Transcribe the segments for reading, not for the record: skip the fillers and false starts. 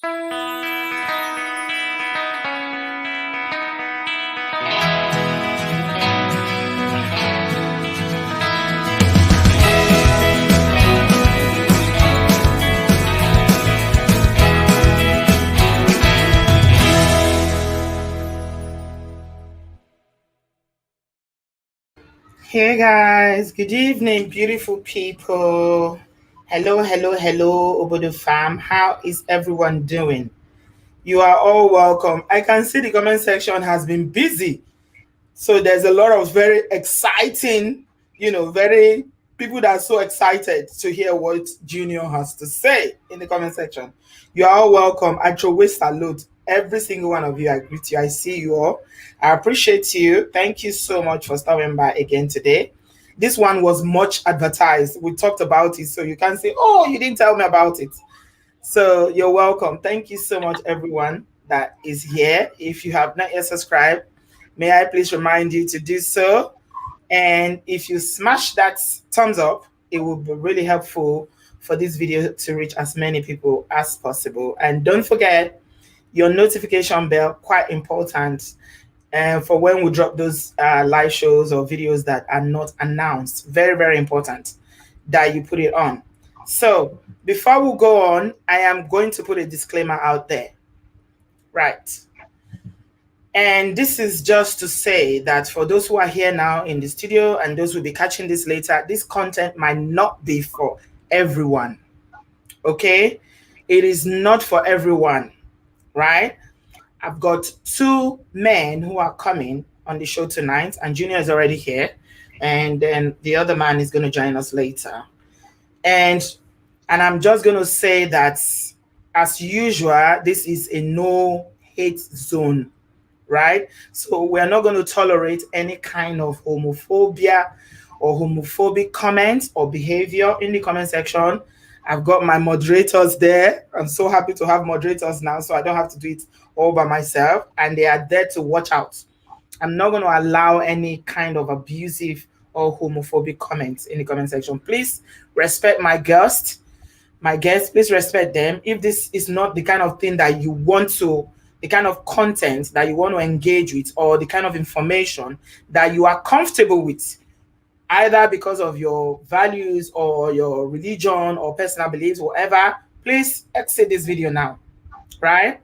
Hey guys, good evening, beautiful people. Hello, hello, hello, Obodo fam. How is everyone doing? You are all welcome. I can see the comment section has been busy. So there's a lot of very exciting, very people that are so excited to hear what Junior has to say in the comment section. You are all welcome. I throw salute every single one of you. I greet you. I see you all. I appreciate you. Thank you so much for stopping by again today. This one was much advertised. We talked about it, so you can say, "Oh, you didn't tell me about it." So you're welcome. Thank you so much, everyone that is here. If you have not yet subscribed, may I please remind you to do so. And if you smash that thumbs up, it will be really helpful for this video to reach as many people as possible. And don't forget your notification bell, quite important. And for when we drop those live shows or videos that are not announced, very, very important that you put it on. So before we go on, I am going to put a disclaimer out there. Right. And this is just to say that for those who are here now in the studio and those who will be catching this later, this content might not be for everyone. Okay? It is not for everyone, right? I've got two men who are coming on the show tonight, and Junior is already here. And then the other man is going to join us later. And I'm just going to say that, as usual, this is a no hate zone, right? So we're not going to tolerate any kind of homophobia or homophobic comments or behavior in the comment section. I've got my moderators there. I'm so happy to have moderators now, so I don't have to do it all by myself. And they are there to watch out. I'm not going to allow any kind of abusive or homophobic comments in the comment section. Please respect my guests. Please respect them. If this is not the kind of thing that you want to, the kind of content that you want to engage with, or the kind of information that you are comfortable with, either because of your values or your religion or personal beliefs, whatever, please exit this video now, right?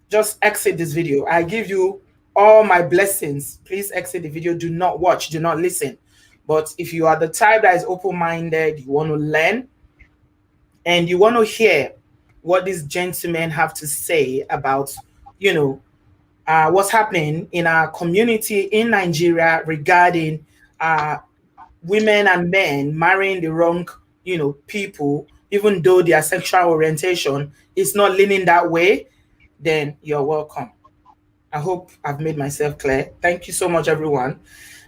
Just exit this video. I give you all my blessings. Please exit the video. Do not watch, do not listen. But if you are the type that is open-minded, you want to learn, and you want to hear what these gentlemen have to say about, what's happening in our community in Nigeria regarding women and men marrying the wrong, people, even though their sexual orientation is not leaning that way, then you're welcome. I hope I've made myself clear. Thank you so much, everyone.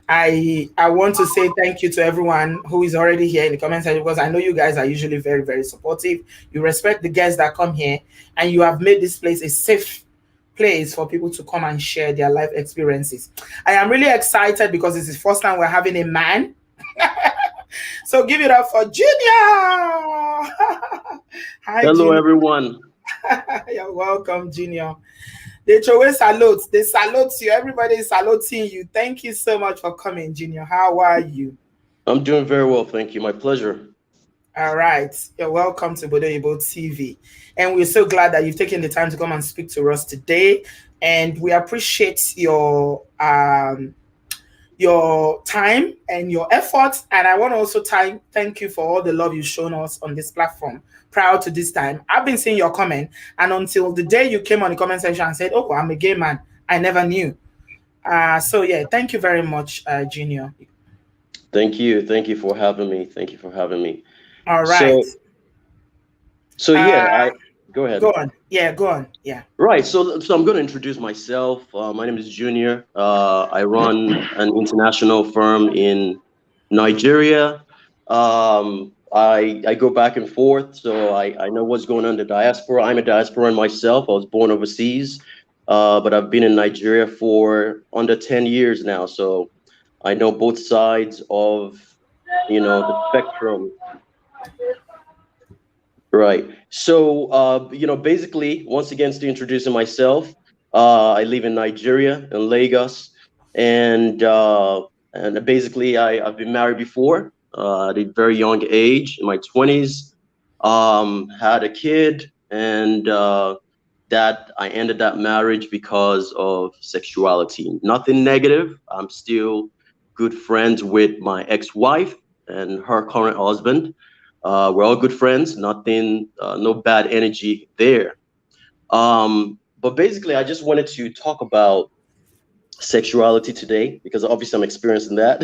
I want to say thank you to everyone who is already here in the comment section, because I know you guys are usually very, very supportive. You respect the guests that come here, and you have made this place a safe place for people to come and share their life experiences. I am really excited because this is the first time we're having a man. So give it up for Junior. Hi, hello, Junior. everyone. You're welcome, Junior. They throw away salutes. They salute you. Everybody is saluting you. Thank you so much for coming, Junior. How are you? I'm doing very well, thank you. My pleasure. All right. You're welcome to Obodooyinbo TV. And we're so glad that you've taken the time to come and speak to us today. And we appreciate your time and your efforts. And I want to also thank you for all the love you've shown us on this platform prior to this time. I've been seeing your comment, and until the day you came on the comment section and said, "Oh, I'm a gay man," I never knew. So yeah, thank you very much, Junior. Thank you for having me. Thank you for having me. All right. So yeah, go ahead. Go on. Yeah, go on. Yeah. Right. So I'm going to introduce myself. My name is Junior. I run an international firm in Nigeria. I go back and forth, so I know what's going on in the diaspora. I'm a diasporan myself. I was born overseas, but I've been in Nigeria for under 10 years now. So I know both sides of, the spectrum. Right. So, basically, once again, to introducing myself, I live in Nigeria, in Lagos, and basically, I've been married before at a very young age, in my 20s. Had a kid, and that I ended that marriage because of sexuality. Nothing negative. I'm still good friends with my ex-wife and her current husband. We're all good friends. Nothing, no bad energy there. But basically, I just wanted to talk about sexuality today because obviously I'm experiencing that,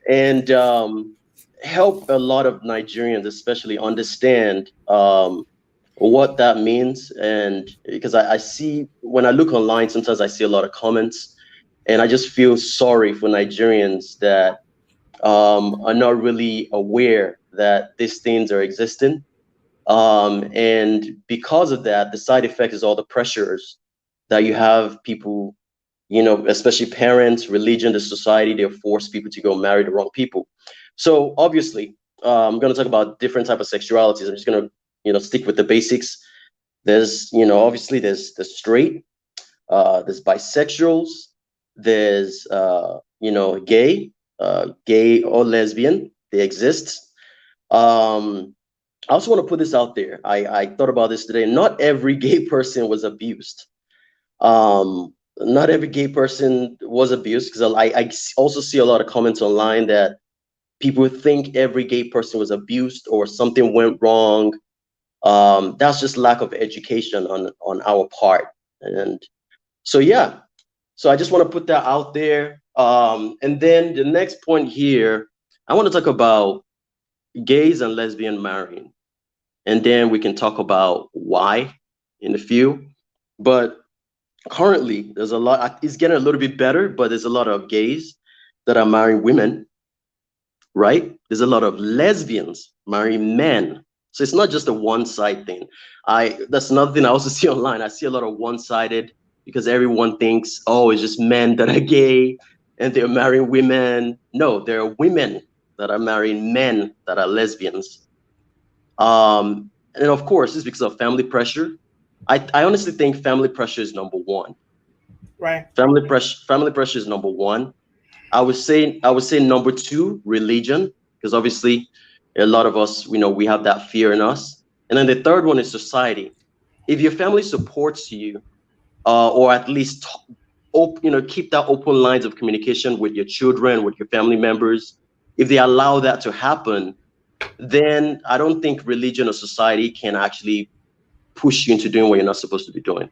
and help a lot of Nigerians, especially, understand what that means. And because I see when I look online, sometimes I see a lot of comments, and I just feel sorry for Nigerians that are not really aware that these things are existing. And because of that, the side effect is all the pressures that you have people, especially parents, religion, the society, they force people to go marry the wrong people. So obviously, I'm going to talk about different type of sexualities. I'm just going to, stick with the basics. There's, obviously there's straight, there's bisexuals, there's, gay or lesbian. They exist. I also want to put this out there. I thought about this today. Not every gay person was abused. Not every gay person was abused because I also see a lot of comments online that people think every gay person was abused or something went wrong. That's just lack of education on our part. And so, yeah, so I just want to put that out there. And then the next point here, I want to talk about gays and lesbian marrying. And then we can talk about why in a few. But currently, there's a lot, it's getting a little bit better, but there's a lot of gays that are marrying women, right? There's a lot of lesbians marrying men. So it's not just a one-side thing. That's another thing I also see online. I see a lot of one-sided because everyone thinks, oh, it's just men that are gay and they're marrying women. No, there are women that are marrying men that are lesbians. And of course, it's because of family pressure. I honestly think family pressure is number one. Right. Family pressure is number one. I would say number two, religion, because obviously a lot of us, we have that fear in us. And then the third one is society. If your family supports you, or at least keep that open lines of communication with your children, with your family members, if they allow that to happen, then I don't think religion or society can actually push you into doing what you're not supposed to be doing.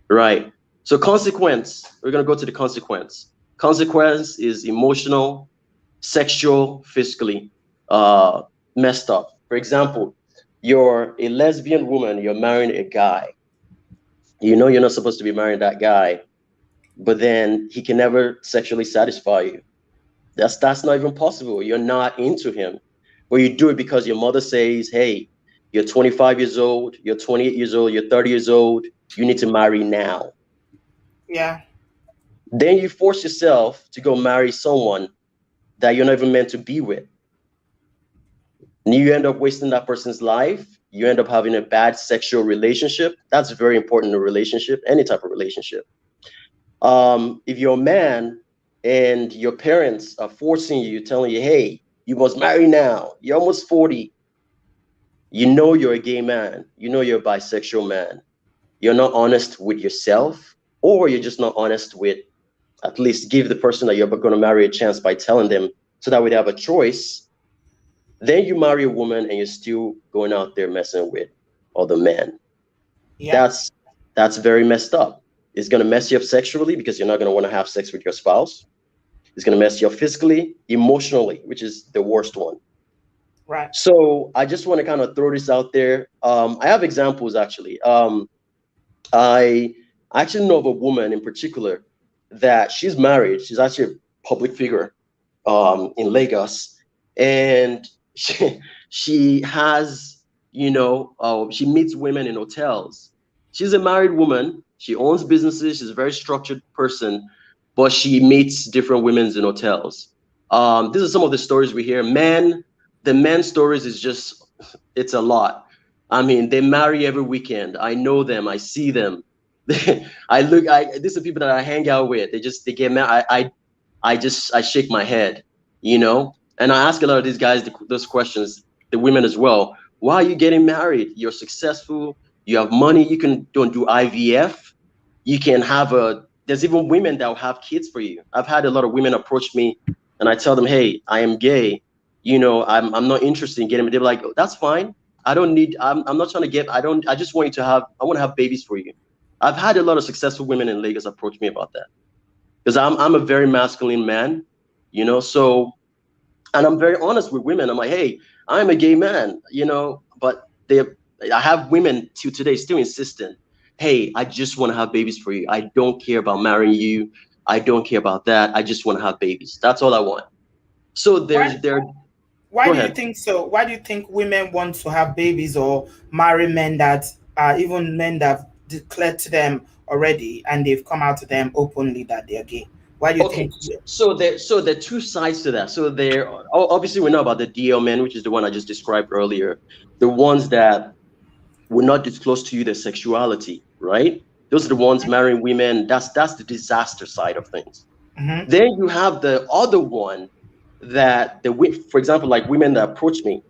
Right. So consequence, we're gonna go to the consequence. Consequence is emotional, sexual, physically uh, messed up. For example, you're a lesbian woman, you're marrying a guy. You know you're not supposed to be marrying that guy, but then he can never sexually satisfy you. That's not even possible. You're not into him. But you do it because your mother says, hey, you're 25 years old, you're 28 years old, you're 30 years old, you need to marry now. Yeah. Then you force yourself to go marry someone that you're not even meant to be with. And you end up wasting that person's life. You end up having a bad sexual relationship. That's very important in a relationship, any type of relationship. If you're a man and your parents are forcing you, telling you, hey, you must marry now, you're almost 40, you know you're a gay man, you know you're a bisexual man, you're not honest with yourself, or you're just not honest with, at least give the person that you're going to marry a chance by telling them so that way they have a choice. Then you marry a woman and you're still going out there messing with other men. Yeah. That's very messed up. It's going to mess you up sexually because you're not going to want to have sex with your spouse. It's going to mess you up physically, emotionally, which is the worst one. Right. So I just want to kind of throw this out there. I have examples actually. I actually know of a woman in particular that she's married. She's actually a public figure in Lagos, and she has, she meets women in hotels. She's a married woman. She owns businesses. She's a very structured person, but she meets different women in hotels. These are some of the stories we hear. The men stories is just, it's a lot. I mean, they marry every weekend. I know them. I see them. These are people that I hang out with. They get married. I shake my head, you know? And I ask a lot of these guys those questions, the women as well. Why are you getting married? You're successful. You have money. You can don't do IVF. You can have there's even women that will have kids for you. I've had a lot of women approach me and I tell them, hey, I am gay. I'm not interested in getting, they're like, oh, that's fine. I'm not trying to get, I just want you to I want to have babies for you. I've had a lot of successful women in Lagos approach me about that because I'm a very masculine man, so, and I'm very honest with women. I'm like, hey, I'm a gay man, but I have women till today still insistent, hey, I just want to have babies for you. I don't care about marrying you. I don't care about that. I just want to have babies. That's all I want. So Why? Why go do you ahead. think so? Why do you think women want to have babies or marry men that are even men that have declared to them already and they've come out to them openly that they're gay? Why do you Okay, think? so there are two sides to that. So there, obviously, we know about the DL men, which is the one I just described earlier, the ones that will not disclose to you their sexuality, right? Those are the ones marrying women. That's the disaster side of things. Mm-hmm. Then you have the other one for example, like women that approach me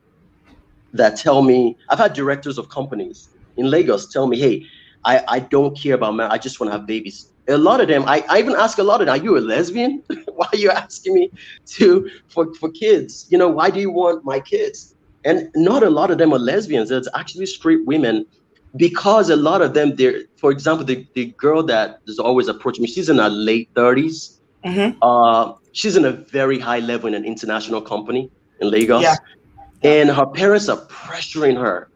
that tell me, I've had directors of companies in Lagos tell me, hey, I don't care about marriage. I just want to have babies. A lot of them, I even ask a lot of them, are you a lesbian? Why are you asking me for kids? Why do you want my kids? And not a lot of them are lesbians. It's actually straight women because a lot of them, for example, the girl that is always approaching me, she's in her late 30s. Mm-hmm. She's in a very high level in an international company in Yeah. Lagos. Yeah. And her parents are pressuring her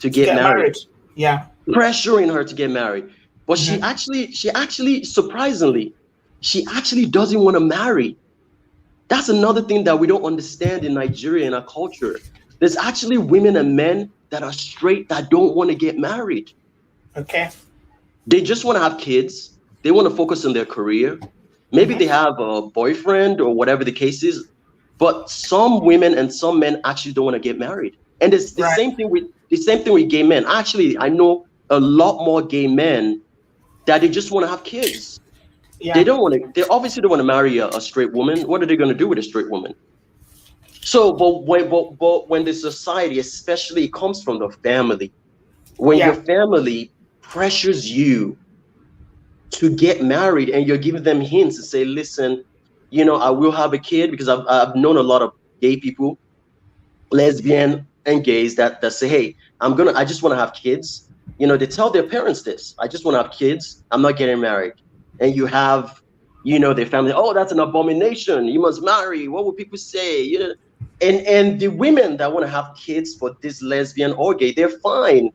to To get get married, married. Yeah. pressuring her to get married. But Mm-hmm. surprisingly, she actually doesn't want to marry. That's another thing that we don't understand in Nigeria in our culture. There's actually women and men that are straight that don't want to get married. Okay. They just want to have kids. They want to focus on their career. Maybe Mm-hmm. they have a boyfriend or whatever the case is. But some women and some men actually don't want to get married. And it's the Right. same thing with gay men. Actually, I know a lot more gay men that they just want to have kids. They Yeah. don't want to. They obviously don't want to marry a straight woman. What are they going to do with a straight woman? So, but when the society, especially, it comes from the family. When your Yeah. family pressures you to get married and you're giving them hints and say, listen, I will have a kid because I've known a lot of gay people, lesbian and gays that say, hey, I just want to have kids. They tell their parents this, I just want to have kids. I'm not getting married. And you have, their family, oh, that's an abomination. You must marry. What will people say? And the women that want to have kids for this lesbian or gay, they're fine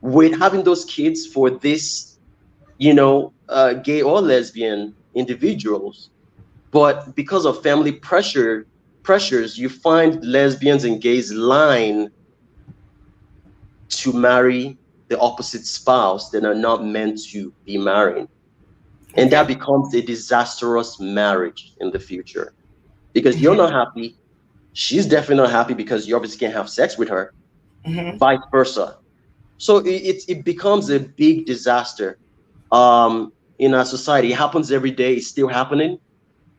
with having those kids for this gay or lesbian individuals. But because of family pressures, you find lesbians and gays line to marry the opposite spouse that are not meant to be married. And that Okay. becomes a disastrous marriage in the future because you're Mm-hmm. not happy. She's definitely not happy because you obviously can't have sex with her, Mm-hmm. vice versa. So it becomes a big disaster in our society. It happens every day. It's still happening.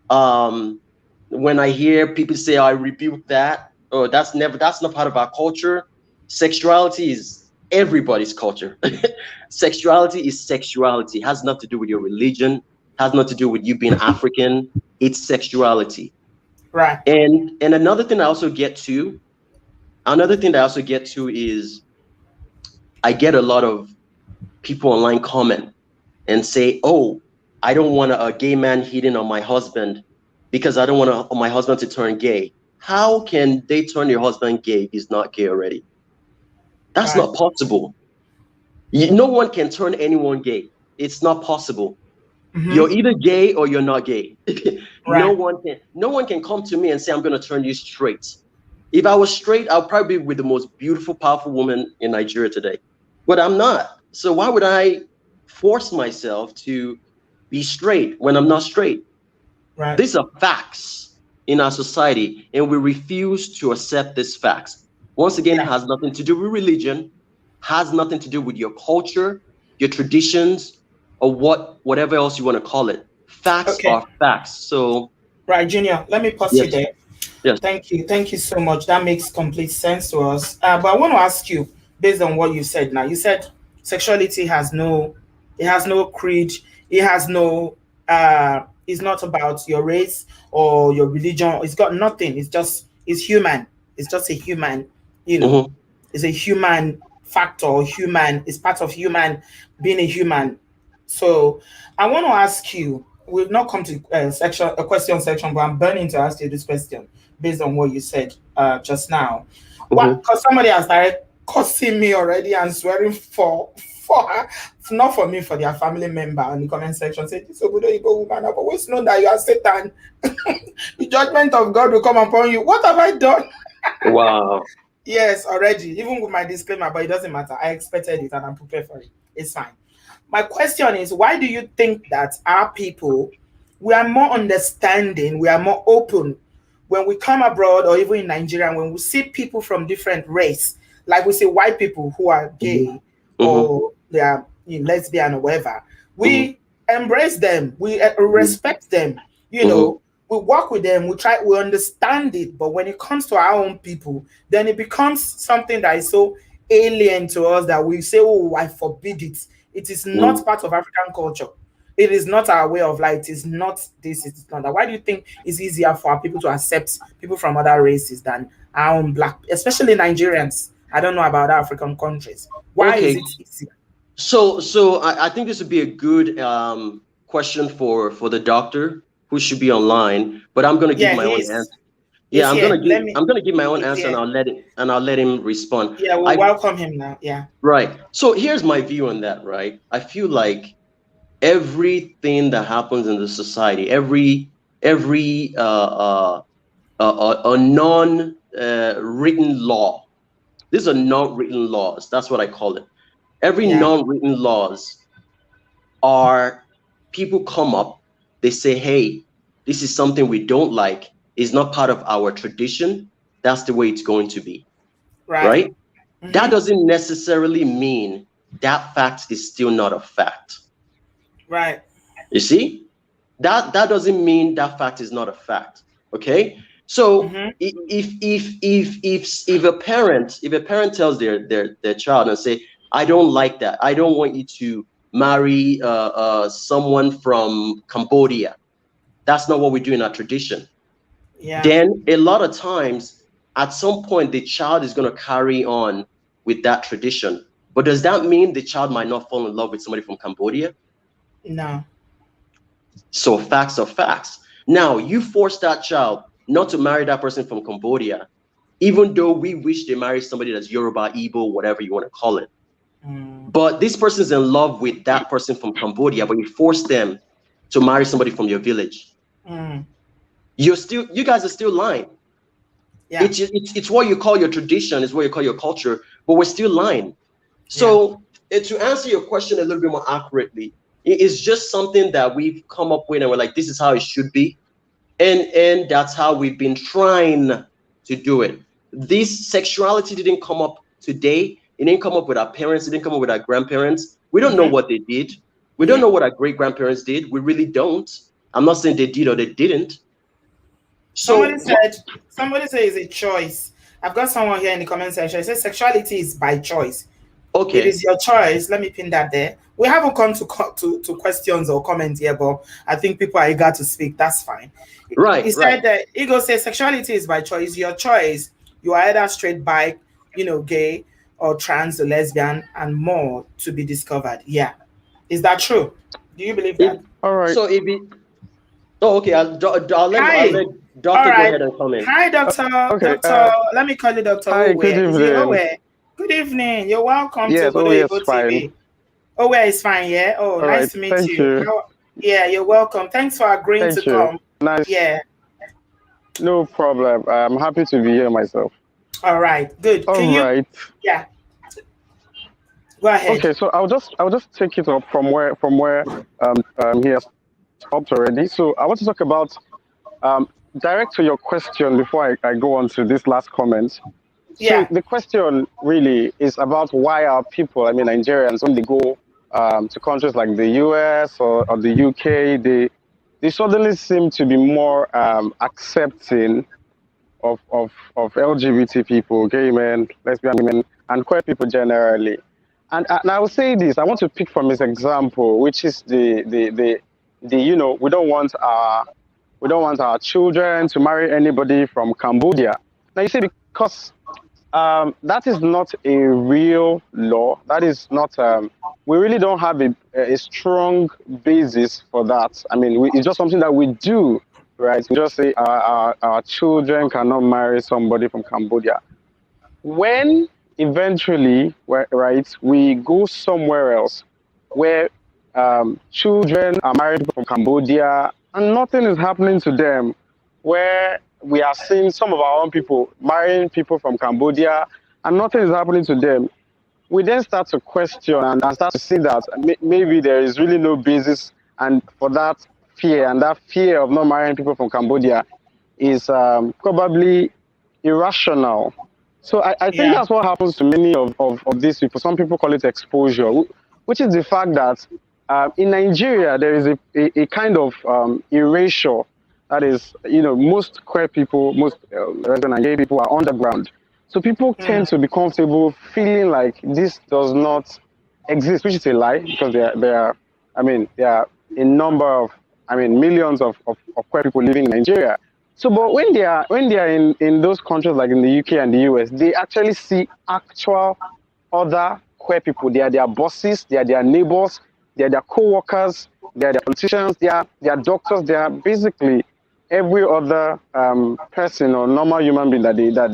Um, when I hear people say, "I rebuke that," or that's not part of our culture. Sexuality is everybody's culture. Sexuality is sexuality. It has nothing to do with your religion. Has nothing to do with you being African. It's sexuality. Right. And another thing that I also get to is I get a lot of people online comment and say, "Oh, I don't want a gay man hitting on my husband because I don't want my husband to turn gay." How can they turn your husband gay if he's not gay already? That's Right. not possible. No one can turn anyone gay. It's not possible. You're Mm-hmm. either gay or you're not gay. no Right. one can no one can come to me and say, I'm going to turn you straight. If I was straight, I'll probably be with the most beautiful, powerful woman in Nigeria today. But I'm not. So why would I force myself to be straight when I'm not straight? Right. These are facts in our society, and we refuse to accept these facts. Once again, it Yeah. has nothing to do with religion. has nothing to do with your culture, your traditions, or whatever else you want to call it. Facts Okay. are facts. So Right, Junior, let me pause you yes, there. yes. Thank you. Thank you so much. That makes complete sense to us. But I want to ask you, based on what you said now, you said sexuality has no, it has no creed, it has no, it's not about your race or your religion. It's got nothing. It's just, it's human. It's just a human, you know, Mm-hmm, it's a human factor, human, it's part of human being a human. So I want to ask you, we've not come to a question section, but I'm burning to ask you this question based on what you said just now. What? mm-hmm. Because somebody has started cursing me already and swearing for her, not for me, for their family member in the comment section. Say this Obodoyibo woman, I've always known that you are Satan. The judgment of God will come upon you. What have I done? Wow. Yes, already. Even with my disclaimer, but it doesn't matter. I expected it and I'm prepared for it. It's fine. My question is, why do you think that our people, we are more understanding, we are more open when we come abroad or even in Nigeria, when we see people from different race, like we see white people who are Mm-hmm, gay mm-hmm, or they are, lesbian or whatever, mm-hmm, we embrace them, we mm-hmm, respect them, mm-hmm, we work with them, we understand it. But when it comes to our own people, then it becomes something that is so alien to us that we say, oh, I forbid it. It is mm-hmm. not part of African culture. It is not our way of life. It is not this, it is not that. Why do you think it's easier for our people to accept people from other races than our own black, especially Nigerians? I don't know about African countries. Why is Okay. it easier? So I think this would be a good question for the doctor who should be online, but I'm gonna give Yeah, my own answer. Yeah, he's here. Let me I'm gonna give my own he's answer, and here. I'll let him respond. Yeah, we'll I welcome him now. Yeah. Right. So here's my view on that, right? I feel like everything that happens in the society, every a non written law. These are non-written laws. That's what I call it. Every Yeah. non-written laws are people come up, they say, hey, this is something we don't like, it's not part of our tradition, that's the way it's going to be, Right. right? That Mm-hmm. doesn't necessarily mean that fact is still not a fact. Right. You see, that doesn't mean that fact is not a fact. Okay, so Mm-hmm. if a parent tells their child and say, I don't like that, I don't want you to marry someone from Cambodia, that's not what we do in our tradition, Yeah. then a lot of times at some point the child is going to carry on with that tradition. But does that mean the child might not fall in love with somebody from Cambodia? No. So facts are facts. Now you force that child not to marry that person from Cambodia, even though we wish they marry somebody that's Yoruba, Igbo, whatever you want to call it. Mm. But this person's in love with that person from Cambodia, but you force them to marry somebody from your village. Mm. You guys are still lying. Yeah. It's what you call your tradition, it's what you call your culture, but we're still lying. Yeah. So to answer your question a little bit more accurately, it is just something that we've come up with and we're like, this is how it should be. And that's how we've been trying to do it. This sexuality didn't come up today. It didn't come up with our parents. It didn't come up with our grandparents. We don't know Mm-hmm. what they did. We don't Mm-hmm. know what our great grandparents did. We really don't. I'm not saying they did or they didn't. Somebody So said, somebody said it's a choice. I've got someone here in the comment section. It says sexuality is by choice. It okay, is your choice. Let me pin that there. We haven't come to questions or comments here, but I think people are eager to speak. That's fine. He right, right. said that Ego says sexuality is by choice. Your choice. You are either straight, bi, gay, or trans or lesbian, and more to be discovered. Yeah. Is that true? Do you believe If that? All right. so, if it. Oh, okay. I'll Hi. let All doctor go right. ahead and comment. Hi, doctor. Okay. Doctor, let me call you Dr. Hi. Owe. Good Is it evening. Owe? Good evening. You're welcome to Yes. Oh, Obodo yes. Igbo Fine. TV. Owe is fine, yeah? Oh, All right. nice to meet Thank you. you. Yeah, you're welcome. Thanks for agreeing to Thank you. come. Nice. Yeah. No problem. I'm happy to be here myself. All right. Good. All Can you? right. Yeah. Go ahead. Okay. So I'll just take it up from where he has stopped already. So I want to talk about direct to your question before I go on to this last comment. So the question really is about why are people, I mean Nigerians, when they go to countries like the US or the UK, they suddenly seem to be more accepting of LGBT people, gay men, lesbian women, and queer people generally. And I will say this, I want to pick from his example, which is the you know, we don't want our children to marry anybody from Cambodia. Now you see, because that is not a real law. That is not. We really don't have a strong basis for that. I mean, it's just something that we do, right? We just say our children cannot marry somebody from Cambodia. When eventually, right, we go somewhere else where children are married from Cambodia and nothing is happening to them, where we are seeing some of our own people marrying people from Cambodia and nothing is happening to them, we then start to question and start to see that maybe there is really no basis and for that fear, and that fear of not marrying people from Cambodia is probably irrational. So I think that's what happens to many of these people. Some people call it exposure, which is the fact that in Nigeria, there is a kind of erasure. That is, you know, most queer people, most lesbian and gay people are underground. So people tend to be comfortable feeling like this does not exist, which is a lie, because there are a number of, millions of queer people living in Nigeria. So, but when they are in those countries like in the UK and the US, they actually see actual other queer people. They are their bosses, they are their neighbors, they are their co-workers, they are their politicians, they are doctors, they are basically every other person or normal human being that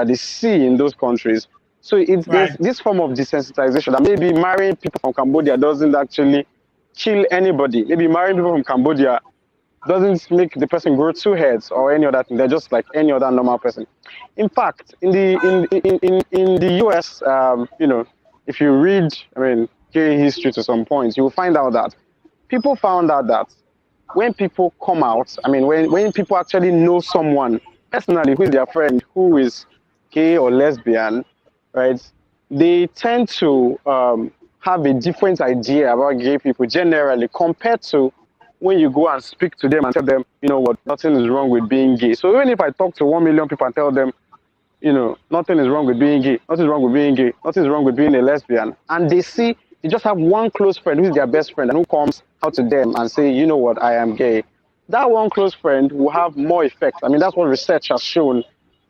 they see in those countries. So there's this form of desensitization that maybe marrying people from Cambodia doesn't actually kill anybody. Maybe marrying people from Cambodia doesn't make the person grow two heads or any other thing. They're just like any other normal person. In fact, in the US, if you read, gay history to some point, you will find out that people found out that when people come out, when people actually know someone personally who is their friend who is gay or lesbian, right, they tend to have a different idea about gay people generally compared to when you go and speak to them and tell them, you know what, nothing is wrong with being gay. So even if I talk to 1 million people and tell them, nothing is wrong with being gay, nothing is wrong with being gay, nothing is wrong with being a lesbian, and they just have one close friend who is their best friend and who comes out to them and say, you know what, I am gay. That one close friend will have more effect. That's what research has shown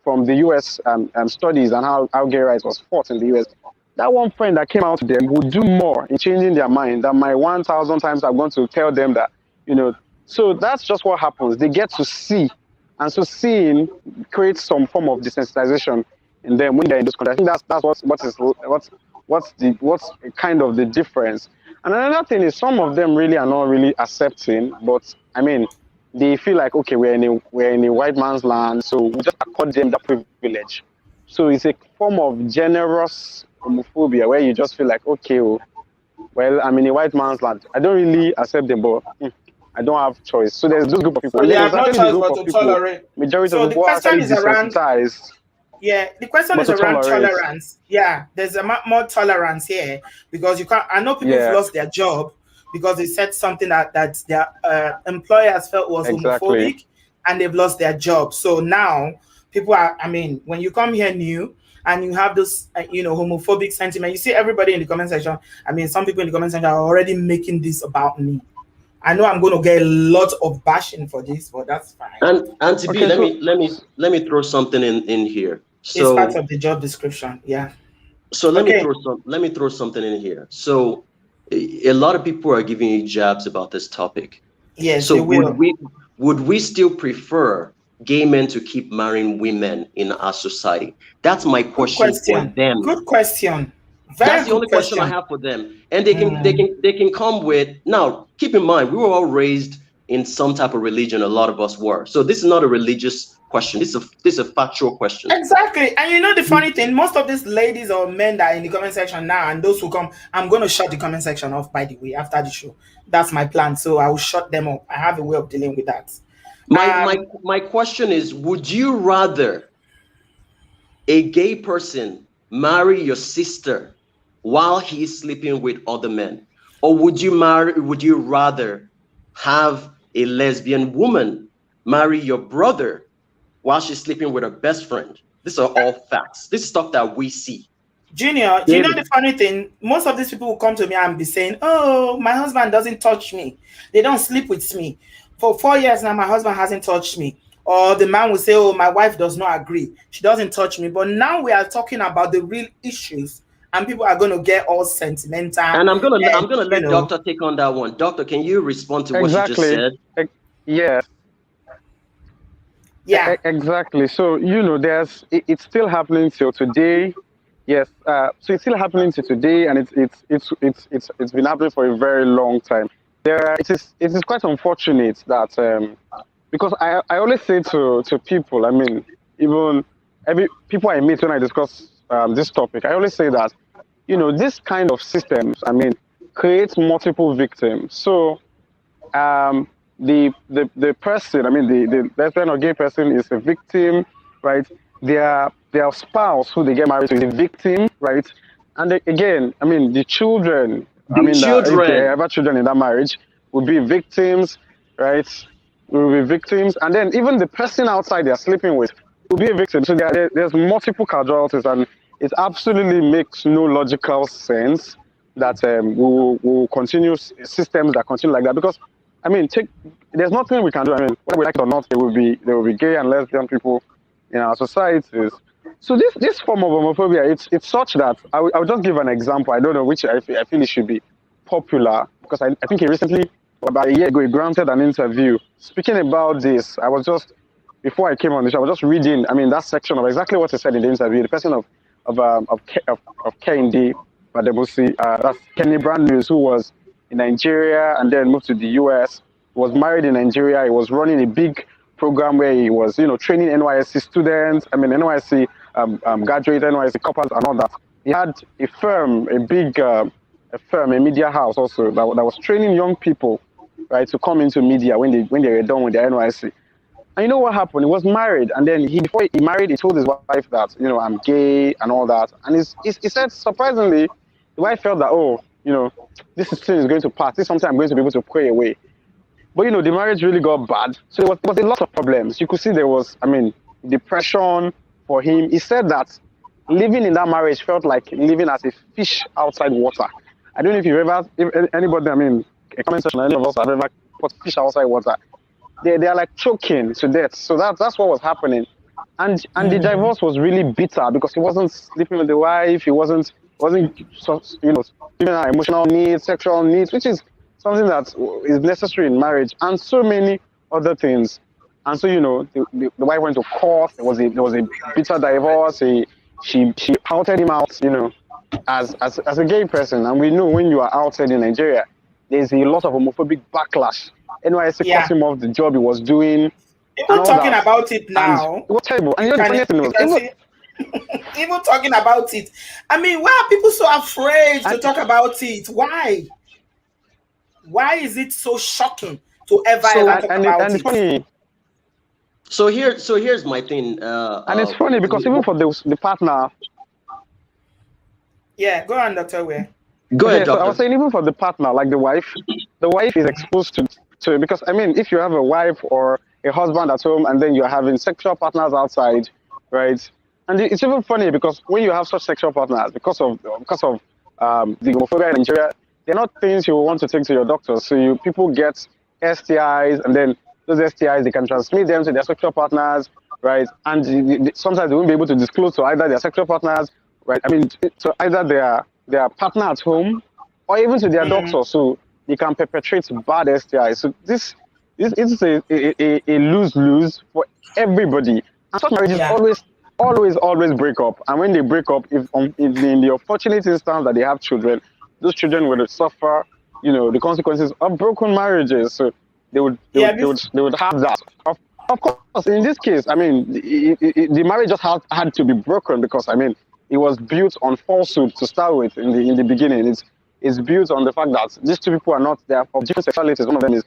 from the US studies and how gay rights was fought in the US. That one friend that came out to them would do more in changing their mind than my 1,000 times I'm going to tell them that, So that's just what happens. They get to see. And so seeing creates some form of desensitization in them when they're in those countries. I think that's what's kind of the difference. And another thing is some of them really are not really accepting, but they feel like, okay, we're in a white man's land, so we just accord them that privilege. So it's a form of generous homophobia where you just feel like, okay, well, I'm in a white man's land. I don't really accept them, but I don't have choice. So there's this group of people. So And they there's have no actually choice the group but of to people, tolerate. majority So of the people are question actually is around. desensitized. Yeah, the question is around tolerance. Yeah, there's more tolerance here because you can't. I know people who've lost their job because they said something that their employers felt was homophobic, and they've lost their job. So now people are. When you come here new and you have this, homophobic sentiment, you see everybody in the comment section. Some people in the comment section are already making this about me. I know I'm going to get a lot of bashing for this, but that's fine. And to be, let me throw something in here. So it's part of the job description, yeah. So let me throw something in here. So a lot of people are giving you jabs about this topic. Yes, so they will. would we still prefer gay men to keep marrying women in our society? That's my question for them. Good question. That's the only question I have for them. And they can come with, now keep in mind, we were all raised in some type of religion, a lot of us were. So this is not a religious question. This is a factual question. Exactly. And the funny thing, most of these ladies or men that are in the comment section now, and those who come, I'm going to shut the comment section off, by the way, after the show. That's my plan. So I will shut them up. I have a way of dealing with that. My question is, would you rather a gay person marry your sister while he's sleeping with other men? Or would you rather have a lesbian woman marry your brother while she's sleeping with her best friend? These are all facts. This is stuff that we see. Junior, do you know David, the funny thing? Most of these people will come to me and be saying, "Oh, my husband doesn't touch me. They don't sleep with me. For 4 years now, my husband hasn't touched me." Or the man will say, "Oh, my wife does not agree. She doesn't touch me." But now we are talking about the real issues, and people are going to get all sentimental. And I'm And, gonna let Doctor take on that one. Doctor, can you respond to what you just exactly. said? Yes, yeah, exactly. So it's still happening till today. Yes, so it's still happening to today, and it's been happening for a very long time. It is quite unfortunate that because I always say to people, I mean, even every people I meet when I discuss this topic, I always say that this kind of systems, I mean, creates multiple victims. So the person, I mean, the lesbian or gay person is a victim, right? Their spouse who they get married to is a victim, right? And again, I mean, the children, I The mean, if they children. ever children in that marriage will be victims, right? Will be victims, and then even the person outside they're sleeping with will be a victim. So there's multiple casualties, and it absolutely makes no logical sense that we will continue systems that continue like that. Because I mean, there's nothing we can do. I mean, whether we like it or not, there will be gay and lesbian people in our societies. So this form of homophobia, it's such that I will just give an example. I don't know which I feel it should be popular because I think he recently, about a year ago, he granted an interview speaking about this. I was just before I came on the show, I was just reading. I mean, that section of exactly what he said in the interview. The person of Kehinde Badebusi, that's Kenny Brand News, who was in Nigeria and then moved to the US. He was married in Nigeria. He was running a big program where he was, training NYSC students. I mean, NYSC graduate, NYSC couples, and all that. He had a firm, a big a firm, a media house also that was training young people, right, to come into media when they were done with their NYSC. And you know what happened? He was married, and then before he married, he told his wife that I'm gay and all that. And he said surprisingly, the wife felt that this thing is going to pass. This is something I'm going to be able to pray away. But the marriage really got bad. So there was a lot of problems. You could see there was, I mean, depression for him. He said that living in that marriage felt like living as a fish outside water. I don't know if anybody, I mean, a comment section, any of us have ever put fish outside water. They are like choking to death. So that's what was happening. And the divorce was really bitter because he wasn't sleeping with the wife. He wasn't giving her emotional needs, sexual needs, which is something that is necessary in marriage, and so many other things. And so the wife went to court. There was a bitter divorce. She outed him out, as a gay person. And we know when you are outside in Nigeria, there's a lot of homophobic backlash. NYSC cut him off the job he was doing. People talking about it And now. it was terrible. And the funniest thing was, even talking about it. I mean, why are people so afraid to talk about it? Why? Why is it so shocking to ever talk about it? Funny. So here's my thing. And it's funny because even for the partner. Yeah, go on, Dr. Ware. Go ahead, Doctor. So I was saying even for the partner, like the wife is exposed to because I mean, if you have a wife or a husband at home and then you're having sexual partners outside, right? And it's even funny because when you have such sexual partners, because of the homophobia in Nigeria, they're not things you want to take to your doctor. So people get STIs, and then those STIs, they can transmit them to their sexual partners, right? And sometimes they won't be able to disclose to either their sexual partners, right? I mean, to either their partner at home or even to their doctor, so they can perpetrate bad STIs. So this is a lose-lose for everybody. And such marriages always break up. And when they break up, if in the unfortunate instance that they have children, those children will suffer, the consequences of broken marriages. So they would have that. Of course, in this case, I mean, the marriage just had to be broken because I mean, it was built on falsehood to start with in the beginning. It's built on the fact that these two people they are of different sexualities. One of them is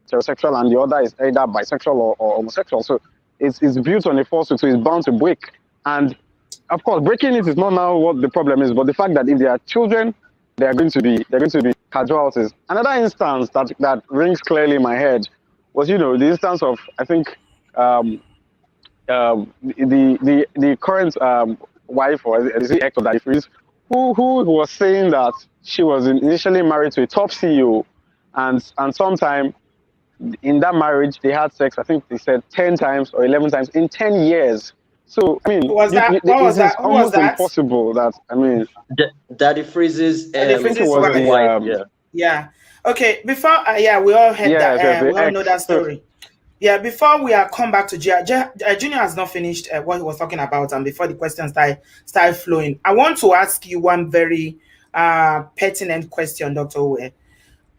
heterosexual and the other is either bisexual or homosexual. So it's built on a falsehood, so it's bound to break. And of course, breaking it is not now what the problem is, but the fact that if they are children, they're going to be casualties. Another instance that rings clearly in my head was, the instance of, I think, um, the current wife, or is it ex of Daddy Freeze, who was saying that she was initially married to a top CEO, and sometime in that marriage they had sex. I think they said 10 times or 11 times in 10 years. So I mean, Was that what was it is that? Who was almost that? impossible that I mean, Daddy Freeze's The I think it Freeze's was wife. the wife. Yeah. Yeah. Okay. Before, yeah, we all heard yes, that. the We all know ex. that So story. Yeah. Before we are come back to Junior has not finished what he was talking about, and before the questions start flowing, I want to ask you one very pertinent question, Dr. Owe.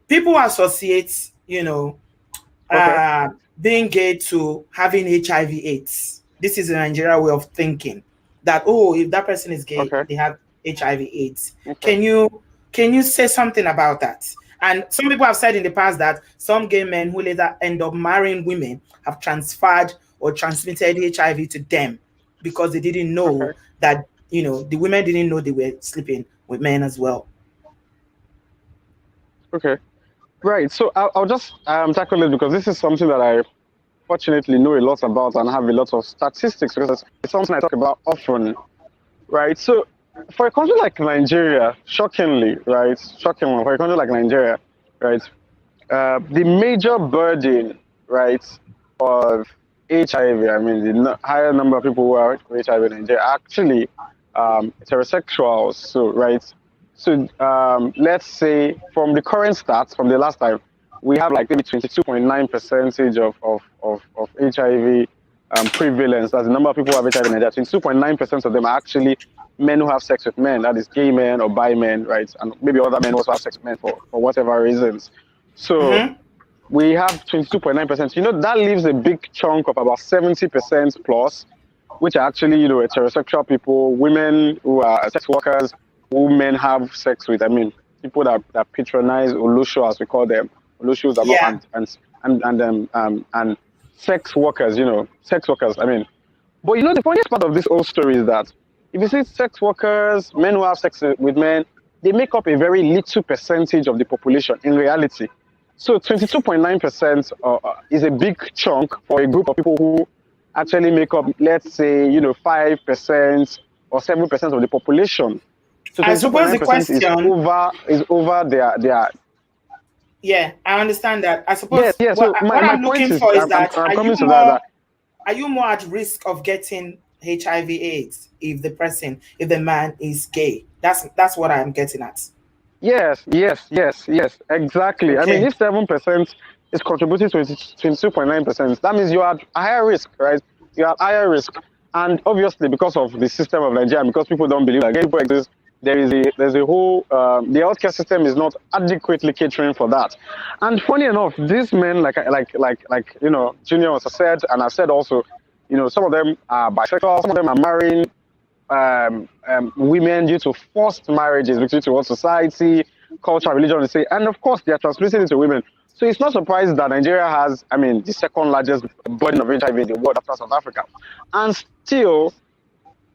People associate, okay, being gay to having HIV/AIDS. This is a Nigerian way of thinking that, oh, if that person is gay, okay, they have HIV/AIDS. okay, Can you say something about that? And some people have said in the past that some gay men who later end up marrying women have transferred or transmitted HIV to them because they didn't know okay, that, the women didn't know they were sleeping with men as well. okay. Right. So I'll just tackle it because this is something that I fortunately know a lot about and have a lot of statistics because it's something I talk about often. Right. So for a country like Nigeria, shockingly, for a country like Nigeria, right, the major burden, right, of HIV, I mean, the higher number of people who are with HIV in Nigeria are actually heterosexuals. So, right, so let's say from the current stats, from the last time, we have like maybe 22.9% of HIV prevalence. That's the number of people who have HIV in Nigeria. 22.9% of them are actually men who have sex with men, that is gay men or bi men, right? And maybe other men also have sex with men for whatever reasons. So Mm-hmm. we have 22.9%. That leaves a big chunk of about 70% plus, which are actually, heterosexual people, women who are sex workers, who men have sex with. I mean, people that patronize Olusho, as we call them, Olushos Yeah. and sex workers, sex workers. I mean, but the funniest part of this whole story is that if you see sex workers, men who have sex with men, they make up a very little percentage of the population in reality. So 22.9% is a big chunk for a group of people who actually make up, let's say, 5% or 7% of the population. So I suppose the 22.9% is question, over their. yeah, I understand that. I Yes, suppose yeah. what So what my I'm point looking is, for is I'm, that I'm coming to that. are you more at risk of getting HIV/AIDS if the man is gay? That's what I'm getting at. Yes, exactly. I mean, Okay. if 7% is contributing to 22.9%, that means you are at higher risk, right? You are at higher risk. And obviously, because of the system of Nigeria, because people don't believe that gay people exist, there's a whole, the healthcare system is not adequately catering for that. And funny enough, these men, Junior also said, and I've said also, some of them are bisexual, some of them are marrying women due to forced marriages due to what society, culture, religion say, and of course they are transmitting it to women. So it's not surprising that Nigeria has, I mean, the second largest burden of HIV in the world after South Africa, and still,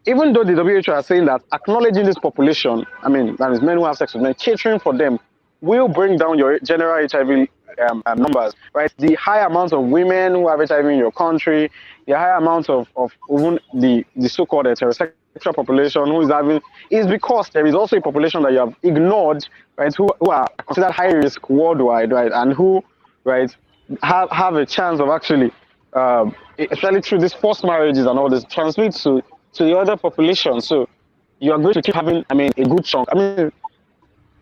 even though the WHO are saying that acknowledging this population, I mean, that is men who have sex with men, catering for them will bring down your general HIV numbers, right? The high amount of women who have HIV in your country, the high amount of even the so-called heterosexual population who is having, is because there is also a population that you have ignored, right? Who are considered high risk worldwide, right? And who, right, have a chance of actually, especially through these forced marriages and all this, transmit to the other population. So you are going to keep having, I mean, a good chunk. I mean,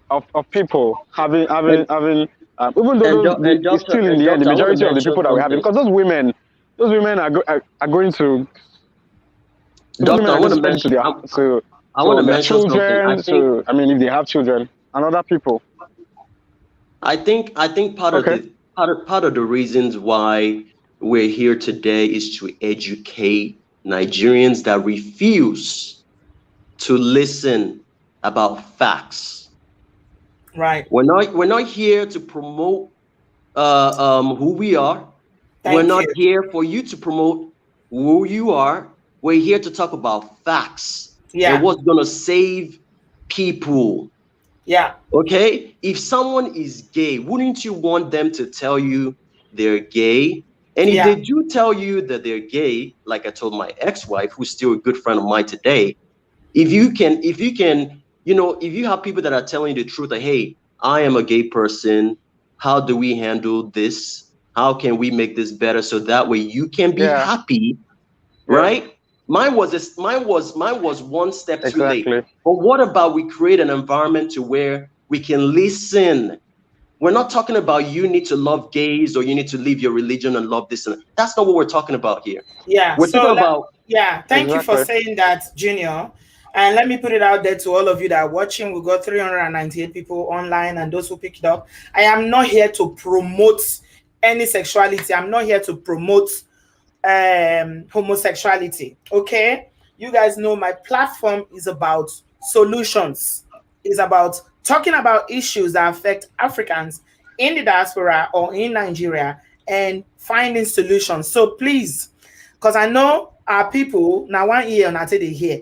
of people And even though it's still in the end the doctor, I want to majority of the mention people that we have, something. because those women are going to, those women Doctor, are going to spread it to their I want to their mention something. children. So I mean, if they have children and other people. I think part of Okay. the reasons why we're here today is to educate Nigerians that refuse to listen about facts. Right. We're not here to promote who we are. We're Thank not you. here for you to promote who you are. We're here to talk about facts. and what's going to save people. Yeah. Okay? If someone is gay, wouldn't you want them to tell you they're gay? And if they do tell you that they're gay, like I told my ex-wife, who's still a good friend of mine today, if you can, you know, if you have people that are telling you the truth, that, hey, I am a gay person, how do we handle this? How can we make this better so that way you can be happy, right? Mine was one step too late. But what about we create an environment to where we can listen? We're not talking about you need to love gays or you need to leave your religion and love this. And that's not what we're talking about here. Yeah. We're talking about. Yeah. Thank you for saying that, Junior. And let me put it out there to all of you that are watching. We got 398 people online and those who picked it up. I am not here to promote any sexuality. I'm not here to promote homosexuality. Okay? You guys know my platform is about solutions. It's about talking about issues that affect Africans in the diaspora or in Nigeria and finding solutions. So please, because I know our people now 1 year and until they hear.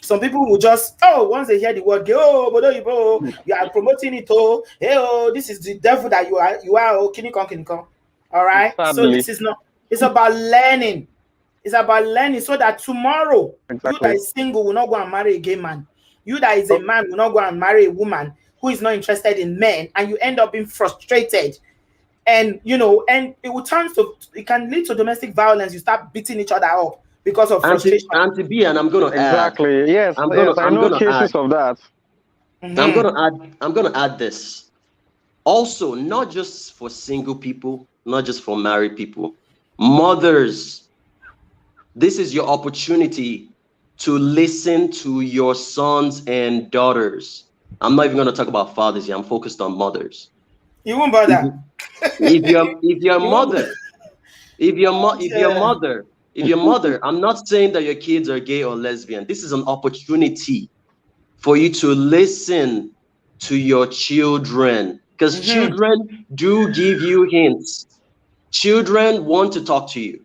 Some people will just, once they hear the word, oh, you are promoting it, this is the devil that you are, kinikon. All right? So this is not, it's about learning. It's about learning so that tomorrow, you that is single will not go and marry a gay man. You that is a man will not go and marry a woman who is not interested in men, and you end up being frustrated. And, you know, and it can lead to domestic violence. You start beating each other up because of frustration. Auntie B, and I'm going to add. Yes, I know cases of that. I'm going to add this. Also, not just for single people, not just for married people, mothers, this is your opportunity to listen to your sons and daughters. I'm not even going to talk about fathers here. I'm focused on mothers. You won't bother. If your mother, I'm not saying that your kids are gay or lesbian. This is an opportunity for you to listen to your children, because children do give you hints. Children want to talk to you.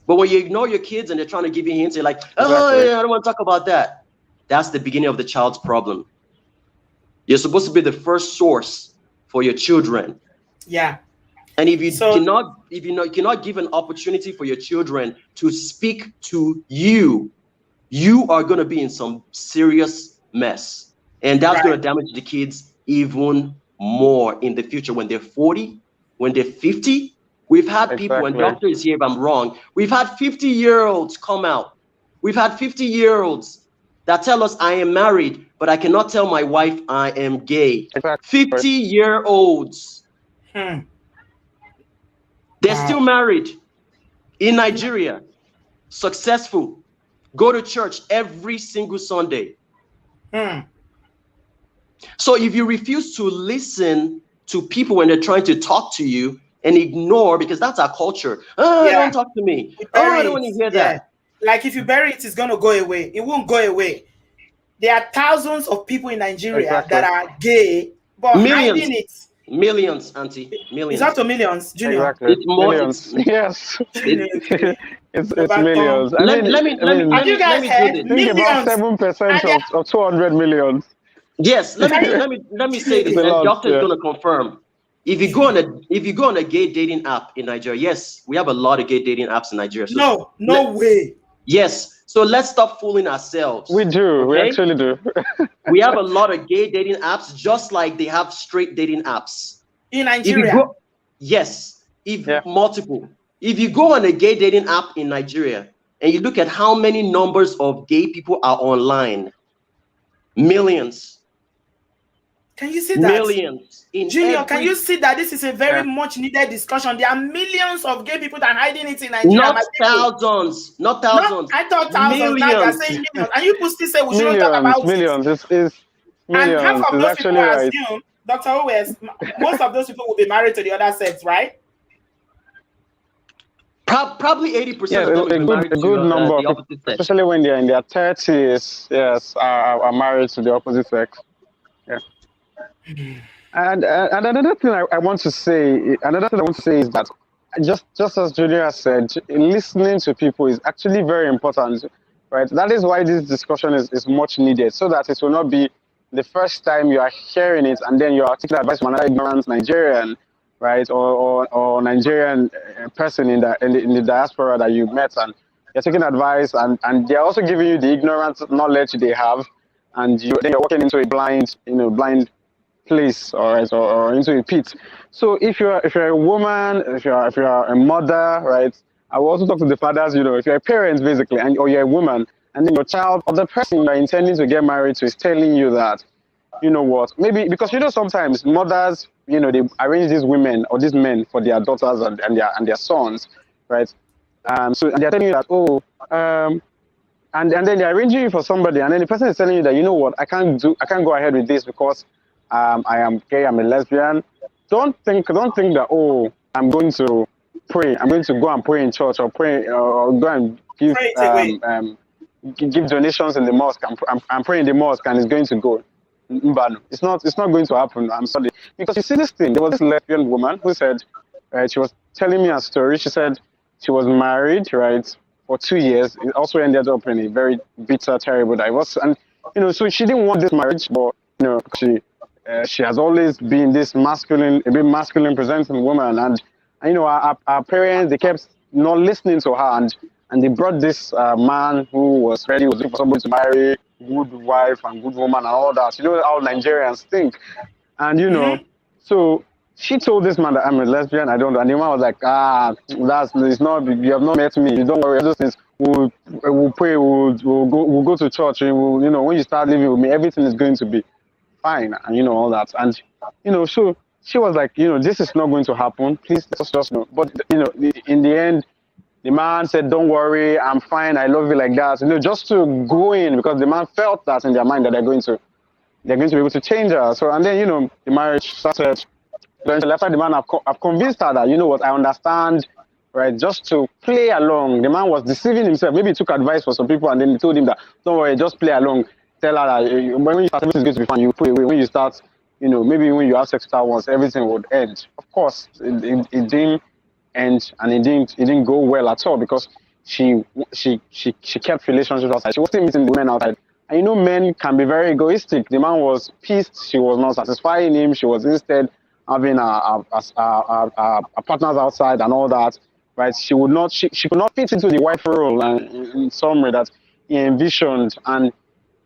But when you ignore your kids and they're trying to give you hints, you're like, I don't want to talk about that. That's the beginning of the child's problem. You're supposed to be the first source for your children. Yeah. And if you cannot give an opportunity for your children to speak to you, you are going to be in some serious mess. And that's going to damage the kids even more in the future when they're 40, when they're 50. We've had people, and doctor is here if I'm wrong, we've had 50-year-olds come out. We've had 50-year-olds that tell us I am married, but I cannot tell my wife I am gay. 50-year-olds. They're still married in Nigeria, successful, go to church every single Sunday. So if you refuse to listen to people when they're trying to talk to you and ignore, because that's our culture. Don't talk to me. I don't want to hear that. Like if you bury it, it's going to go away. It won't go away. There are thousands of people in Nigeria that are gay, but hiding it. Millions, Auntie. Millions. It's up to millions, Junior. Exactly. It's more. Millions. Yes. It's millions. Let me do this. Think about 7% of 200 million. Yes, let me say this, and doctor is going to confirm. If you go on a gay dating app in Nigeria, yes, we have a lot of gay dating apps in Nigeria. So no way. Yes, so let's stop fooling ourselves. We do. Okay? We actually do. We have a lot of gay dating apps, just like they have straight dating apps in Nigeria. Multiple. If you go on a gay dating app in Nigeria and you look at how many numbers of gay people are online, millions. Can you see that? Millions. Junior, can you see that this is a very much needed discussion? There are millions of gay people that are hiding it in Nigeria. Not thousands. I thought thousands. Millions. Now you're saying millions. And you still say we shouldn't talk about millions. it. Millions. And half of those people assume, Dr. Owens, most of those people will be married to the other sex, right? Probably 80% of them will be married to the opposite sex. Especially when they're in their 30s, are married to the opposite sex. Yeah. And another thing I want to say is that just as Junior said, listening to people is actually very important. right? That is why this discussion is much needed, so that it will not be the first time you are hearing it and then you are taking advice from another ignorant Nigerian, right, or Nigerian person in the diaspora that you met, and you're taking advice, and they're also giving you the ignorant knowledge they have, and then you're walking into a blind place, or into a pit. So if you're a woman, if you're a mother, right, I will also talk to the fathers. If you're a parent basically, or you're a woman, and then your child or the person you're intending to get married to is telling you that, you know what, maybe because sometimes mothers, they arrange these women or these men for their daughters and their sons, right? So and they're telling you that, oh, and then they're arranging you for somebody, and then the person is telling you that, you know what, I can't go ahead with this because I am gay, I'm a lesbian. Don't think that, oh, I'm going to go and pray in church, or pray, or go and give Pray it away. give donations in the mosque. I'm praying in the mosque and it's going to go. Mbano. It's not going to happen. I'm sorry. Because you see this thing, there was this lesbian woman who said, she was telling me a story. She said she was married, right, for 2 years. It also ended up in a very bitter, terrible divorce. And, so she didn't want this marriage, but, she has always been this a bit masculine presenting woman. And our parents, they kept not listening to her. And they brought this man who was looking for somebody to marry, good wife and good woman and all that. You know how Nigerians think. And, so she told this man that I'm a lesbian, I don't know. And the man was like, it's not, you have not met me. You don't worry, those things, we'll pray, we'll go to church. And when you start living with me, everything is going to be fine. And, all that. And, so she was like, this is not going to happen. Please let us just know. But, in the end, the man said, don't worry, I'm fine, I love you like that. Just to go in, because the man felt that in their mind that they're going to be able to change her. So, and then, the marriage started. Then after the man, I've convinced her that, you know what, I understand, right, just to play along. The man was deceiving himself. Maybe he took advice for some people and then he told him that, don't worry, just play along. Tell her that when you start, everything's going to be fine. You pray. When you start, maybe when you have sex with her once, everything would end. Of course, it didn't. And it didn't go well at all, because she kept relationships outside. She wasn't meeting the women outside. And men can be very egoistic. The man was pissed. She was not satisfying him. She was instead having our partners outside and all that. Right? She could not fit into the wife role, and in summary, that he envisioned, and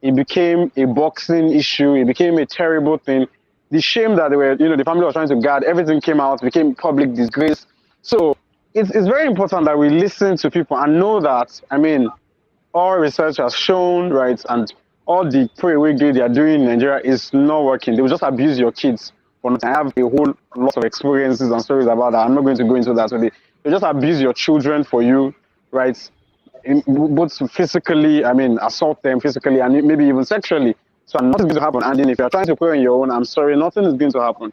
it became a boxing issue. It became a terrible thing. The shame that they were, the family was trying to guard, everything came out, became public disgrace. So it's very important that we listen to people and know that, all research has shown, right, and all the pray-away gay they are doing in Nigeria is not working. They will just abuse your kids for nothing. I have a whole lot of experiences and stories about that. I'm not going to go into that today. They just abuse your children for you, right, both physically, assault them physically and maybe even sexually. So nothing's going to happen. And then if you're trying to pray on your own, I'm sorry, nothing is going to happen.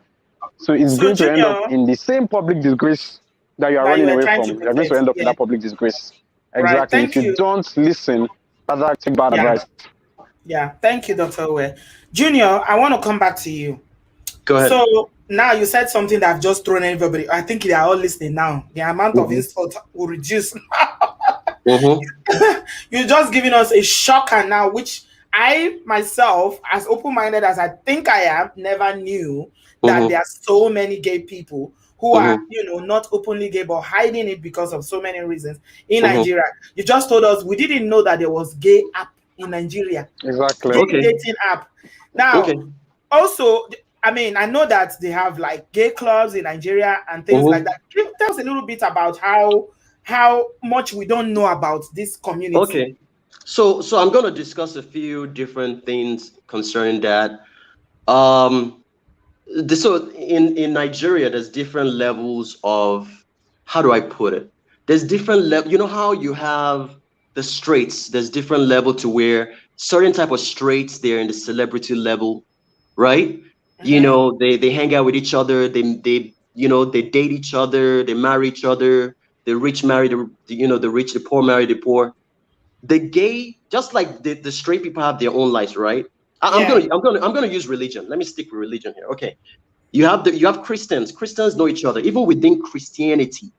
So it's going to end up in the same public disgrace that you are running away from. You're going to end up in that public disgrace. Exactly. Right, if you don't listen, rather take bad advice. Yeah, thank you, Dr. Owe. Junior, I want to come back to you. Go ahead. So now you said something that I've just thrown everybody. I think they are all listening now. The amount of insult will reduce. You're just giving us a shocker now, which I myself, as open-minded as I think I am, never knew that there are so many gay people who are, not openly gay, but hiding it because of so many reasons in Nigeria. You just told us we didn't know that there was gay app in Nigeria. Exactly. Gay dating app. Now, also, I know that they have like gay clubs in Nigeria and things like that. Can you tell us a little bit about how much we don't know about this community? Okay. So I'm going to discuss a few different things concerning that. So in Nigeria, there's different levels of, how do I put it? There's different level. You know how you have the straights? There's different level to where certain type of straights, they're in the celebrity level, right? They hang out with each other. They date each other. They marry each other. The rich marry the rich. The poor marry the poor. The gay, just like the straight people have their own lives, right? I'm gonna use religion. Let me stick with religion here. Okay, you have Christians. Christians know each other. Even within Christianity,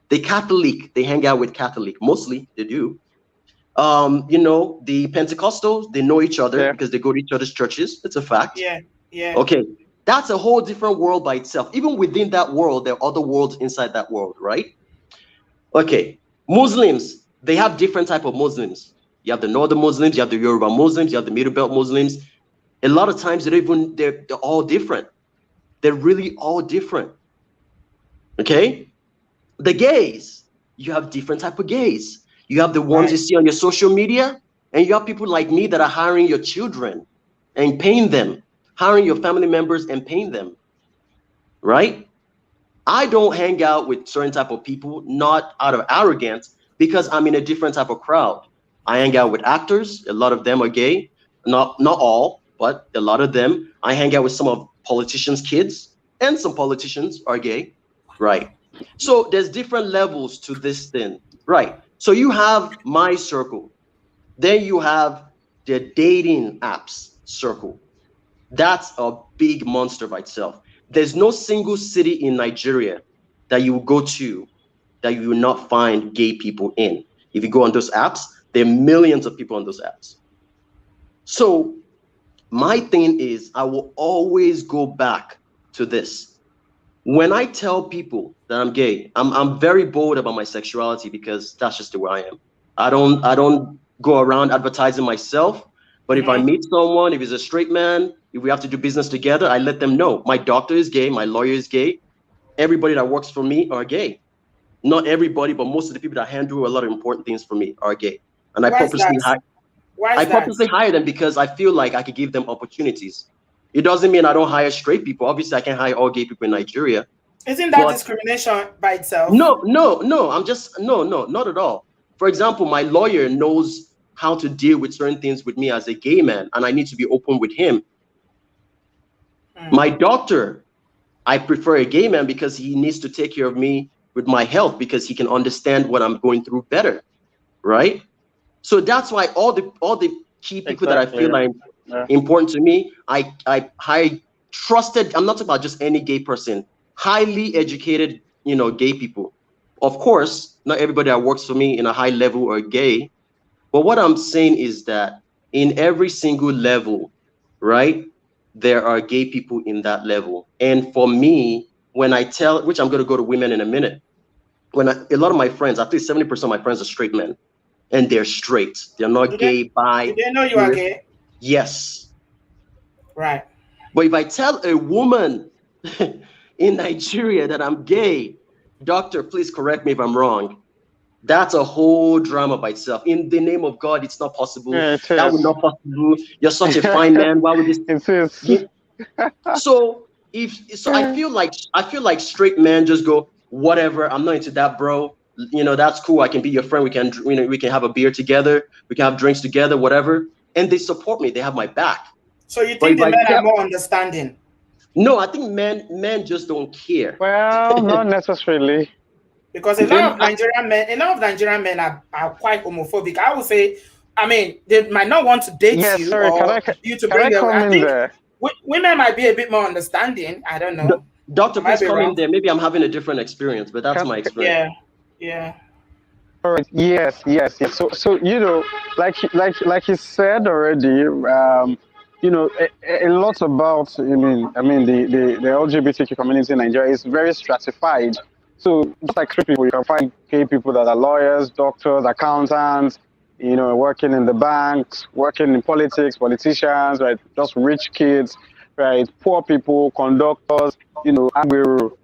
the Catholic, they hang out with Catholic. Mostly they do. The Pentecostals, they know each other because they go to each other's churches. It's a fact. Yeah, yeah. Okay, that's a whole different world by itself. Even within that world, there are other worlds inside that world, right? Okay, Muslims, they have different type of Muslims. You have the Northern Muslims, you have the Yoruba Muslims, you have the Middle Belt Muslims. A lot of times they're all different. They're really all different. Okay, the gays, you have different type of gays. You have the ones you see on your social media, and you have people like me that are hiring your children and paying them, hiring your family members and paying them, right? I don't hang out with certain type of people, not out of arrogance, because I'm in a different type of crowd. I hang out with actors. A lot of them are gay. Not all, but a lot of them. I hang out with some of politicians' kids, and some politicians are gay, right? So there's different levels to this thing, right? So you have my circle. Then you have the dating apps circle. That's a big monster by itself. There's no single city in Nigeria that you will go to that you will not find gay people in. If you go on those apps, there are millions of people on those apps. So my thing is, I will always go back to this. When I tell people that I'm gay, I'm very bold about my sexuality because that's just the way I am. I don't go around advertising myself. But if I meet someone, if he's a straight man, if we have to do business together, I let them know. My doctor is gay, my lawyer is gay. Everybody that works for me are gay. Not everybody, but most of the people that handle a lot of important things for me are gay. And I purposely hire them because I feel like I could give them opportunities. It doesn't mean I don't hire straight people. Obviously, I can't hire all gay people in Nigeria. Isn't that discrimination by itself? No, not at all. For example, my lawyer knows how to deal with certain things with me as a gay man, and I need to be open with him. My doctor, I prefer a gay man because he needs to take care of me with my health because he can understand what I'm going through better, right? So that's why all the key people that I feel like important to me, I trusted. I'm not talking about just any gay person, highly educated, gay people. Of course, not everybody that works for me in a high level are gay. But what I'm saying is that in every single level, right, there are gay people in that level. And for me, when I tell, which I'm going to go to women in a minute, a lot of my friends, at least 70% of my friends are straight men, and they're straight. They're not gay, bi. Do they know you are gay? Yes. Right. But if I tell a woman in Nigeria that I'm gay, doctor, please correct me if I'm wrong. That's a whole drama by itself. In the name of God, it's not possible. That would not possible. You're such a fine man. Why would this? So I feel like straight men just go, whatever. I'm not into that, bro. That's cool. I can be your friend. We can have a beer together. We can have drinks together, whatever. And they support me. They have my back. So you think the men are more understanding? No, I think men just don't care. Well, not necessarily. Because a lot of Nigerian men are quite homophobic. I would say, I mean, they might not want to date you or you to bring them. I think women might be a bit more understanding. I don't know. Doctor, please come in there. Maybe I'm having a different experience, but that's my experience. Yeah. All right. Yes. So like you said already, a lot about the LGBTQ community in Nigeria is very stratified. So just like straight people, you can find gay people that are lawyers, doctors, accountants, working in the banks, working in politics, politicians, right? Just rich kids, right? Poor people, conductors, agro,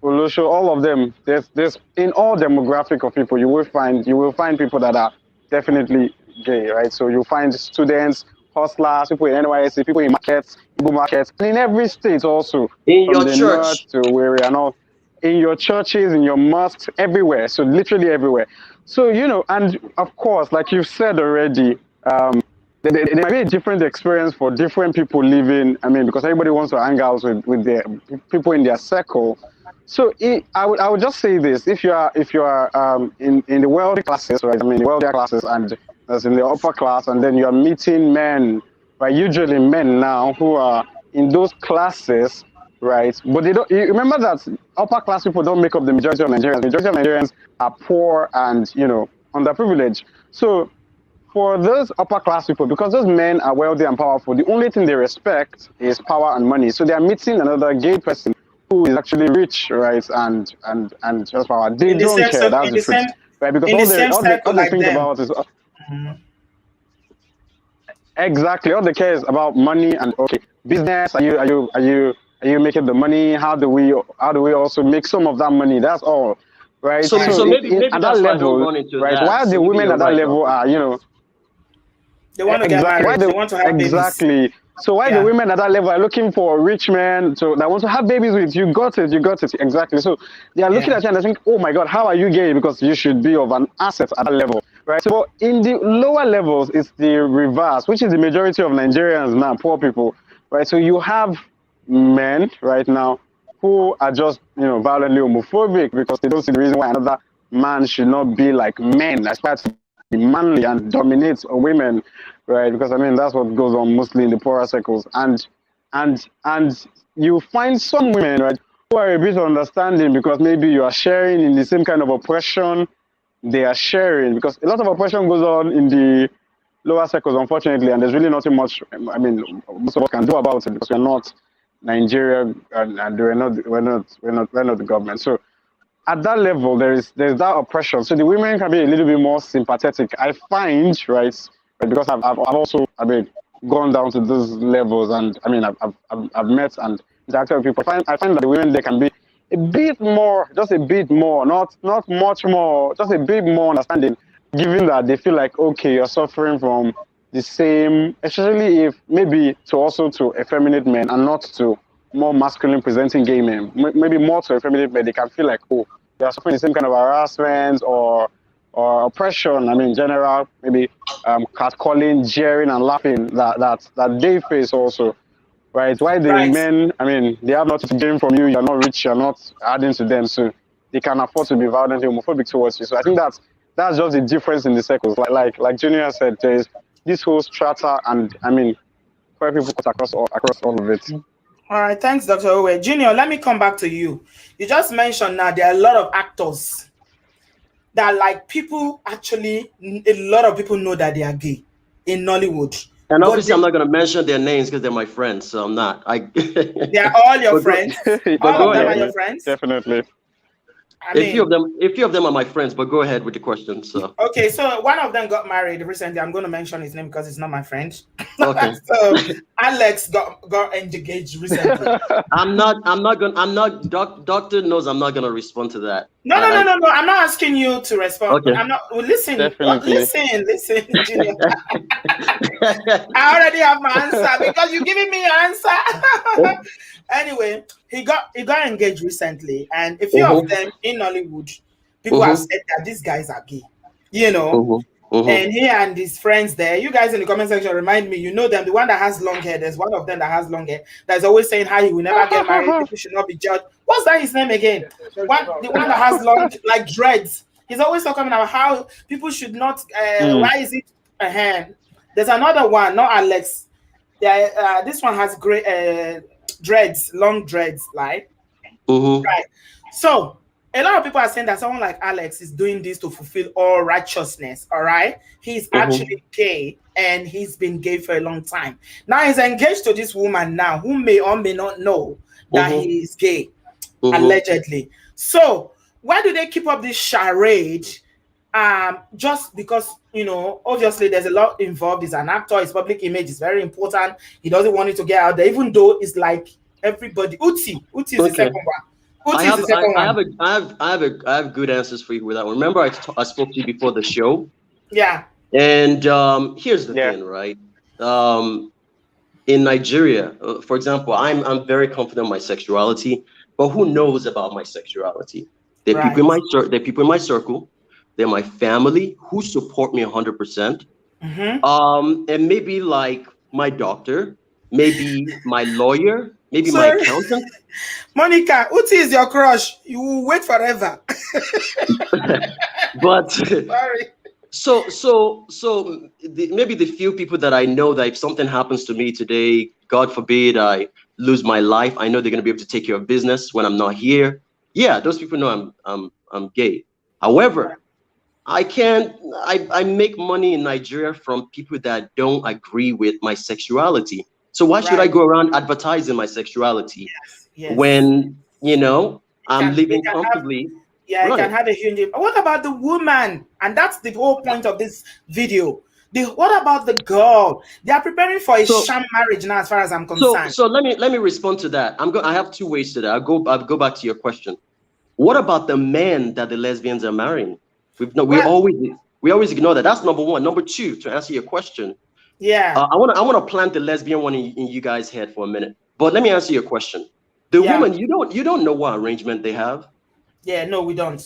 all of them. There's in all demographic of people, you will find people that are definitely gay, right? So you'll find students, hustlers, people in NYSC, people in markets, and in every state also. In your church. North to where and all. In your churches, in your mosques, everywhere. So literally everywhere. So, and of course, like you've said already, there might be a different experience for different people living. I mean, because everybody wants to hang out with their people in their circle. So I would just say this: if you are in the wealthy classes, right? I mean, the wealthier classes, and as in the upper class, and then you are meeting men, right? Usually men now who are in those classes. Right, but they don't. You remember that upper class people don't make up the majority of Nigerians. The majority of Nigerians are poor and underprivileged. So for those upper class people, because those men are wealthy and powerful, the only thing they respect is power and money. So they are meeting another gay person who is actually rich, right, and just power. They In the don't same care. That's in the the truth, same right? Because in the same all circle they like think them. about is exactly all they care is about money and okay, business. Are you making the money? How do we also make some of that money? That's all, right? So So so maybe at that that's why I don't level, run into right? that. While So the maybe women you're at that right, level doctor. are, They want to get exactly. married. They want to have babies. Exactly. So why the Yeah. women at that level are looking for rich men that want to have babies with you? Got it. You got it. Exactly. So they are looking Yeah. at you and they think, oh my God, how are you gay? Because you should be of an asset at that level, right? So in the lower levels, it's the reverse, which is the majority of Nigerians now, poor people, right? So you have men right now who are just violently homophobic because they don't see the reason why another man should not be like men, aspire to be manly and dominate women, right? Because I mean that's what goes on mostly in the poorer circles, and you find some women, right, who are a bit understanding because maybe you are sharing in the same kind of oppression they are sharing, because a lot of oppression goes on in the lower circles, unfortunately, and there's really nothing much. I mean, most of us can do about it because we're not Nigeria, and we're not the government. So at that level, there's that oppression. So the women can be a little bit more sympathetic. I find, right, because I've also, I mean, gone down to those levels, and I mean, I've met and interacted with people. I find that the women, they can be a bit more, just a bit more, not much more, just a bit more understanding, given that they feel like, okay, you're suffering from the same, especially if maybe to effeminate men and not to more masculine presenting gay men. Maybe more to effeminate men, they can feel like, oh, they are suffering the same kind of harassment or oppression. I mean, general, maybe catcalling, jeering, and laughing that they face also, right? Why the Right. men, I mean, they have nothing to gain from you. You're not rich. You're not adding to them, so they can afford to be violently homophobic towards you. So I think that's just the difference in the circles. Like Junior said, there is this whole strata, and I mean, quite people cut across all of it. All right. Thanks, Dr. Owe. Junior, let me come back to you. You just mentioned now there are a lot of actors that, like, people actually, a lot of people know that they are gay in Nollywood. And But obviously, I'm not going to mention their names because they're my friends, so I'm not. they are all your But friends. but All go of them are ahead. your friends. Definitely. I A few mean, of them are my friends. But go ahead with the question. So okay, so one of them got married recently. I'm going to mention his name because he's not my friend. okay. So Alex got engaged recently. I'm not going. I'm not. Doctor knows I'm not going to respond to that. No, no, no, no, no. I'm not asking you to respond. Okay. I'm not. Well, listen, Definitely. listen, Junior. I already have my answer because you're giving me your answer. Anyway, he got engaged recently, and a few of them in Hollywood, people have said that these guys are gay. You know, and he and his friends there, you guys in the comment section remind me, you know them, the one that has long hair, there's one of them that has long hair that's always saying how he will never get married, people should not be judged. What's that his name again? The one that has long, like, dreads. He's always talking about how people should not, why is it a hand? There's another one, not Alex. This one has great dreads, long dreads, like. Right. So a lot of people are saying that someone like Alex is doing this to fulfill all righteousness. All right. He's actually gay, and he's been gay for a long time. Now he's engaged to this woman now who may or may not know that he is gay, allegedly. So why do they keep up this charade? Just because, obviously there's a lot involved. He's an actor, his public image is very important. He doesn't want it to get out there, even though it's like everybody. Uti is the second one. I have good answers for you with that one. Remember, I spoke to you before the show. Yeah. And here's the thing, right? In Nigeria, for example, I'm very confident in my sexuality, but who knows about my sexuality? There are people in my circle. They're my family who support me 100%. And maybe like my doctor, maybe my lawyer, maybe my accountant. Monica, Uti is your crush. You will wait forever. But sorry. So maybe the few people that I know that if something happens to me today, God forbid I lose my life, I know they're gonna be able to take care of business when I'm not here. Yeah, those people know I'm gay. However, I can't. I make money in Nigeria from people that don't agree with my sexuality. So why should I Right. go around advertising my sexuality Yes. Yes. when I'm It living can have, comfortably? yeah, it can Right. have a huge impact. What about the woman? And that's the whole point of this video. What about the girl? They are preparing for a So sham marriage now, as far as I'm so concerned. so let me respond to that. I have two ways to that. I'll go back to your question. What about the men that the lesbians are marrying? We've no, Well, we always ignore that. That's number one. Number two, to answer your question, yeah, I want to plant the lesbian one in you guys' head for a minute. But let me answer your question. The yeah, woman, you don't know what arrangement they have. yeah. No, we don't.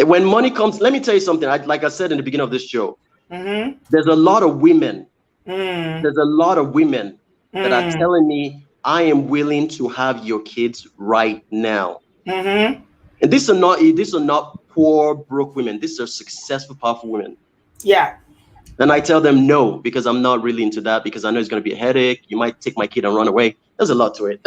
When money comes, let me tell you something. Like I said in the beginning of this show, Mm-hmm. there's a lot of women. Mm, There's a lot of women that are mm, telling me I am willing to have your kids right now. mm-hmm. And these are not poor broke women. These are successful, powerful women. Yeah. And I tell them no, because I'm not really into that, because I know it's going to be a headache. You might take my kid and run away. There's a lot to it.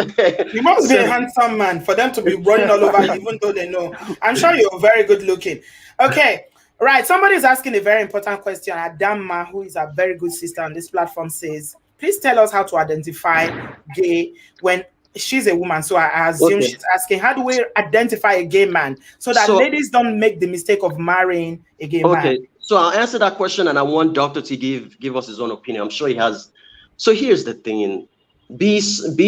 You must be a So, handsome man for them to be running all over you, even though they know. I'm sure you're very good looking. Okay. Right. Somebody is asking a very important question. Adama, who is a very good sister on this platform, says, please tell us how to identify gay when she's a woman. So I assume okay. she's asking, how do we identify a gay man so that So, ladies don't make the mistake of marrying a gay man? okay. So I'll answer that question, and I want Doctor to give us his own opinion. I'm sure he has. So here's the thing: be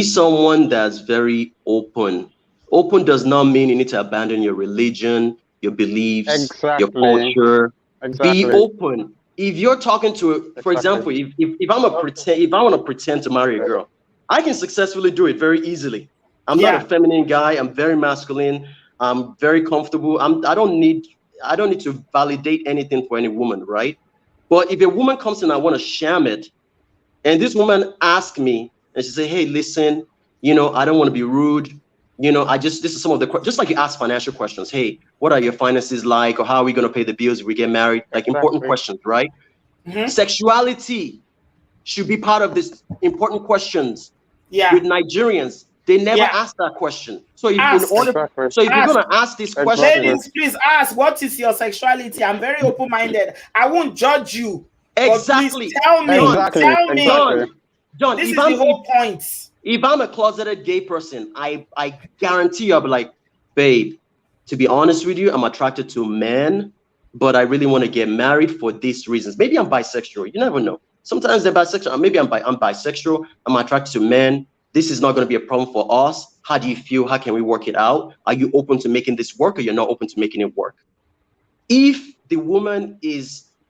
someone that's very open. Open does not mean you need to abandon your religion, your beliefs, your Exactly. culture. Be Exactly. open. If you're talking to, for Exactly. example, if I want to pretend to marry a girl, I can successfully do it very easily. I'm not a Yeah. feminine guy. I'm very masculine. I'm very comfortable. I don't need to validate anything for any woman, right? But if a woman comes in, I want to sham it, and this woman asked me, and she said, "Hey, listen, I don't want to be rude. This is some of the just like you ask financial questions. Hey, what are your finances like, or how are we going to pay the bills if we get married? Like important Exactly. questions, right? Mm-hmm. Sexuality should be part of this important questions with Yeah. Nigerians. They never Yeah. ask that question. So if in Ask. order, Exactly. so if you're Ask. gonna ask this Exactly. question, Ladies, please ask, what is your sexuality? I'm very open-minded. I won't judge you, but please exactly, tell me. John, Exactly. Tell me. Exactly. John, John, This is the whole point. if I'm a closeted gay person, I guarantee you I'll be like, babe, to be honest with you, I'm attracted to men, but I really want to get married for these reasons. Maybe I'm bisexual. You never know. Sometimes they're bisexual. Maybe I'm bisexual. I'm attracted to men. This is not going to be a problem for us. How do you feel? How can we work it out? Are you open to making this work, or you're not open to making it work? If the woman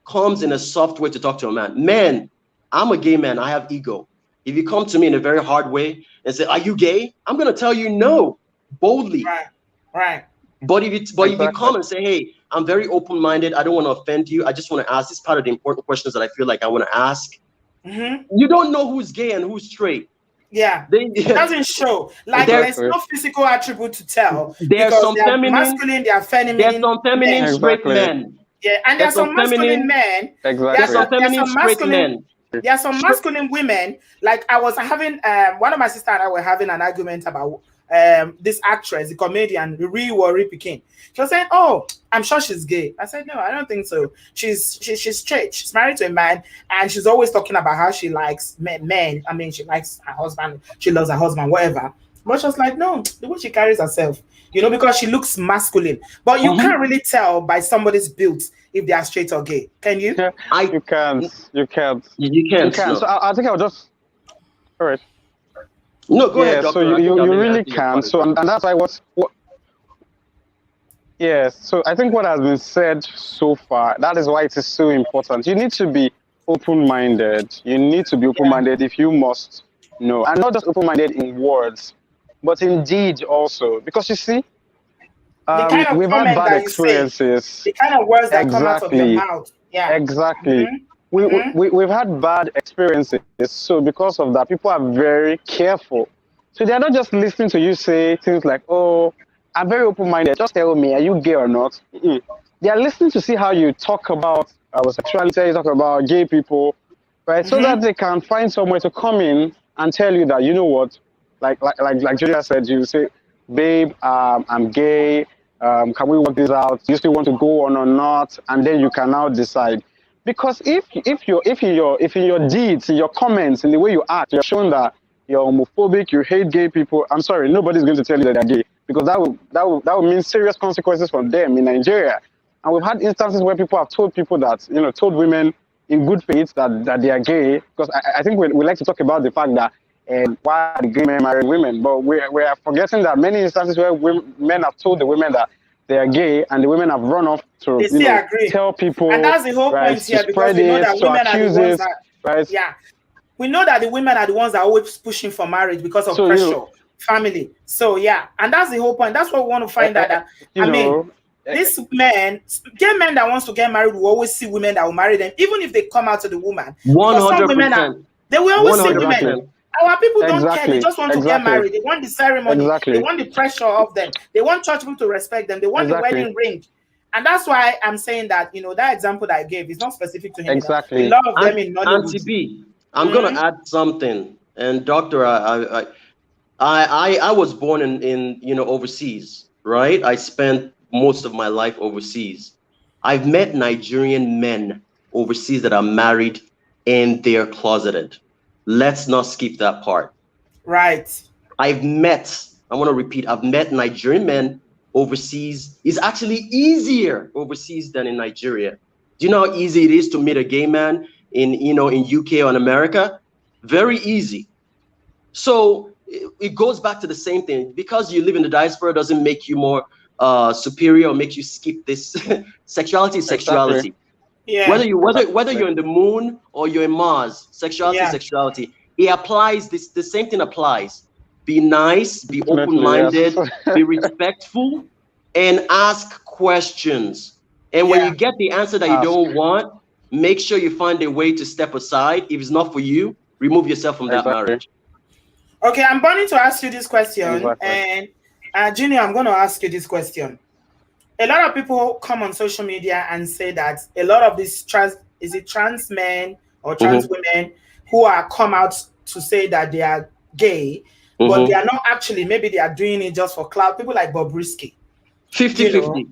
comes in a soft way to talk to a man, I'm a gay man, I have ego. If you come to me in a very hard way and say, are you gay? I'm going to tell you no, boldly. Right. Right. But if you Exactly. come and say, hey, I'm very open-minded, I don't want to offend you, I just want to ask this part of the important questions that I feel like I want to ask. Mm-hmm. You don't know who's gay and who's straight. Yeah. They, It doesn't show. Like there, there's Exactly. no physical attribute to tell there's because some they are feminine, masculine, they are there's feminine some feminine men. straight Exactly. men. Yeah, and there are There's some some masculine feminine, men. there's Exactly. some There are feminine some straight masculine. men. There are some Straight, masculine women. Like I was having one of my sister and I were having an argument about this actress, the comedian, Worry Pikin. She was saying, "Oh, I'm sure she's gay." I said, "No, I don't think so. She's straight. She's married to a man, and she's always talking about how she likes men. I mean, she likes her husband. She loves her husband, whatever." But she was like, "No, the way she carries herself, because she looks masculine. But you can't really tell by somebody's build if they are straight or gay. Can you?" Yeah. I You can't. You can't. you You can't can't. So no. I think I'll just. All right. No, go ahead, Yeah. So doctor. you I think you, I'll you let you really answer your can. part as So well. and that's why what. Yes. So I think what has been said so far, that is why it is so important. You need to be open-minded. You need to be Yeah. open-minded if you must know, and not just open-minded in words, but in deed also. Because you see, The kind of we've had comment bad that you say, experiences. the kind of words that come out of your Exactly. mouth. Yeah. Exactly. Mm-hmm. We, we, Mm-hmm. we- we've had bad experiences. So because of that, people are very careful. So they're not just listening to you say things like, oh, I'm very open-minded. Just tell me, are you gay or not? Mm-mm. They are listening to see how you talk about our sexuality, you talk about gay people, right? So Mm-hmm. that they can find somewhere to come in and tell you that, you know what, like Julia said, you say, babe, I'm gay. Can we work this out? Do you still want to go on or not? And then you can now decide. Because if in your deeds, in your comments, in the way you act, you're showing that you're homophobic, you hate gay people, I'm sorry, nobody's going to tell you that they're gay, because that would mean serious consequences for them in Nigeria. And we've had instances where people have told people that, told women in good faith that they are gay, because I think we like to talk about the fact that why are the gay men marrying women, but we are forgetting that many instances where men have told the women that they are gay, and the women have run off to They still agree. tell people, And that's the whole right, point here, to because spread we know it, that to women are the accuse ones it, that, right? yeah, we know that the women are the ones that are always pushing for marriage because of So, pressure, family. So yeah, and that's the whole point. That's what we want to find out. That these men, gay men that wants to get married will always see women that will marry them, even if they come out to the woman. Because some women they will always see women. Our people don't care. They just want to get married. They want the ceremony. They want the pressure of them. They want church people to respect them. They want the wedding ring. And that's why I'm saying that, that example that I gave is not specific to him. Exactly. A lot of them in Nollywood. Auntie B, I'm gonna add something. And doctor, I was born in overseas, right? I spent most of my life overseas. I've met Nigerian men overseas that are married and they're closeted. Let's not skip that part. Right. I want to repeat, I've met Nigerian men overseas. It's actually easier overseas than in Nigeria. Do you know how easy it is to meet a gay man in UK or in America? Very easy. So it goes back to the same thing. Because you live in the diaspora doesn't make you more superior or make you skip this. Sexuality is sexuality. Exactly. Yeah. Whether you're in the moon or you're in Mars, sexuality is sexuality. It applies. The same thing applies. Be nice, be open-minded, yes. be respectful, and ask questions. And when you get the answer that you don't want, make sure you find a way to step aside. If it's not for you, remove yourself from that marriage. Okay, I'm burning to ask you this question, and Junior, I'm going to ask you this question. A lot of people come on social media and say that a lot of these trans men or trans women who are come out to say that they are gay, but they are not actually, maybe they are doing it just for clout. People like Bobrisky. 50-50.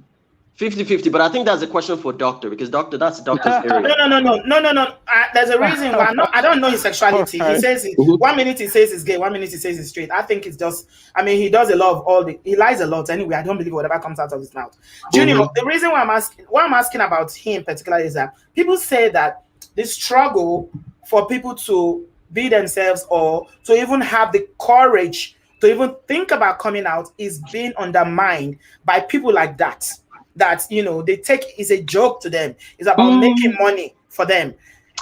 50-50, but I think that's a question for doctor, because that's doctor's area. No. There's a reason why I don't know his sexuality. He says 1 minute he says he's gay, 1 minute he says he's straight. I think it's just, he does a lot of he lies a lot anyway. I don't believe whatever comes out of his mouth. Junior, the reason why I'm asking about him particularly is that people say that the struggle for people to be themselves or to even have the courage to even think about coming out is being undermined by people like that. That they take is a joke to them. It's about making money for them,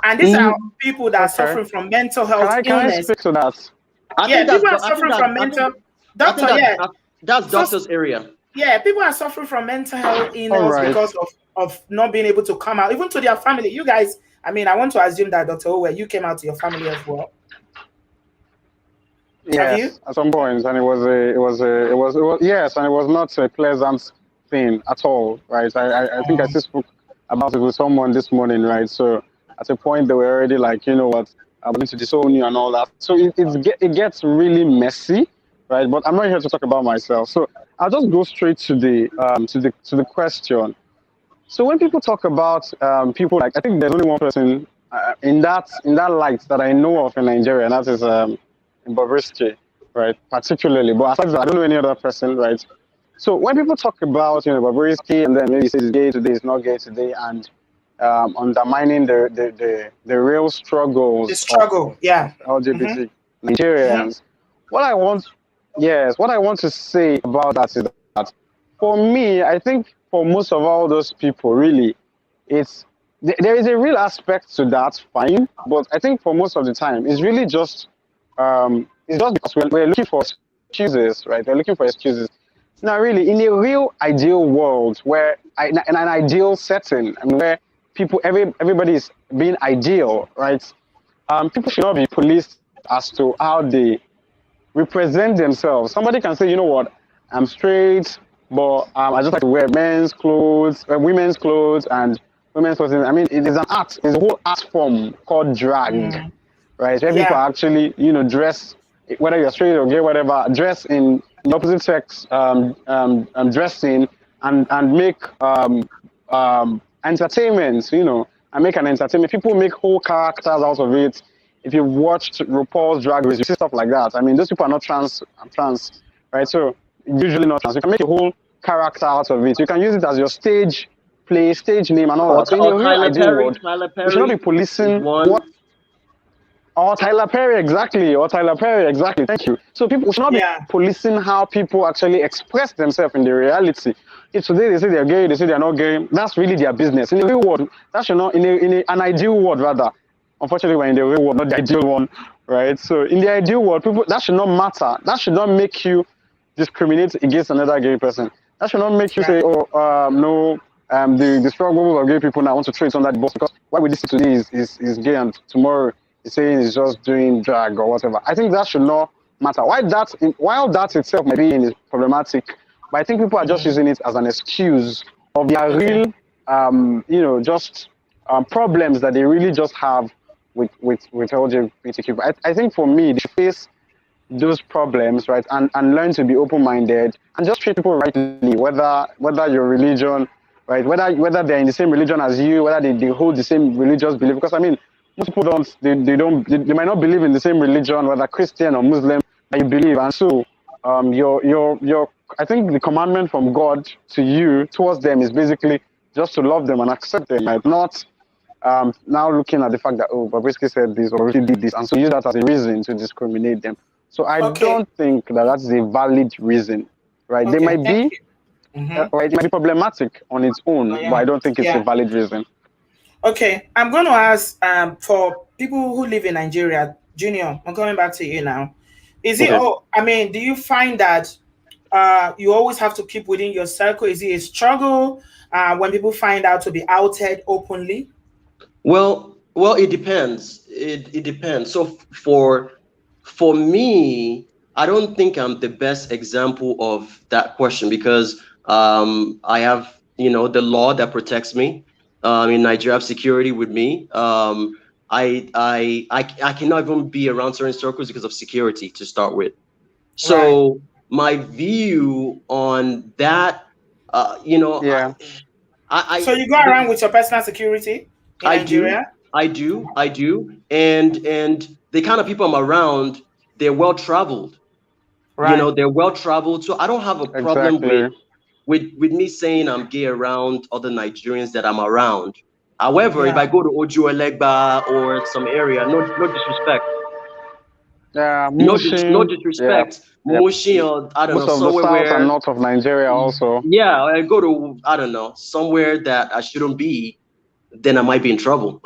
and these are people that are suffering from mental health illness. Can I speak to that? People are suffering from mental. That's doctor's area. Yeah, people are suffering from mental health illness because of not being able to come out, even to their family. You guys, I want to assume that Dr. Owe, you came out to your family as well. Yes, at some point, and it was not a pleasant thing at all, right? I think I just spoke about it with someone this morning, right? So at a point they were already like, you know what, I'm going to disown you and all that. So it gets really messy, right? But I'm not here to talk about myself. So I'll just go straight to the question. So when people talk about people like, I think there's only one person in that light that I know of in Nigeria, and that is Bobrisky, right? Particularly, but aside from that, I don't know any other person, right? So when people talk about Bobrisky and then maybe say he's gay today, he's not gay today, and undermining the real struggles of LGBT Nigerians, what I want to say about that is that for me, I think for most of all those people, really, there is a real aspect to that, fine, but I think for most of the time, it's really just because we're looking for excuses, right? We're looking for excuses. Now, really, in a real ideal world, where in an ideal setting, where everybody is being ideal, right? People should not be policed as to how they represent themselves. Somebody can say, you know what, I'm straight, but I just like to wear men's clothes, women's clothes, and women's clothes. It is an art. It's a whole art form called drag, right? Where people actually, dress, whether you're straight or gay, whatever, dress in the opposite sex dressing and make entertainment, and make an entertainment. People make whole characters out of it. If you've watched RuPaul's Drag Race, you see stuff like that. I mean, those people are not trans, right? So usually not trans. You can make a whole character out of it. You can use it as your stage play, stage name, and all that. So in a real Tyler ideal Perry. world, Tyler we should not be Perry is policing one. what. Or Tyler Perry, exactly. Or Tyler Perry, exactly. Thank you. So people should not be Yeah. policing how people actually express themselves in the reality. If today they say they're gay, they say they're not gay, that's really their business. In the real world, that should not, an ideal world rather. Unfortunately, we're in the real world, not the ideal one, right? So in the ideal world, people, that should not matter. That should not make you discriminate against another gay person. That should not make you say, oh, no, the struggle of gay people now want to throw it under the bus because why would this today is gay and tomorrow is saying he's just doing drag or whatever. I think that should not matter. While that itself might be problematic, but I think people are just using it as an excuse of their real, just problems that they really just have with LGBTQ. But I think for me, they should face those problems, right, and learn to be open-minded and just treat people rightly, whether your religion, right, whether they're in the same religion as you, whether they hold the same religious belief. Because I mean, most people they might not believe in the same religion, whether Christian or Muslim, that you believe, and so your I think the commandment from God to you towards them is basically just to love them and accept them, right? Not now looking at the fact that Bobrisky said this or really did this, and so use that as a reason to discriminate them. So I don't think that that's a valid reason, right? They might be, right? It might be problematic on its own, but I don't think it's a valid reason. Okay, I'm going to ask for people who live in Nigeria, Junior, I'm coming back to you now. Is it, do you find that you always have to keep within your circle? Is it a struggle when people find out to be outed openly? Well, it depends. It depends. So for me, I don't think I'm the best example of that question because I have, the law that protects me. In Nigeria, I have security with me. I cannot even be around certain circles because of security to start with. So my view on that, So you go around with your personal security in Nigeria? I do. And the kind of people I'm around, they're well traveled. Right. They're well traveled. So I don't have a problem with me saying I'm gay around other Nigerians that I'm around. However, if I go to Oju Elegba or some area, no disrespect. No disrespect. Mushi, or I don't know, somewhere south where and north of Nigeria also. Yeah, I go to, I don't know, somewhere that I shouldn't be, then I might be in trouble.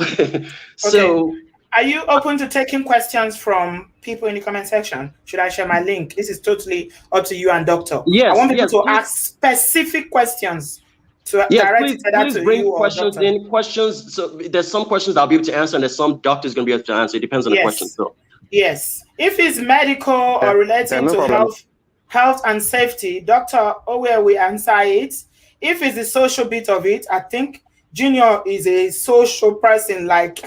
So are you open to taking questions from people in the comment section? Should I share my link? This is totally up to you and Doctor. Yes, I want people to please ask specific questions to direct it either to bring you or questions Doctor. Questions. So there's some questions I'll be able to answer, and there's some doctors going to be able to answer. It depends on the question. So yes, if it's medical or relating to health and safety, Dr. Owe will answer it. If it's the social bit of it, I think Junior is a social person, like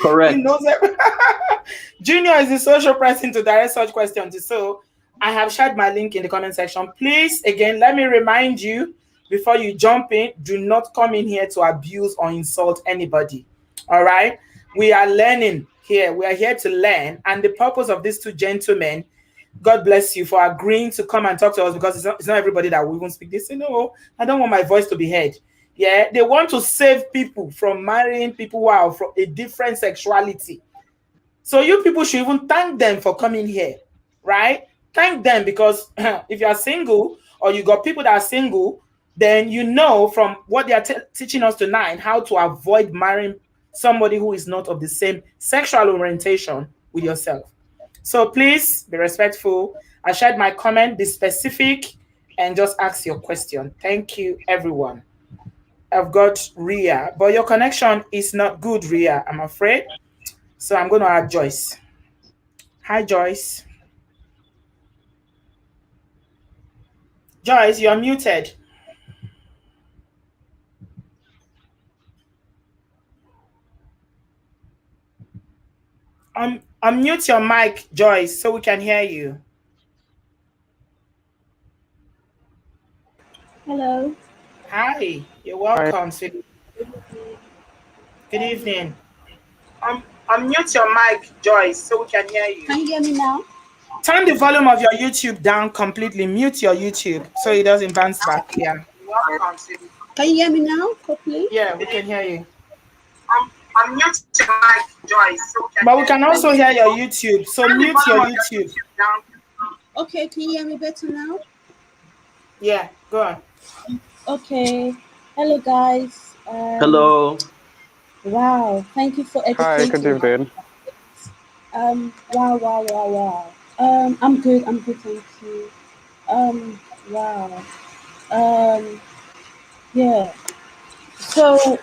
correct. He knows it. Junior is a social person to direct such questions. So I have shared my link in the comment section. Please, again, let me remind you before you jump in, do not come in here to abuse or insult anybody. All right? We are learning here. We are here to learn. And the purpose of these two gentlemen, God bless you for agreeing to come and talk to us, because it's not everybody that will even speak. They say, no, I don't want my voice to be heard. Yeah, they want to save people from marrying people who are from a different sexuality. So you people should even thank them for coming here, right? Thank them, because if you are single or you got people that are single, then you know from what they are teaching us tonight how to avoid marrying somebody who is not of the same sexual orientation with yourself. So please be respectful. I shared my comment, be specific, and just ask your question. Thank you, everyone. I've got Ria, but your connection is not good, Ria, I'm afraid. So I'm going to add Joyce. Hi, Joyce. Joyce, you're muted. Unmute your mic, Joyce, so we can hear you. Hello. Hi, you're Hi. welcome. Good evening. Unmute your mic, Joyce, so we can hear you. Can you hear me now? Turn the volume of your YouTube down completely. Mute your YouTube so it doesn't bounce back. Yeah. Welcome. Can you hear me now properly? Yeah, we can hear you. Unmute your mic, Joyce. So but we can also hear your YouTube. So mute your YouTube. Okay, can you hear me better now? Yeah, go on. Okay. Hello, guys. Hello. Wow. Thank you for Hi, good educating. evening. Wow, wow, wow, wow. I'm good. I'm good. Thank you. Wow. Um, yeah. So,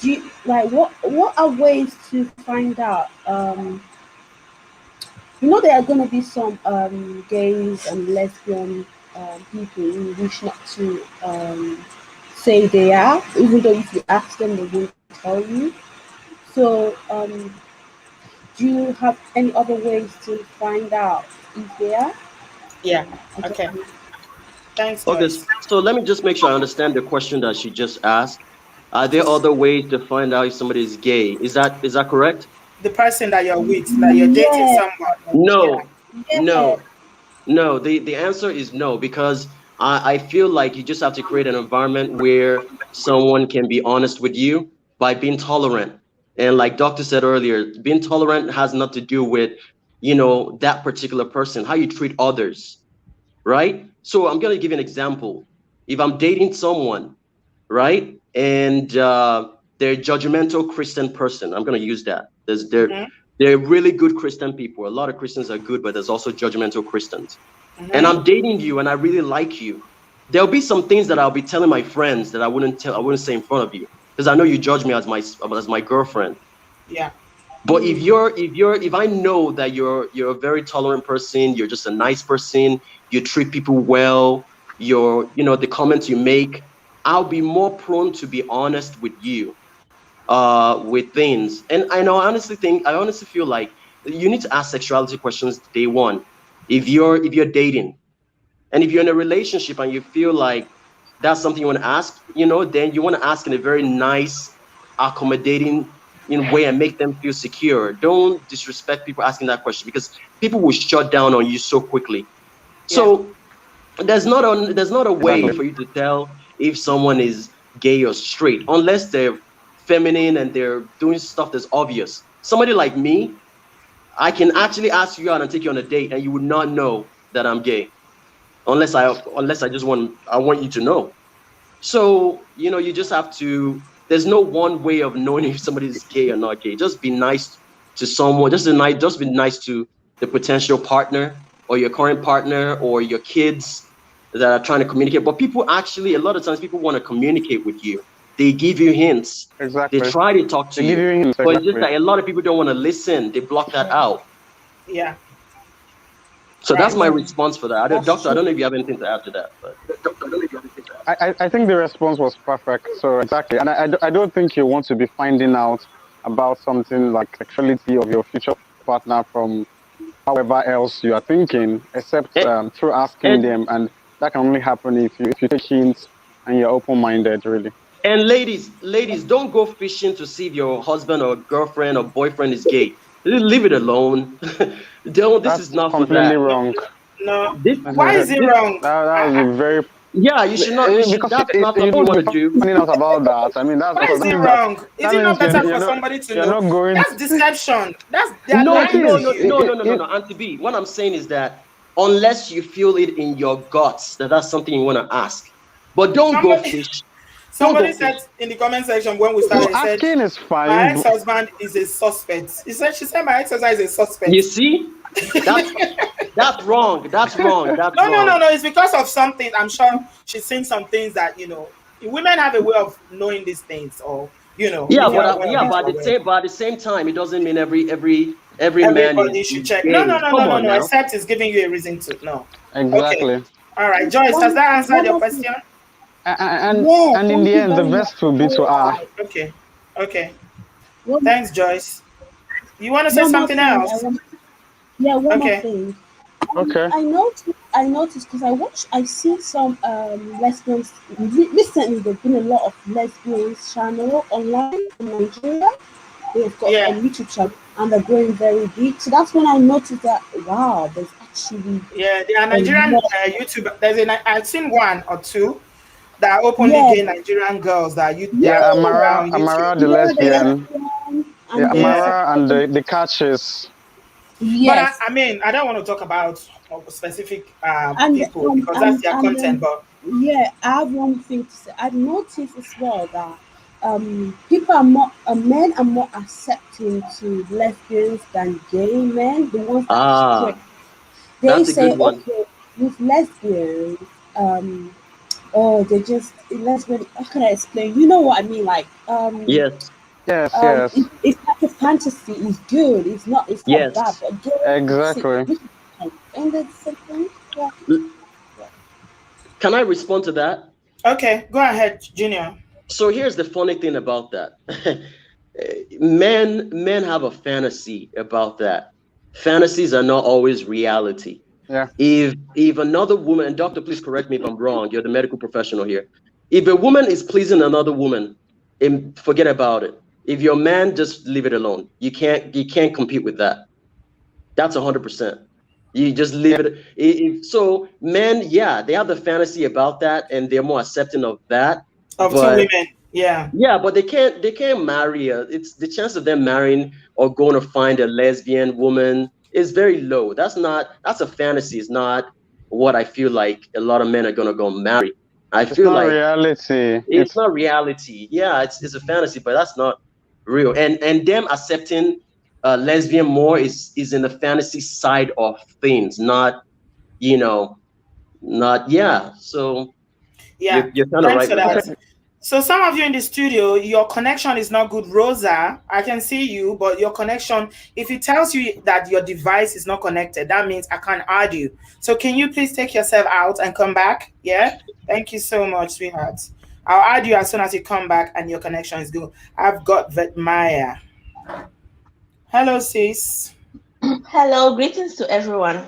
do you, like what are ways to find out? There are going to be some gays and lesbian people who wish not to say they are, even though if you ask them, they won't tell you. So, do you have any other ways to find out if they are? Yeah. Okay. Thanks, Okay, Joyce. so let me just make sure I understand the question that she just asked. Are there other ways to find out if somebody is gay? Is that correct? The person that you're with, that you're dating Yeah, someone. Yeah. No, yeah, no, no. The answer is no, because I feel like you just have to create an environment where someone can be honest with you by being tolerant. And like Doctor said earlier, being tolerant has nothing to do with, that particular person, how you treat others, right? So I'm gonna give you an example. If I'm dating someone, right, and they're a judgmental Christian person, I'm gonna use that. Mm-hmm. They're really good Christian people. A lot of Christians are good, but there's also judgmental Christians. And Mm-hmm. I'm dating you, and I really like you. There'll be some things that I'll be telling my friends that I wouldn't say in front of you, because I know you judge me as my girlfriend. Yeah. But if I know that you're a very tolerant person, you're just a nice person, you treat people well, the comments you make, I'll be more prone to be honest with you with things. And I honestly feel like you need to ask sexuality questions day one. If you're dating, and if you're in a relationship and you feel like that's something you want to ask, then you want to ask in a very nice, accommodating way and make them feel secure. Don't disrespect people asking that question, because people will shut down on you so quickly. Yeah. So there's not a way Exactly. for you to tell if someone is gay or straight unless they're feminine and they're doing stuff that's obvious. Somebody like me, I can actually ask you out and take you on a date, and you would not know that I'm gay unless I just want you to know. So, you just have to, there's no one way of knowing if somebody is gay or not gay. Just be nice to someone, just be nice to the potential partner or your current partner or your kids that are trying to communicate. But a lot of times people want to communicate with you. They give you hints. They Exactly. try to talk to They give you. you hints, But it's just exactly. that a lot of people don't want to listen. They block that out. Yeah. So that's Right. my yeah. response for that. That's Doctor, I true. don't know if you have anything to add to that, but I think the response was perfect. So exactly, and I don't think you want to be finding out about something like sexuality of your future partner from however else you are thinking, except and, through asking and them, and that can only happen if you take hints and you're open-minded, really. And ladies, don't go fishing to see if your husband or girlfriend or boyfriend is gay. Leave it alone. Don't. This is That's not for completely that. No. wrong. No. This, Why is it this. wrong? That is I, a very Yeah, you should not. You should. because That's not you something you don't want be to do. finding out about that. I mean, that's why because is that it means that wrong? Is that it not means better for somebody to you're know? not going. That's deception. They are No, It lying no, to no, is. you. no, no, no, no, no. Auntie B, what I'm saying is that unless you feel it in your guts that that's something you want to ask, but don't go Somebody fish. Don't go somebody fish. said in the comment section when we No, started, he said, asking is my fine. ex-husband is a suspect. She said my ex-husband is a You suspect. see, that's that's wrong. That's wrong. That's No, no, no, wrong. no. It's because of something. I'm sure she's seen some things that, women have a way of knowing these things, or, Yeah, we Yeah, are but aware of yeah, it yeah. already. but at the same time, it doesn't mean every man Everybody is should check. No, no, gay. no, Come no, no, on no. now. Except it's giving you a reason to. No. Okay. Exactly. All right. Joyce, has that answered One your more thing. question? And Yeah, and in thank the you end, the very much. best will be Very to wise. Okay. Okay. One, Thanks, Joyce. You want to say one more something thing. else? Yeah, one more Okay. thing. Okay. I noticed because I see some lesbians recently. There's been a lot of lesbians channel online in Nigeria. They've got a Yeah, YouTube channel and they're growing very big. So that's when I noticed that wow, there's actually yeah. There are a Nigerian lot. YouTube. I've seen one or two that are openly Yeah, gay Nigerian girls that yeah, Yeah, that are Amara, on YouTube. Amara the yeah. The Yeah, lesbian. lesbian Yeah, and there's yeah. Amara and um, the catches. But yes, I mean, I don't want to talk about specific and people because that's their content. But yeah, I have one thing to say. I've noticed as well that people are more men are more accepting to lesbians than gay men, the ones that are straight. Ah, They that's a say, good one. okay, with lesbians, um, oh, they just lesbian. How can I explain? You know what I mean? Like, Yes, Yes, yes, it's like a fantasy. It's good. It's not bad. yes. But gay, it's exactly. this is fine. And that's something. Yeah. L- Can I respond to that? okay, go ahead, Junior. So here's the funny thing about that. Men have a fantasy about that. Fantasies are not always reality. Yeah. If another woman, and doctor, please correct me if I'm wrong, you're the medical professional here. If a woman is pleasing another woman, forget about it. If your man, just leave it alone. You can't compete with that. That's 100%. You just leave Yeah. it. So men, yeah, they have the fantasy about that and they're more accepting of that. Of two But women. Yeah, yeah, but they can't marry it's the chance of them marrying or going to find a lesbian woman is very low. That's a fantasy. It's not what I feel like a lot of men are gonna go marry. I It's feel not like reality. it's not reality. Yeah, it's a fantasy, but that's not real. And them accepting lesbian more is in the fantasy side of things, not you know, not yeah. So yeah. you're kind of Thanks right for with that. that. Okay. So some of you in the studio, your connection is not good. Rosa, I can see you, but your connection, if it tells you that your device is not connected, that means I can't add you. So can you please take yourself out and come back? Yeah. Thank you so much, sweetheart. I'll add you as soon as you come back and your connection is good. I've got Vetmaya. Hello, sis. Hello, greetings to everyone.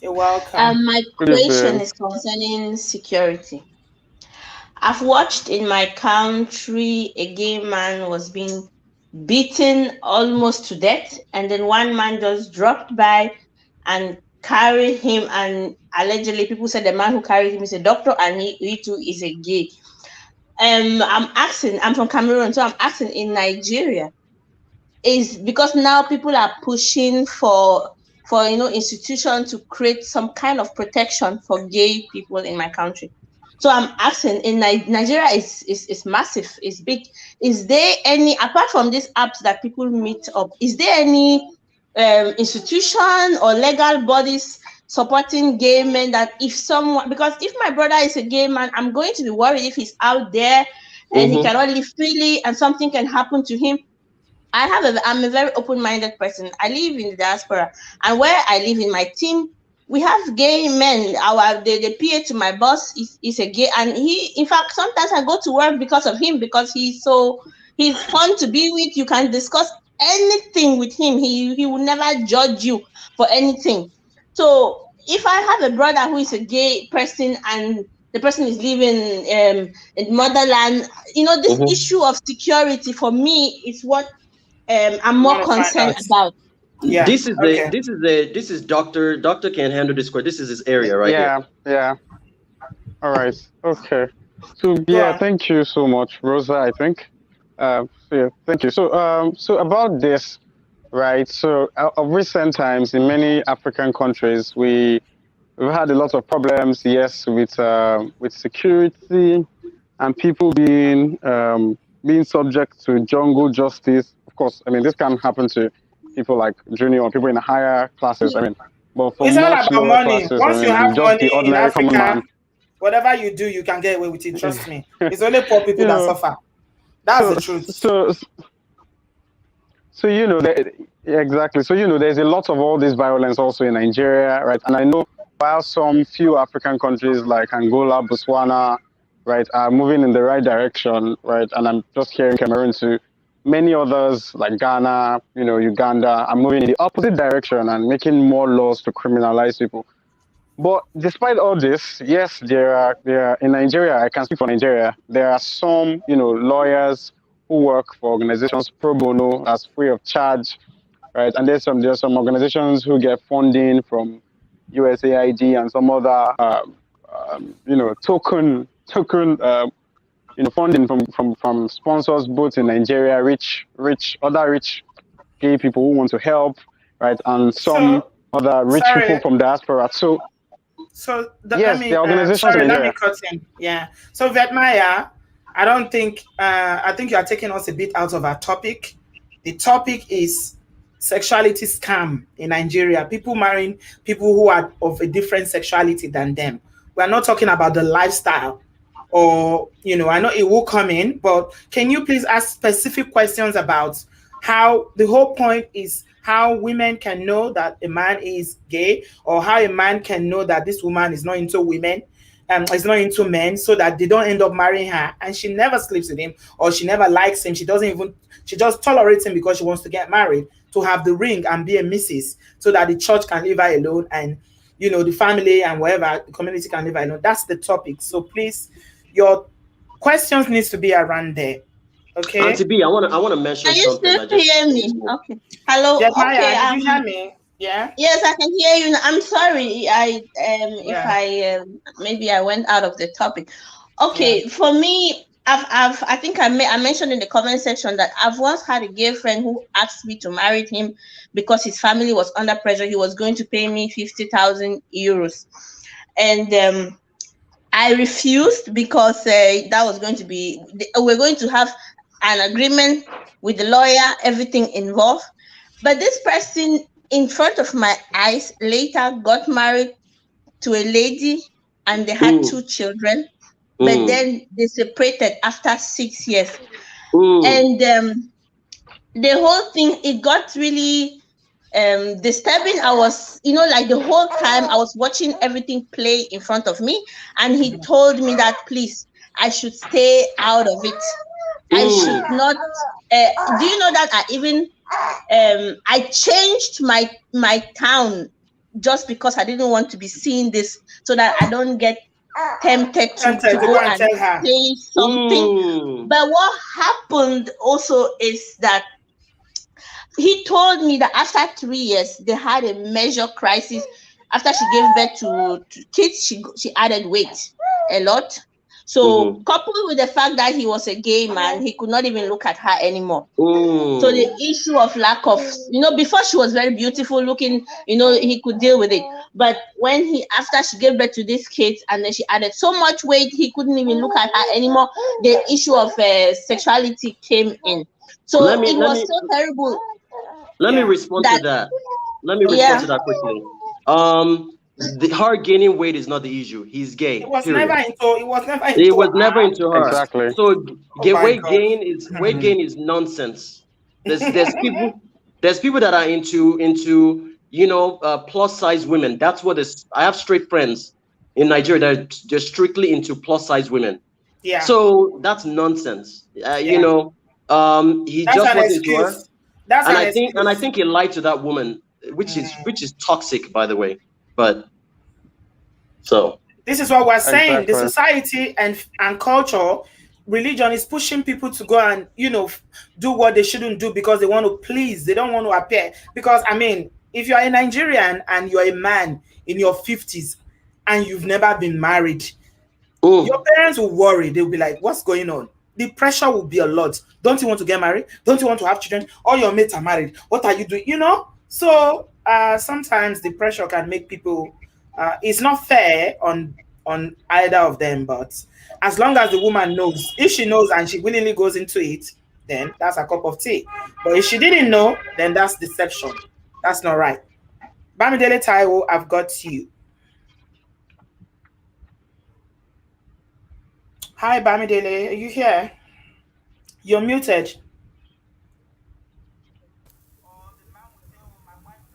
You're welcome. My Good question evening. is concerning security. I've watched in my country a gay man was being beaten almost to death, and then one man just dropped by and carried him. And allegedly, people said the man who carried him is a doctor, and he too is a gay. I'm from Cameroon, so I'm asking in Nigeria is because now people are pushing for institution to create some kind of protection for gay people in my country. So I'm asking in Nigeria is massive, is big. Is there any, apart from these apps that people meet up, is there any institution or legal bodies supporting gay men, that if someone, because if my brother is a gay man, I'm going to be worried if he's out there and he Mm-hmm. cannot live freely and something can happen to him. I'm a very open-minded person. I live in the diaspora, and where I live in my team, we have gay men. The PA to my boss is a gay, and he, in fact, sometimes I go to work because of him, because he's fun to be with. You can discuss anything with him. He will never judge you for anything. So if I have a brother who is a gay person and the person is living in motherland, this Mm-hmm. issue of security for me is what I'm You more want to find concerned out? about. Yeah. Okay. This is doctor can handle this question. This is his area right here. Yeah, yeah. All right. Okay. So Go yeah, on. thank you so much, Rosa, I think. So yeah, thank you. So about this, right? So of recent times in many African countries, we've had a lot of problems, yes, with security and people being subject to jungle justice. Of course, I mean this can happen to people like junior or people in the higher classes. I mean, but for It's all much about lower money. classes, I Once you mean, have just the money in ordinary common Africa, man, whatever you do, you can get away with it. Trust me. It's only poor people you that know. suffer. That's So the truth. so so exactly. So there's a lot of all this violence also in Nigeria, right? And I know while some few African countries like Angola, Botswana, right, are moving in the right direction, right, and I'm just hearing Cameroon too. Many others like Ghana, Uganda, are moving in the opposite direction and making more laws to criminalize people. But despite all this, yes, there are in Nigeria. I can speak for Nigeria. There are some, lawyers who work for organizations pro bono as free of charge, right? And there's some organizations who get funding from USAID and some other, funding from sponsors both in Nigeria, other rich gay people who want to help, right? And some So other rich people sorry. from diaspora. So Let yes, me there are organizations in sorry, let me Nigeria. cut in. Yeah. So Vetmaya, I don't think I think you are taking us a bit out of our topic. The topic is sexuality scam in Nigeria. People marrying people who are of a different sexuality than them. We're not talking about the lifestyle, or I know it will come in, but can you please ask specific questions about how the whole point is how women can know that a man is gay, or how a man can know that this woman is not into women, is not into men, so that they don't end up marrying her and she never sleeps with him, or she never likes him, she just tolerates him because she wants to get married, to have the ring and be a missus, so that the church can leave her alone, and the family and whatever the community can leave her alone. That's the topic. So please, your questions needs to be around there. Auntie Okay. B, I wanna mention Can you something still that just hear came to me? me. Okay. Hello. Okay. Jeremiah, did you hear me? Yeah. Yes, I can hear you now. I'm sorry. If Yeah. I maybe I went out of the topic. Yeah. Okay, for me, I think I mentioned in the comment section that I've once had a gay friend who asked me to marry him because his family was under pressure. He was going to pay me 50,000 euros, and I refused because that was going to be we're going to have an agreement with the lawyer, everything involved. But this person in front of my eyes later got married to a lady and they had Mm, 2 children. But mm, then they separated after 6 years. mm. And the whole thing, it got really disturbing. I was, like the whole time I was watching everything play in front of me. And he told me that, please, I should stay out of it. I should Mm. not. Do you know that I even I changed my town just because I didn't want to be seeing this, so that I don't get tempted to Tempted to go go and and tell her. say something. Mm. But what happened also is that he told me that after 3 years they had a major crisis. After she gave birth to kids, she added weight a lot. So Mm-hmm. coupled with the fact that he was a gay man, he could not even look at her anymore. So the Mm. issue of lack of, before she was very beautiful looking, he could deal with it. But when after she gave birth to these kids and then she added so much weight, he couldn't even look at her anymore. The issue of sexuality came in. So Let me it let was me so terrible let me Yeah. respond to that, that. Let me respond yeah, to that quickly. The her gaining weight is not the issue. He's It gay. was never Period. into it was never It into was never her. into her. Exactly. So Oh my God. weight gain is nonsense. There's people that are into plus size women. That's what is. I have straight friends in Nigeria that they're strictly into plus size women. Yeah. So that's nonsense. Yeah. He That's just an wasn't into her, excuse. That's and an I excuse. think he lied to that woman, Mm. which is toxic, by the way. But so This is what we're saying. The Exactly. society and culture, religion is pushing people to go and do what they shouldn't do because they want to please. They don't want to appear. Because I mean, if you are a Nigerian and you're a man in your 50s and you've never been married, your mm, parents will worry. They'll be like, what's going on? The pressure will be a lot. Don't you want to get married? Don't you want to have children? All your mates are married. What are you doing? So sometimes the pressure can make people it's not fair on either of them, but as long as the woman knows, if she knows and she willingly goes into it, then that's a cup of tea. But if she didn't know, then that's deception. That's not right. Bamidele Taiwo, I've got you. Hi Bamidele, are you here? You're muted.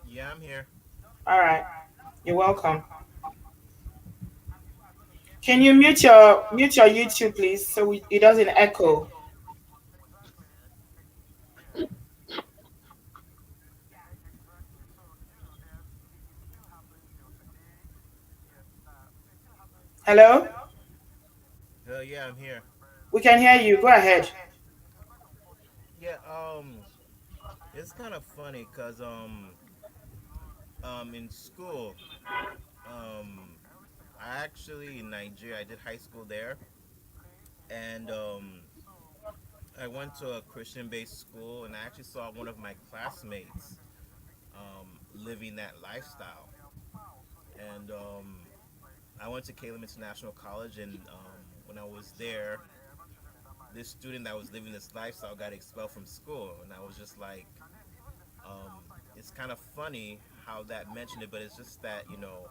Yeah, I'm here. All right. You're welcome. Can you mute your YouTube, please, so it doesn't echo? Hello? Yeah, I'm here. We can hear you. Go ahead. Yeah, it's kind of funny because in school, um, I actually in Nigeria, I did high school there, and I went to a Christian-based school, and I actually saw one of my classmates living that lifestyle, and I went to Caleb International College, and when I was there, this student that was living this lifestyle got expelled from school, and I was just like, it's kind of funny how that mentioned it, but it's just that you know,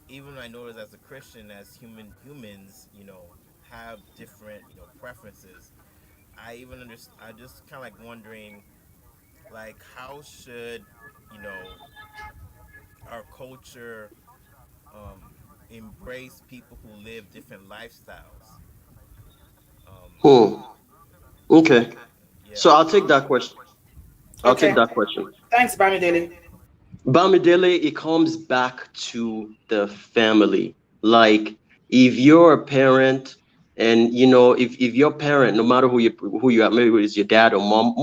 even I notice as a Christian, as humans, have different preferences. I even understand. I just kind of like wondering, like, how should you know our culture um, embrace people who live different lifestyles? Um, Hmm. Okay. So yeah. I'll take that question. I'll take Okay. that question. Thanks, Bamidele. Bamidele, it comes back to the family. Like, if you're a parent, and if your parent, no matter who you are, maybe it's your dad or mom,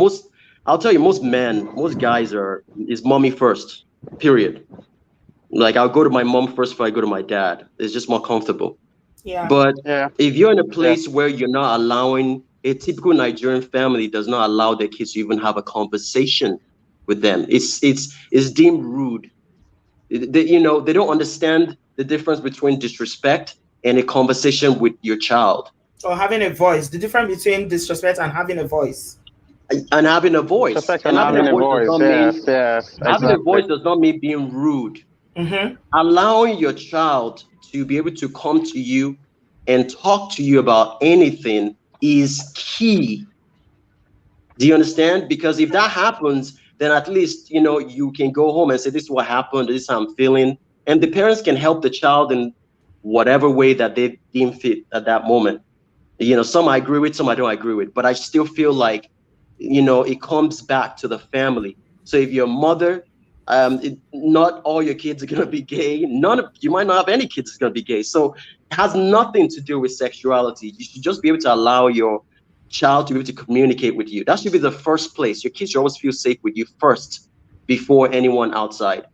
I'll tell you, most men, most guys is mommy first. Period. Like, I'll go to my mom first before I go to my dad. It's just more comfortable. Yeah. But Yeah. if you're in a Yeah. place where you're not allowing, a typical Nigerian family does not allow their kids to even have a conversation with them. It's deemed rude. They don't understand the difference between disrespect and a conversation with your child. Or having a voice. The difference between disrespect and having a voice. And having a voice. Respect And and having a having a voice does voice. not Yes. mean Yes. having a Exactly. voice does not mean being rude. Mm-hmm. Allowing your child to be able to come to you and talk to you about anything is key. Do you understand? Because if that happens, then at least you can go home and say, "This is what happened. This is how I'm feeling," and the parents can help the child in whatever way that they deem fit at that moment. Some I agree with, some I don't agree with, but I still feel like it comes back to the family. So if your mother, not all your kids are gonna be gay. None of you might not have any kids that's gonna be gay. So it has nothing to do with sexuality. You should just be able to allow your child to be able to communicate with you. That should be the first place. Your kids should always feel safe with you first before anyone outside.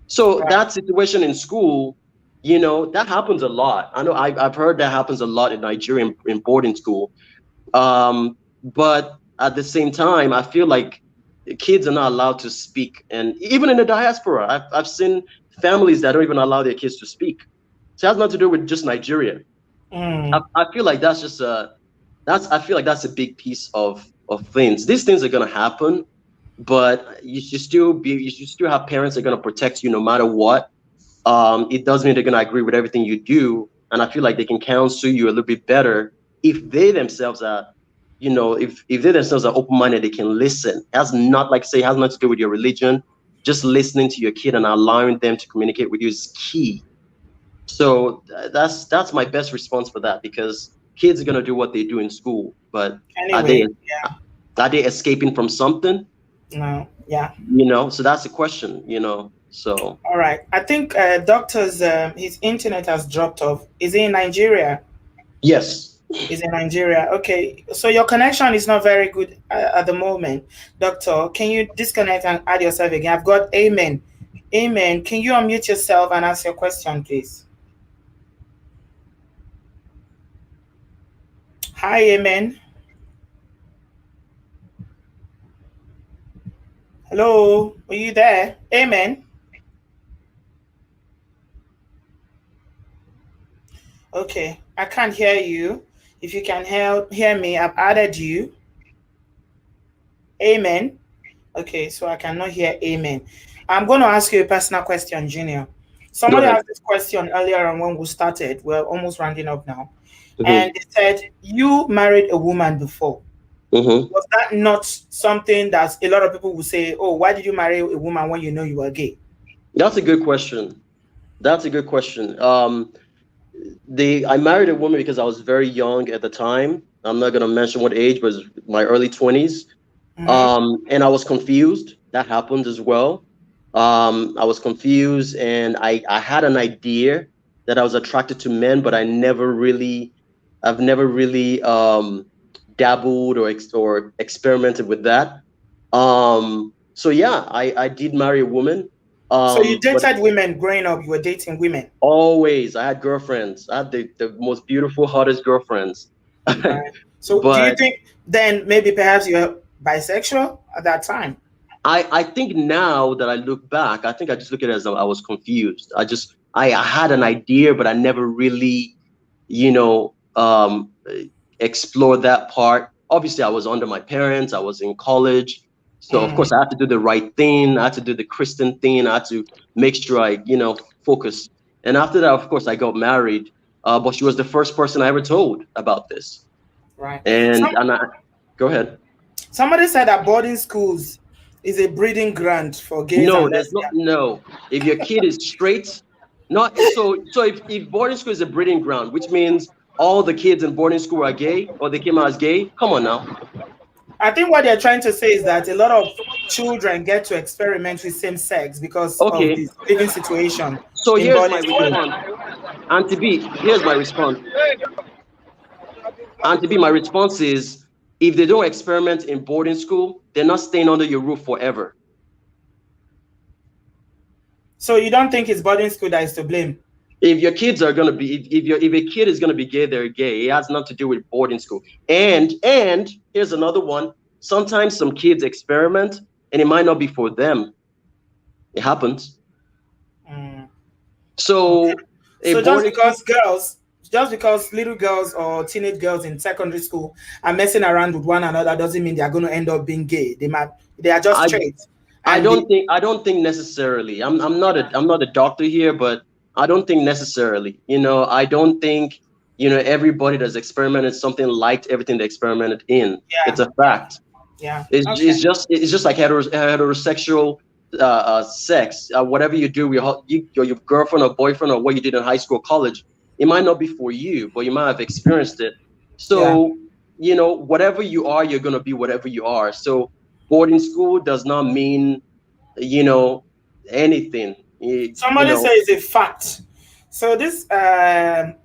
So Right. that situation in school, that happens a lot. I know I've heard that happens a lot in Nigeria in boarding school. But at the same time, I feel like kids are not allowed to speak. And even in the diaspora, I've seen families that don't even allow their kids to speak. So it has nothing to do with just Nigeria. I, Mm. I feel like I feel like that's a big piece of things. These things are gonna happen, but you should still have parents that are gonna protect you no matter what. It doesn't mean they're gonna agree with everything you do, and I feel like they can counsel you a little bit better if they themselves are, if they themselves are open minded, they can listen. It has not like say it has nothing to do with your religion. Just listening to your kid and allowing them to communicate with you is key. So that's my best response for that because kids are gonna do what they do in school, but are they Anyway, yeah. are they escaping from something? No. Yeah. So that's the question. So All right. I think doctor's his internet has dropped off. Is he in Nigeria? yes. Is in Nigeria. Okay. So your connection is not very good at the moment, doctor. Can you disconnect and add yourself again? I've got Amen. Amen. Can you unmute yourself and ask your question, please? Hi, Amen. Hello. Are you there? Amen. Okay. I can't hear you. If you can hear me, I've added you. Amen. Okay, so I cannot hear amen. I'm going to ask you a personal question, Junior. Go Somebody ahead. asked this question earlier on when we started. We're almost rounding up now. And Hmm. they said, you married a woman before. Hmm. Was that not something that a lot of people would say, oh, why did you marry a woman when you know you were gay? That's a good question. That's a good question. I married a woman because I was very young at the time. I'm not gonna mention what age, but it was my early 20s. Mm-hmm. And I was confused. That happened as well. I was confused, and I had an idea. that I was attracted to men, but I've never really dabbled or experimented with that. So yeah, I did marry a woman. So you But dated women growing up. You were dating women, always I had girlfriends. I had the most beautiful, hottest girlfriends. right? So do you But think then maybe perhaps you were bisexual at that time? I think now that I look back, I think I just look at it as I was confused. I had an idea, but I never really, you know, explored that part. Obviously, I was under my parents. I was in college, so of Mm, course I had to do the right thing. I had to do the Christian thing. I had to make sure I, focus. And after that, of course, I got married. But she was the first person I ever told about this. right. And I go ahead. Somebody said that boarding schools is a breeding ground for gays No, and there's not. lesbians. No, if your kid is straight, not so. If boarding school is a breeding ground, which means all the kids in boarding school are gay or they came out as gay, come on now. I think what they're trying to say is that a lot of children get to experiment with same sex because of Okay, the living situation so in here's boarding my school. response. Auntie B, here's my response. Auntie B, my response is if they don't experiment in boarding school, they're not staying under your roof forever. So you don't think it's boarding school that is to blame? If your kids are gonna be, if a kid is gonna be gay, they're gay. It has nothing to do with boarding school. And here's another one. Sometimes some kids experiment, and it might not be for them. It happens. Mm, okay. So a So boarding just because little girls or teenage girls in secondary school are messing around with one another doesn't mean they are going to end up being gay. They are just I straight, I and don't think I don't think necessarily. I'm not a doctor here, but I don't think necessarily. I don't think everybody that's experimented something liked everything they experimented in. It's yeah, a fact. yeah. Okay. It's just like heterosexual sex. Whatever you do, your girlfriend or boyfriend or what you did in high school, college, it might not be for you, but you might have experienced it. Yeah. So whatever you are, you're gonna be whatever you are. So boarding school does not mean you know anything. Somebody says a fact. So this guy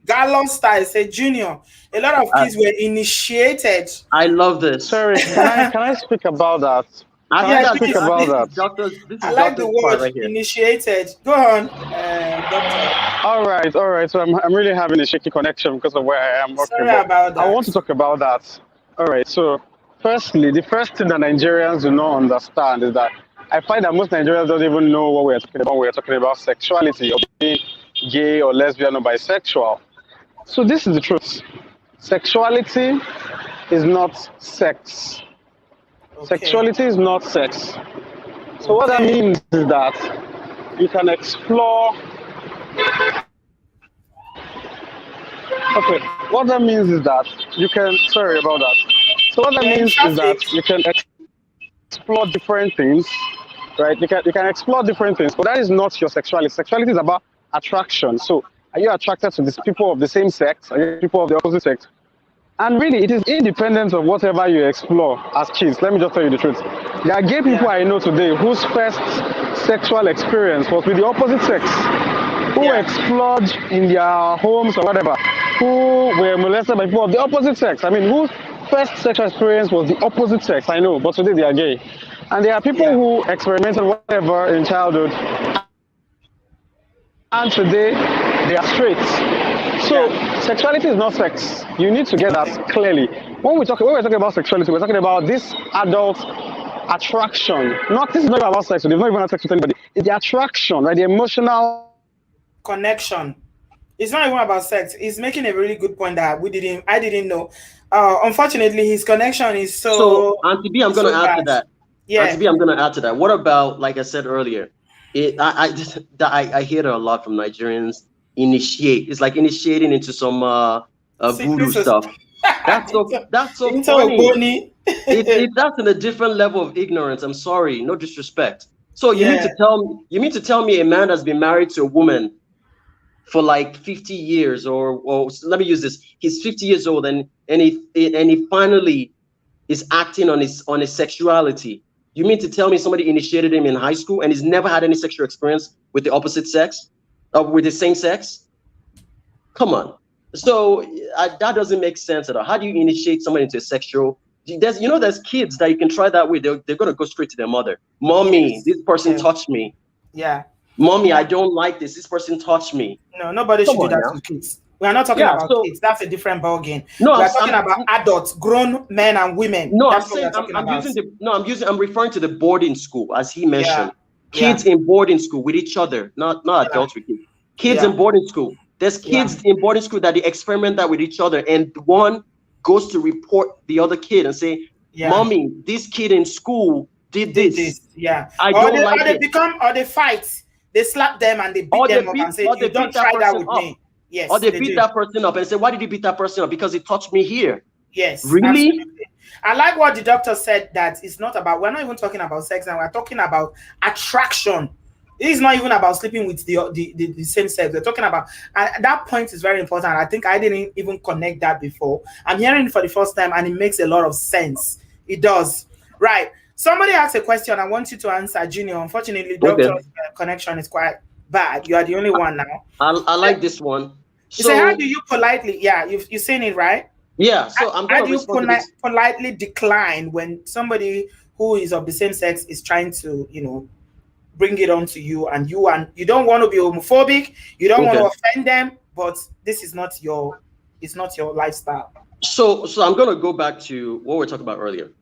Gallon style say Junior. A lot of I, kids were initiated. I love this. Sorry, can I speak about that? I Can think I Yeah, that's speak please, I about think please. that? this I is like the doctor's part word right here. initiated. Go on, doctor. All right. So I'm really having a shaky connection because of where I am. Okay, Sorry but about I want to that. talk about that. All right. So firstly, the first thing that Nigerians do not understand is that I find that most Nigerians don't even know what we're talking about when we're talking about sexuality or being gay or lesbian or bisexual. So this is the truth. Sexuality is not sex. Okay. Sexuality is not sex. So what that Okay. means is that you can explore. Okay, what that means is that you can. Sorry about that. So what that You're in means is that traffic. you can explore different things, right? You can explore different things, but that is not your sexuality. Sexuality is about attraction. So are you attracted to these people of the same sex? Are you people of the opposite sex? And really, it is independent of whatever you explore as kids. Let me just tell you the truth. There are gay people Yeah. I know today whose first sexual experience was with the opposite sex, who Yeah. explored in their homes or whatever, who were molested by people of the opposite sex. I mean, whose first sexual experience was the opposite sex, I know, but today they are gay. And there are people Yeah. who experimented whatever in childhood, and today they are straight. So Yeah. sexuality is not sex. You need to get Okay. that clearly. When we're talking about sexuality, we're talking about this adult attraction. Not This is not even about sex. So they've not even had sex with anybody. It's the attraction, right? The emotional. Connection. It's not even about sex. He's making a really good point that I didn't know. Unfortunately, his connection is So, so Auntie B, I'm going to add to bad. that. Auntie Yeah. B, I'm going to add to that. What about, like I said earlier, I hear that a lot from Nigerians. Initiate. It's like initiating into some Secret voodoo stuff. That's so that's so into funny. Ogoni. That's in a different level of ignorance. I'm sorry, no disrespect. So Yeah. you mean to tell me a man has been married to a woman for like 50 years, or let me use this. He's 50 years old, and he finally is acting on his sexuality. You mean to tell me somebody initiated him in high school and he's never had any sexual experience with the opposite sex, with the same sex? Come on. So that doesn't make sense at all. How do you initiate someone into a sexual? There's kids that you can try that with. They're gonna go straight to their mother. Mommy, this person touched me. Yeah. Mommy, I don't like this. This person touched me. No, nobody should do that to kids. We are not talking about kids. That's a different ball game. No, we are talking about adults, grown men and women. No, that's I'm referring to the boarding school, as he mentioned. Kids in boarding school with each other, not adults with kids. Kids in boarding school. There's kids in boarding school that they experiment that with each other, and one goes to report the other kid and say, "Mommy, this kid in school did this." Yeah. I don't like it. Or they fight. They slap them and they beat them up and say, "You don't try that with me." Yes. Or they beat that person up and say, "Why did you beat that person up?" Because he touched me here. Yes. Really? Absolutely. I like what the doctor said, that it's not about, we're not even talking about sex now, we're talking about attraction. It is not even about sleeping with the same sex. We're talking about, and that point is very important. I think I didn't even connect that before. I'm hearing it for the first time and it makes a lot of sense. It does. Right. Somebody asked a question. I want you to answer, Junior. Unfortunately, doctor's connection is quite bad. You are the only one now. I like this one. So how do you politely, you've seen it, right? Yeah. So I'm going to politely decline when somebody who is of the same sex is trying to, bring it on to you, and you don't want to be homophobic, you don't want to offend them, but this is not your lifestyle. So I'm going to go back to what we were talking about earlier.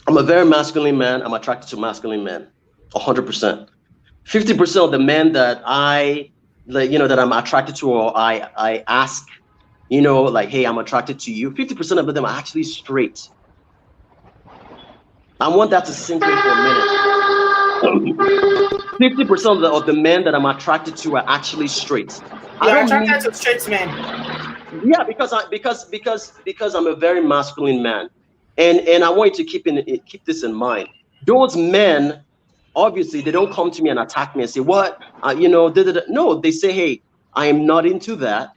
I'm a very masculine man. I'm attracted to masculine men, 100%. 50% of the men that that I'm attracted to, or I ask, hey, I'm attracted to you, 50% of them are actually straight. I want that to sink in for a minute. 50% of the men that I'm attracted to are actually straight. You're attracted to straight men. Yeah, because I'm a very masculine man, and I want you to keep this in mind. Those men, obviously, they don't come to me and attack me and say, "What? No, they say, "Hey, I am not into that.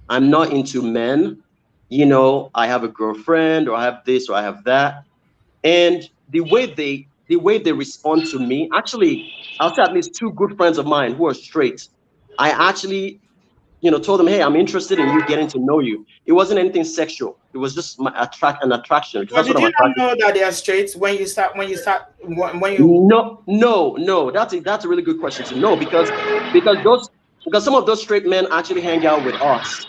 I'm not into men. I have a girlfriend, or I have this, or I have that." And the way they respond to me, actually, I'll say at least two good friends of mine who are straight, I actually, told them, "Hey, I'm interested in you, getting to know you." It wasn't anything sexual. It was just an attraction. But did you not know that they are straight when you? No. That's a really good question to know, because some of those straight men actually hang out with us.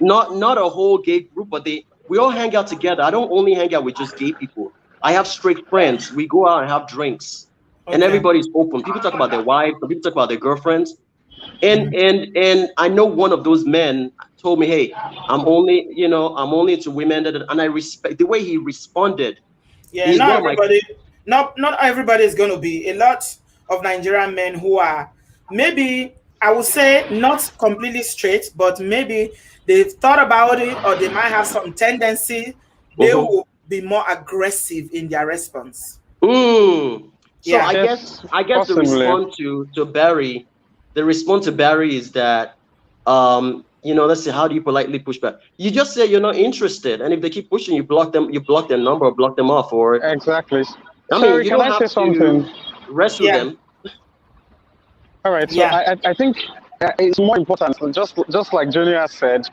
Not a whole gay group, but we all hang out together. I don't only hang out with just gay people. I have straight friends. We go out and have drinks, and everybody's open. People talk about their wives, people talk about their girlfriends, and I know one of those men told me, "Hey, I'm only into women," and I respect the way he responded. Yeah, not everybody is going to be. A lot of Nigerian men who are, maybe I would say, not completely straight, but maybe they've thought about it, or they might have some tendency. They will be more aggressive in their response. So I guess the response to Barry, is that, let's say, how do you politely push back? You just say you're not interested, and if they keep pushing, you block them. You block their number, or block them off, or exactly. You don't have to wrestle them. All right. So I think it's more important. Just like Junior said,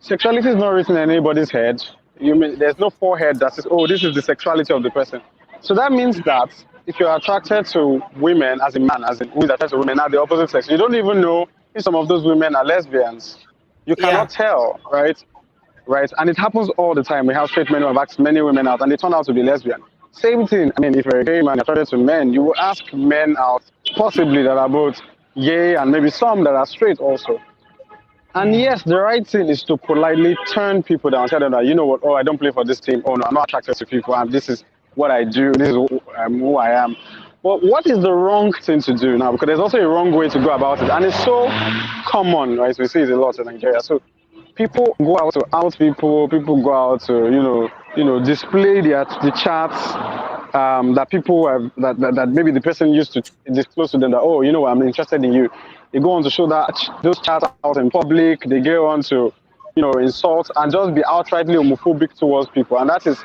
sexuality is not written in anybody's head. There's no forehead that says, "Oh, this is the sexuality of the person." So that means that if you're attracted to women as a man, who is attracted to women at the opposite sex, you don't even know if some of those women are lesbians. You cannot tell, right? Right. And it happens all the time. We have straight men who have asked many women out, and they turn out to be lesbian. Same thing. I mean, if you're a gay man attracted to men, you will ask men out, possibly that are both gay and maybe some that are straight also. And yes, the right thing is to politely turn people down, tell them that, "You know what, I don't play for this team. Oh no, I'm not attracted to people, and this is what I do, this is who I am." But what is the wrong thing to do now? Because there's also a wrong way to go about it, and it's so common, right? We see it a lot in Nigeria. So people go out to out people go out to, display the chats that people have, that maybe the person used to disclose to them that, "Oh, I'm interested in you." They go on to show those chats out in public. They go on to, insult and just be outrightly homophobic towards people. And that is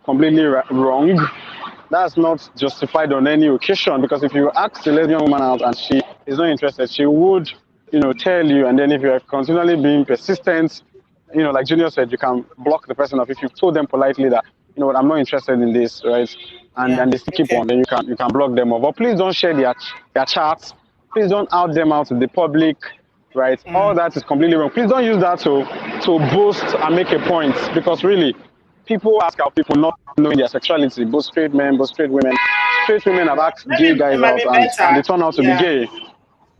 completely wrong. that's not justified on any occasion, because if you ask a lesbian woman out and she is not interested, she would, tell you. And then if you're continually being persistent, like Junior said, you can block the person off. If you've told them politely that, what, I'm not interested in this, right? And Yeah. they still keep on, then you can block them off. But please don't share their chats. Please don't out them out to the public, right? All that is completely wrong. Please don't use that to boast and make a point, because really, people ask out people not knowing their sexuality, both straight men, both straight women. Straight women have asked Maybe gay guys it might out, be and better. they turn out to be gay.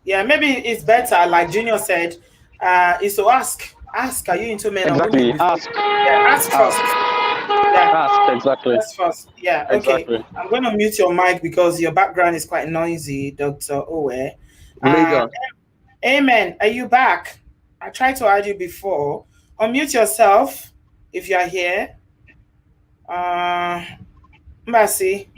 Yeah, maybe it's better, like Junior said, is to ask, are you into men or Exactly. women? Ask. Yeah, ask first. Yeah. Ask, exactly. Ask first. Yeah, okay. Exactly. I'm going to mute your mic because your background is quite noisy, Dr. Owe. Amen. Are you back? I tried to add you before. Unmute yourself if you are here. Mbasi.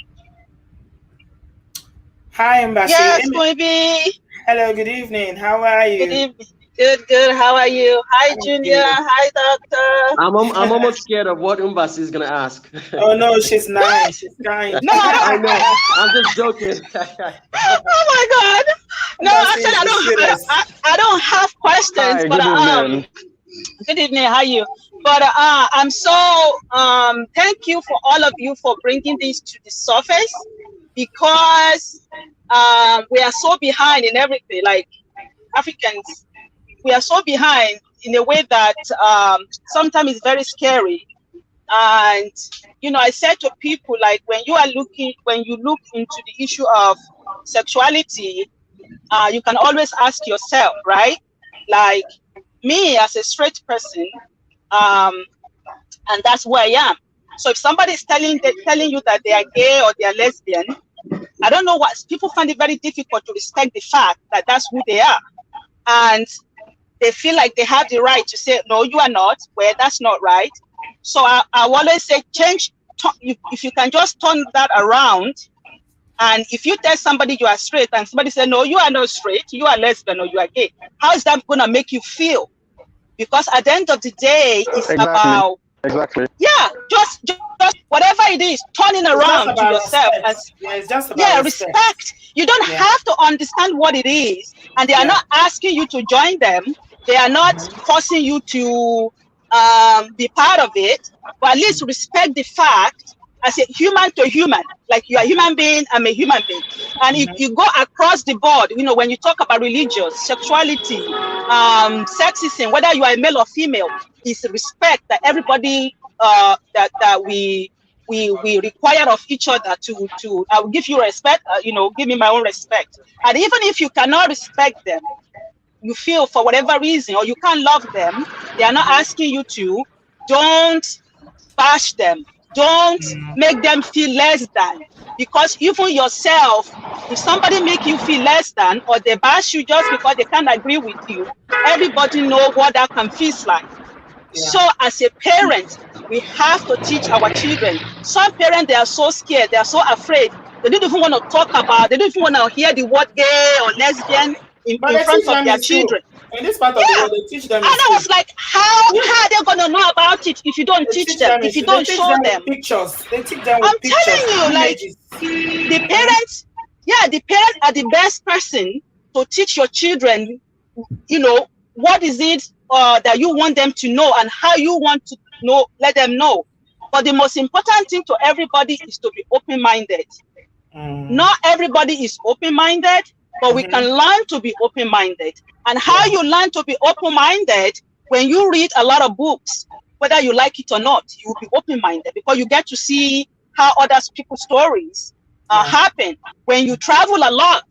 Hi, Mbasi. Yes, baby. Hello, good evening. How are you? Good evening. Good. How are you? Hi, Junior. Hi, Doctor. I'm almost scared of what Umbasi is gonna ask. Oh no, she's nice. She's kind. No, I know. I'm just joking. Oh my God. No, actually, I don't have questions. Hi, but good evening. Good evening. How are you? But I'm so thank you for all of you for bringing this to the surface, because we are so behind in everything. Like Africans, we are so behind in a way that sometimes it's very scary. And I said to people, like, when you look into the issue of sexuality, you can always ask yourself, right? Like me as a straight person, and that's where I am. So if somebody is telling you that they are gay or they are lesbian, I don't know what people find it very difficult to respect the fact that that's who they are, and they feel like they have the right to say, no, you are not. Well, that's not right. So I always say, if you can just turn that around. And if you tell somebody you are straight and somebody say, no, you are not straight, you are lesbian or you are gay, how is that going to make you feel? Because at the end of the day, it's about just whatever it is, turning around to yourself. It's just about respect. You don't have to understand what it is, and they are not asking you to join them. They are not forcing you to be part of it, but at least respect the fact as a human to human, like you are a human being, I'm a human being. And if you go across the board, when you talk about religion, sexuality, sexism, whether you are a male or female, is respect that everybody that we require of each other to I will give you respect, give me my own respect. And even if you cannot respect them, you feel for whatever reason, or you can't love them, they are not asking you to, don't bash them. Don't make them feel less than, because even yourself, if somebody make you feel less than, or they bash you just because they can't agree with you, everybody know what that can feel like. So as a parent, we have to teach our children. Some parents, they are so scared, they are so afraid, they don't even want to talk about, they don't even want to hear the word gay or lesbian in front of their children. In this part of the world, they teach them. And I was like, how are they going to know about it if you don't teach them, if you don't show them? Pictures. They teach them with I'm telling you, like, the parents are the best person to teach your children, what is it that you want them to know and how you want to know, let them know. But the most important thing to everybody is to be open-minded. Not everybody is open-minded, but we can learn to be open-minded. And how you learn to be open-minded, when you read a lot of books, whether you like it or not, you will be open-minded, because you get to see how other people's stories happen. When you travel a lot,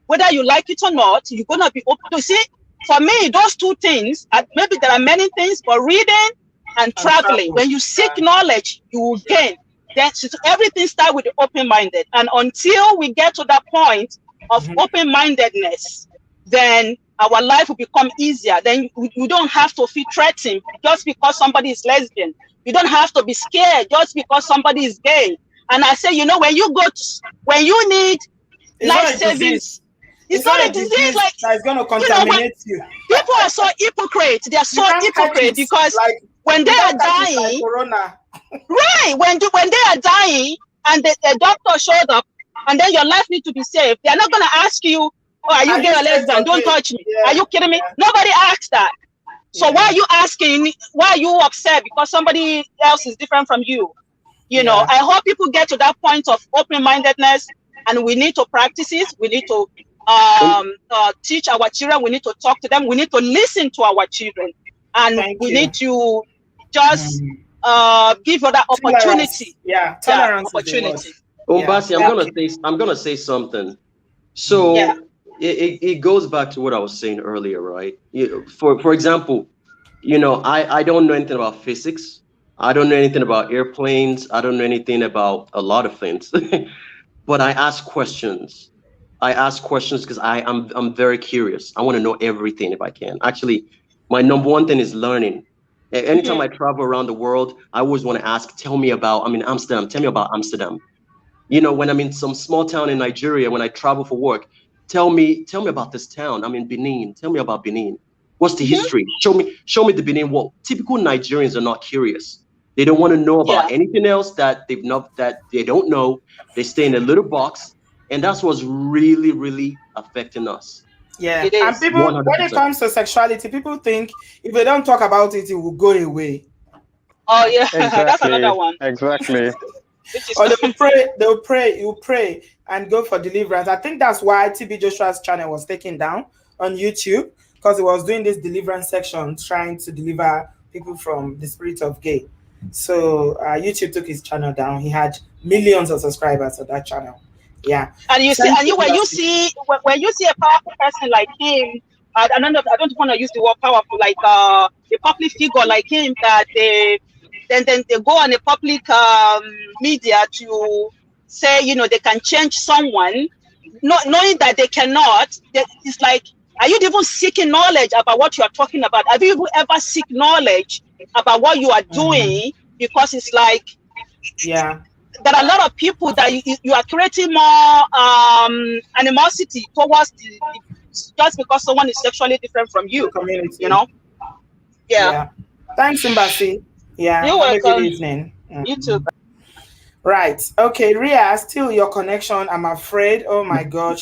whether you like it or not, you're going to be open to see. For me, those two things, maybe there are many things, but reading and traveling, when you seek knowledge, you will gain. Then everything starts with the open-minded. And until we get to that point of open-mindedness, then our life will become easier. Then you don't have to feel threatened just because somebody is lesbian. You don't have to be scared just because somebody is gay. And I say, when you need life savings, it's not a disease like that's going to contaminate you. People are so hypocrite. They are so hypocrite because when they are dying, right? When they are dying, and the doctor showed up, and then your life needs to be saved, they're not going to ask you, oh, are you gay or lesbian? Don't touch me. Yeah. Are you kidding me? Nobody asks that. So why are you asking? Why are you upset because somebody else is different from you? You know, I hope people get to that point of open-mindedness, and we need to practice it. We need to teach our children. We need to talk to them. We need to listen to our children, and we need to just give other opportunity. Tolerance. Opportunity. Umbasi, I'm gonna say something. So it goes back to what I was saying earlier, right? For example, I don't know anything about physics. I don't know anything about airplanes. I don't know anything about a lot of things. But I ask questions. Because I'm very curious. I want to know everything if I can. Actually, my number one thing is learning. Anytime I travel around the world, I always want to ask, Amsterdam, tell me about Amsterdam. When I'm in some small town in Nigeria, when I travel for work, tell me about this town. I'm in Benin. Tell me about Benin. What's the history? Show me the Benin. Well, typical Nigerians are not curious. They don't want to know about anything else that they don't know. They stay in a little box, and that's what's really, really affecting us. Yeah, and people, 100%. When it comes to sexuality, people think if they don't talk about it, it will go away. Oh yeah, exactly. That's another one. Exactly. Or you'll pray and go for deliverance. I think that's why TB Joshua's channel was taken down on YouTube, because he was doing this deliverance section, trying to deliver people from the spirit of gay. So YouTube took his channel down. He had millions of subscribers on that channel. Yeah, and when you see a powerful person like him, I don't want to use the word powerful, like a public figure like him, that they go on a public media to say, they can change someone, not knowing that they cannot. It's like, are you even seeking knowledge about what you are talking about? Have you ever seek knowledge about what you are doing? Because it's like, there are a lot of people that you are creating more animosity towards just because someone is sexually different from you. Community. Yeah. Thanks, Mbasi. Yeah. You're welcome. Good evening. You too. Right. Okay, Ria, still your connection, I'm afraid. Oh my God,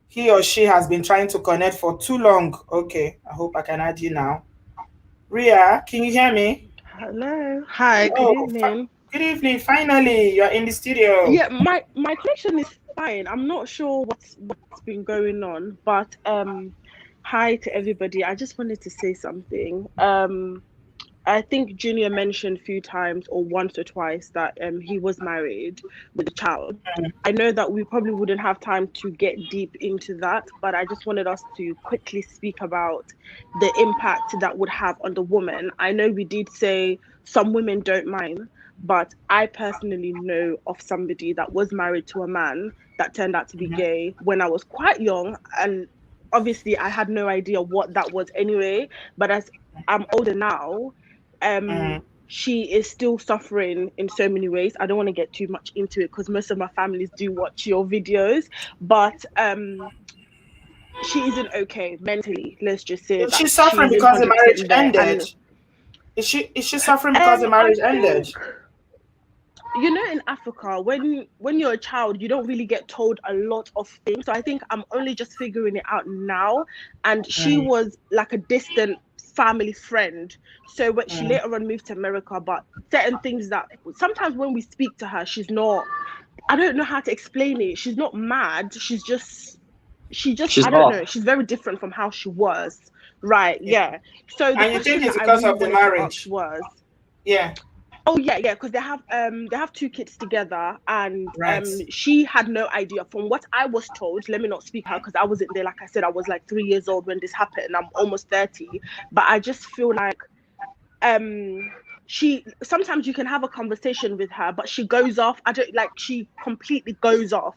he or she has been trying to connect for too long. Okay, I hope I can add you now. Ria, can you hear me? Hello. Hi, good evening. Good evening. Finally, you're in the studio. Yeah, my connection is fine. I'm not sure what's been going on, but hi to everybody. I just wanted to say something. I think Junior mentioned a few times, or once or twice, that he was married with a child. I know that we probably wouldn't have time to get deep into that, but I just wanted us to quickly speak about the impact that would have on the woman. I know we did say some women don't mind, but I personally know of somebody that was married to a man that turned out to be gay when I was quite young, and obviously I had no idea what that was anyway, but as I'm older now, she is still suffering in so many ways. I don't want to get too much into it because most of my families do watch your videos, but she isn't okay mentally. Let's just say that she's suffering because the marriage ended. Is she suffering because the marriage ended? In Africa, when you're a child, you don't really get told a lot of things. So I think I'm only just figuring it out now. And she was like a distant family friend. So when she later on moved to America, but certain things that sometimes when we speak to her, she's not, I don't know how to explain it. She's not mad. She's I don't know. She's very different from how she was. Right. Yeah. So the question that because of the marriage was, yeah. Oh yeah, because they have two kids together, and she had no idea. From what I was told, let me not speak her because I wasn't there. Like I said, I was like 3 years old when this happened. I'm almost 30, but I just feel like she sometimes you can have a conversation with her, but she goes off. She completely goes off.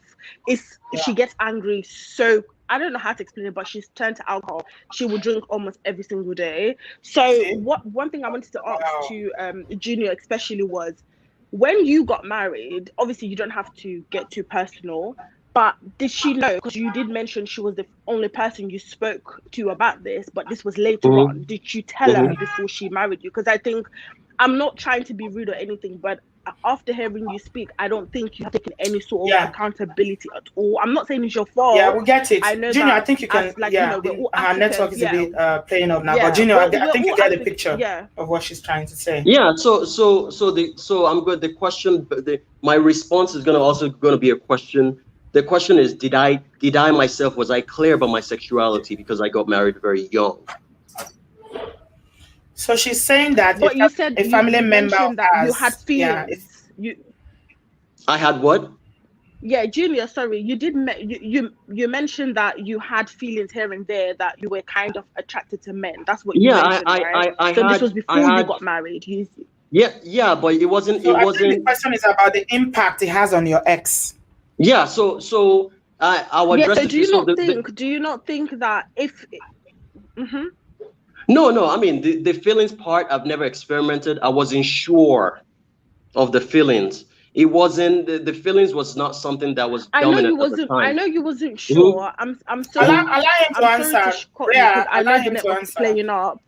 She gets angry, so I don't know how to explain it, but she's turned to alcohol. She will drink almost every single day. So one thing I wanted to ask to Junior especially was, when you got married, obviously you don't have to get too personal, but did she know, because you did mention she was the only person you spoke to about this, but this was later on. Did you tell her before she married you? Because I think, I'm not trying to be rude or anything, but after hearing you speak, I don't think you have taken any sort of Yeah. accountability at all. I'm not saying it's your Yeah, fault. we get it. I know Junior, I that think you as can, like, yeah, we're all her network Africans. is a Yeah, bit playing up now. But yeah, Junior, I we're think you all get the African. picture Yeah. of what she's trying to say. Yeah, so I'm good. The question, my response is gonna be a question. The question is, did I myself, was I clear about my sexuality because I got married very young? So she's saying that But you said a family you member of mentioned that you had hers, yeah, if, feelings. I had what? Yeah, Junior, sorry, you did you mentioned that you had feelings here and there, that you were kind of attracted to men. That's what you Yeah, mentioned, right? So this was I before you had, got married. yeah, but it wasn't, so I think the question is about the impact it has on your ex. yeah, so I'll Yeah. address So it to you. So do you not think that if hmm no, I mean, the feelings part, I've never experimented. I wasn't sure of the feelings. It wasn't, the feelings was not something that was dominant at the I time. know you wasn't Hmm. sure. I'm Allow, sorry. allow him to I'm sorry to answer. cut you because Rhea, I allow know the him to network is answer. playing up.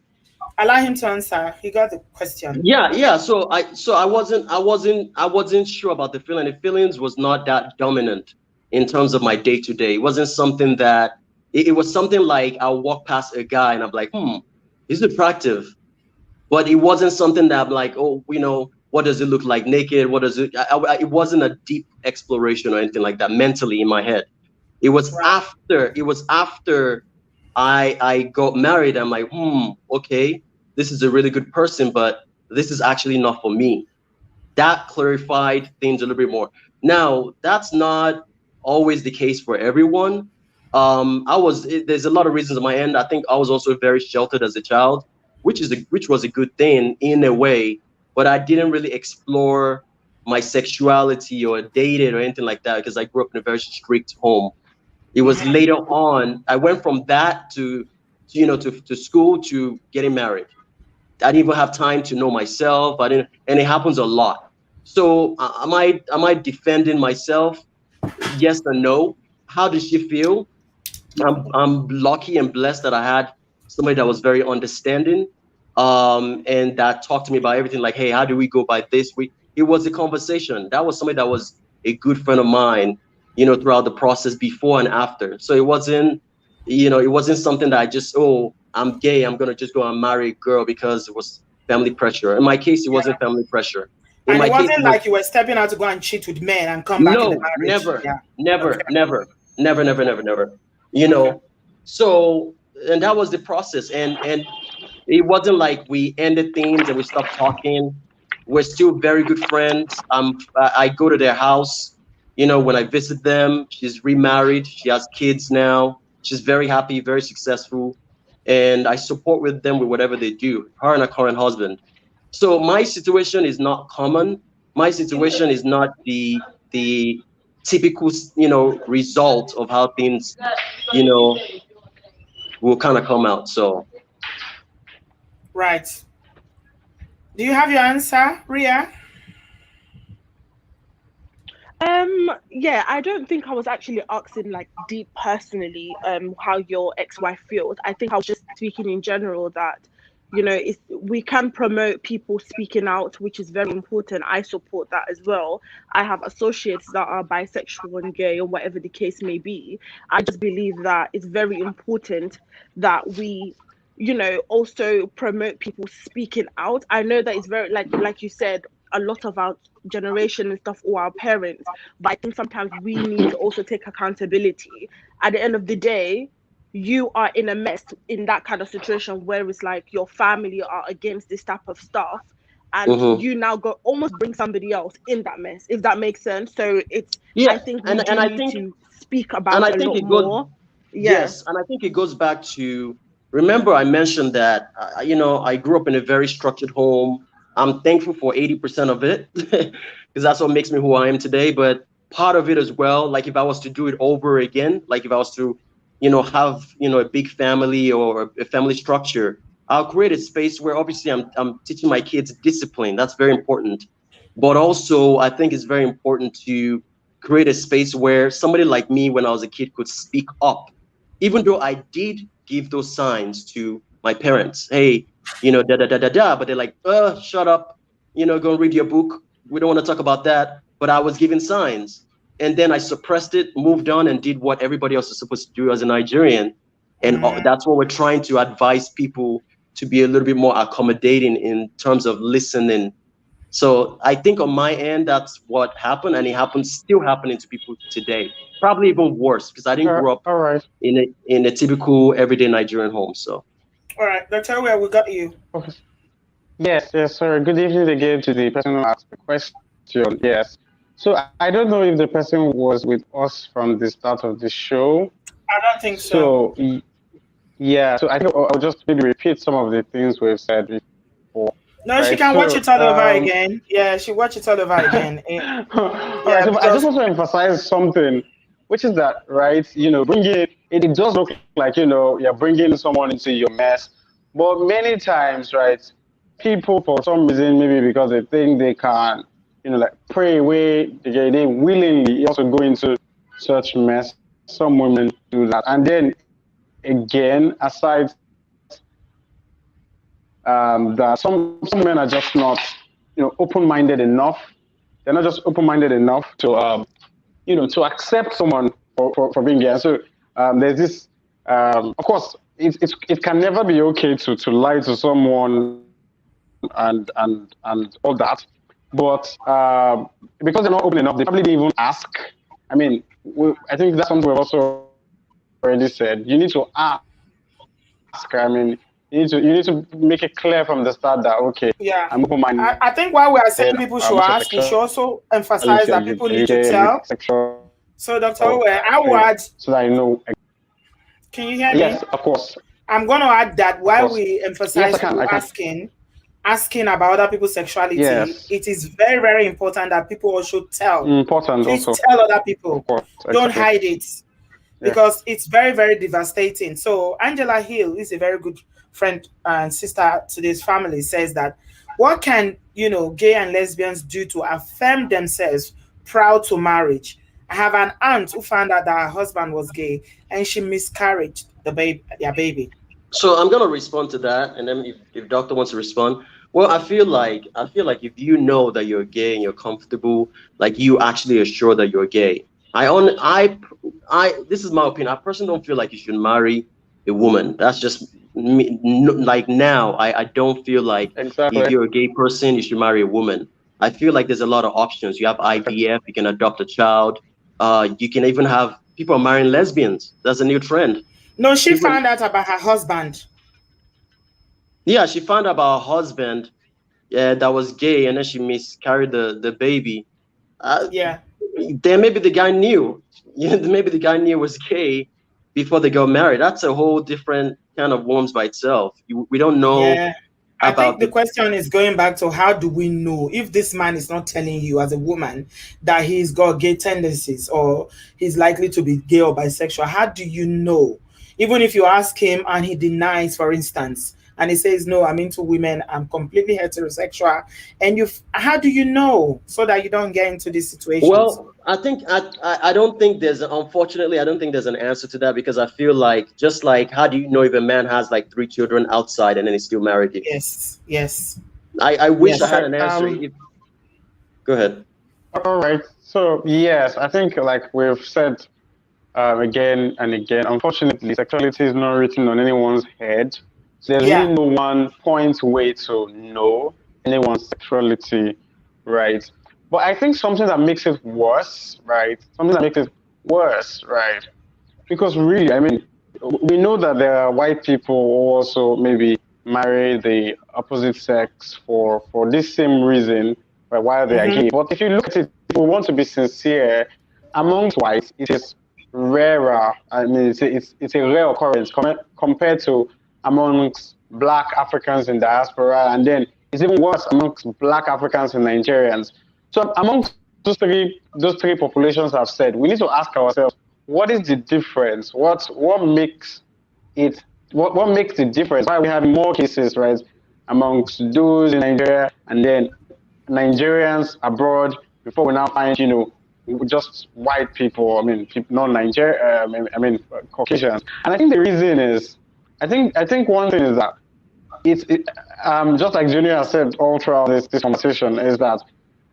Allow him to answer. He got the question. Yeah. So I wasn't sure about the feeling. The feelings was not that dominant in terms of my day to day. It wasn't something that, it was something like I'll walk past a guy and I'm like, he's attractive. But it wasn't something that I'm like, oh, what does it look like naked? What does it? It wasn't a deep exploration or anything like that mentally in my head. It was Right. after. It was after I got married. I'm like, okay, this is a really good person, but this is actually not for me. That clarified things a little bit more. Now, that's not always the case for everyone. There's a lot of reasons on my end. I think I was also very sheltered as a child, which was a good thing in a way, but I didn't really explore my sexuality or date it or anything like that because I grew up in a very strict home. It was later on, I went from that to school to getting married. I didn't even have time to know myself. I didn't, and it happens a lot. So am I defending myself? Yes and no. How does she feel? I'm lucky and blessed that I had somebody that was very understanding, and that talked to me about everything. Like, hey, how do we go by this? It was a conversation. That was somebody that was a good friend of mine, throughout the process before and after. So it wasn't something that I just, oh, I'm gay, I'm gonna just go and marry a girl because it was family pressure. In my case, it Yeah. wasn't family pressure. In And it my case, it wasn't was like you were stepping out to go and cheat with men and come back in the no, marriage. never, Yeah. Okay. never, never, never, never, never, never. You Okay. know, so and that was the process, and it wasn't like we ended things and we stopped talking. We're still very good friends. I go to their house, when I visit them. She's remarried. She has kids now. She's very happy, very successful, and I support with them with whatever they do. Her and her current husband. So my situation is not common. My situation is not the typical, result of how things, you know, will kind of come out. So Right. Do you have your answer, Ria? Yeah, I don't think I was actually asking like deep personally how your ex-wife feels. I think I was just speaking in general that we can promote people speaking out, which is very important. I support that as well. I have associates that are bisexual and gay or whatever the case may be. I just believe that it's very important that we also promote people speaking out. I know that it's very, like you said, a lot of our generation and stuff, or our parents, but I think sometimes we need to also take accountability. At the end of the day, you are in a mess in that kind of situation where it's like your family are against this type of stuff, and mhm. you now go almost bring somebody else in that mess, if that makes sense. So I Yeah, think we and do I need think to speak and about I a think lot it goes more. Yeah. yes, and I think it goes back to, remember I mentioned that I grew up in a very structured home. I'm thankful for 80% of it because that's what makes me who I am today. But part of it as well, like if I was to do it over again, like if I was to, have a big family or a family structure, I'll create a space where obviously I'm teaching my kids discipline. That's very important. But also, I think it's very important to create a space where somebody like me, when I was a kid, could speak up, even though I did give those signs to my parents. Hey, da da da da da, but they're like, shut up, go and read your book. we don't want to talk about that. But I was given signs, and then I suppressed it, moved on, and did what everybody else is supposed to do as a Nigerian. And that's what we're trying to advise people to be a little bit more accommodating in terms of listening. So I think on my end, that's what happened, and it happens, still happening to people today. Probably even worse because I didn't grow up All right. in a typical everyday Nigerian home. So All right, Dr. Where we got you. Okay. Yes, sir. Good evening again to the person who asked the question. Yes. So I don't know if the person was with us from the start of the show. I don't think so. So yeah, so I think I'll just maybe repeat some of the things we've said before. No, she Right. can watch So it all over again. Yeah, she watch it all over again. all right. Yeah, So I just because want to emphasize something, which is that, right? Bringing it does look like you're bringing someone into your mess, but many times, right? People, for some reason, maybe because they think they can, like pray away, they willingly also go into such mess. Some women do that, and then again, aside that some men are just not, open-minded enough. They're not just open-minded enough to accept someone for being gay. And so there's this, of course, it can never be okay to lie to someone and all that. But because they're not open enough, they probably didn't even ask. I mean, I think that's something we've also already said. You need to ask. I mean, you need to make it clear from the start that, okay, I'm yeah, open-minded. I think while we are saying people should What's your ask, we should sexuality? also emphasize that people need to tell. So, Dr. Owe, I will Right. add, So that I know. can you hear Yes, me? of course. I'm going to add that Of while course. we Yes, emphasize I can. people I can. asking about other people's sexuality, Yes. it is very, very important that people also tell. Important Please also. tell other Of people. course. Don't Exactly. hide it Yeah. because it's very, very devastating. So Angela Hill is a very good friend and sister to this family, says that what can, gay and lesbians do to affirm themselves proud to marriage? I have an aunt who found out that her husband was gay and she miscarried their baby. So I'm gonna respond to that, and then if doctor wants to respond, well, I feel like if you know that you're gay and you're comfortable, like you actually are sure that you're gay. This is my opinion. I personally don't feel like you should marry a woman. That's just me. Like now, I don't feel like if Exactly. you're a gay person, you should marry a woman. I feel like there's a lot of options. You have IVF, you can adopt a child. You can even have people are marrying lesbians. That's a new trend. No, she People found out about her husband. Yeah, she found out about her husband that was gay, and then she miscarried the baby. Uh, Yeah. then maybe the guy knew. Yeah, maybe the guy knew was gay before they got married. That's a whole different kind of worms by itself. We don't know Yeah. I think about the the. question is going back to how do we know if this man is not telling you as a woman that he's got gay tendencies or he's likely to be gay or bisexual? How do you know? Even if you ask him and he denies, for instance, and he says, no, I'm into women, I'm completely heterosexual, and how do you know so that you don't get into these situations? Well, I don't think unfortunately I don't think there's an answer to that because I feel like just like how do you know if a man has like 3 children outside and then he's still married you? Yes, yes, I wish I yes. had Okay. an answer. Go ahead. All right. So yes, I think like we've said again and again, unfortunately, sexuality is not written on anyone's head. So there's Yeah, really no one point way to know anyone's sexuality, right? But I think something that makes it worse, right? Something that makes it worse, right? Because really, I mean, we know that there are white people who also maybe marry the opposite sex for this same reason, right, while they are mm-hmm. gay. But if you look at it, if we want to be sincere, amongst whites, it is rarer. I mean, it's a rare occurrence compared to amongst Black Africans in diaspora, and then it's even worse amongst Black Africans and Nigerians. So amongst those three populations I've said, we need to ask ourselves, what is the difference? What makes it what makes the difference? Why are we having more cases, right, amongst those in Nigeria and then Nigerians abroad before we now find, just white people, I mean, people, not Nigeria, Caucasians. And I think the reason is, I think one thing is that it's just like Junior has said all throughout this conversation is that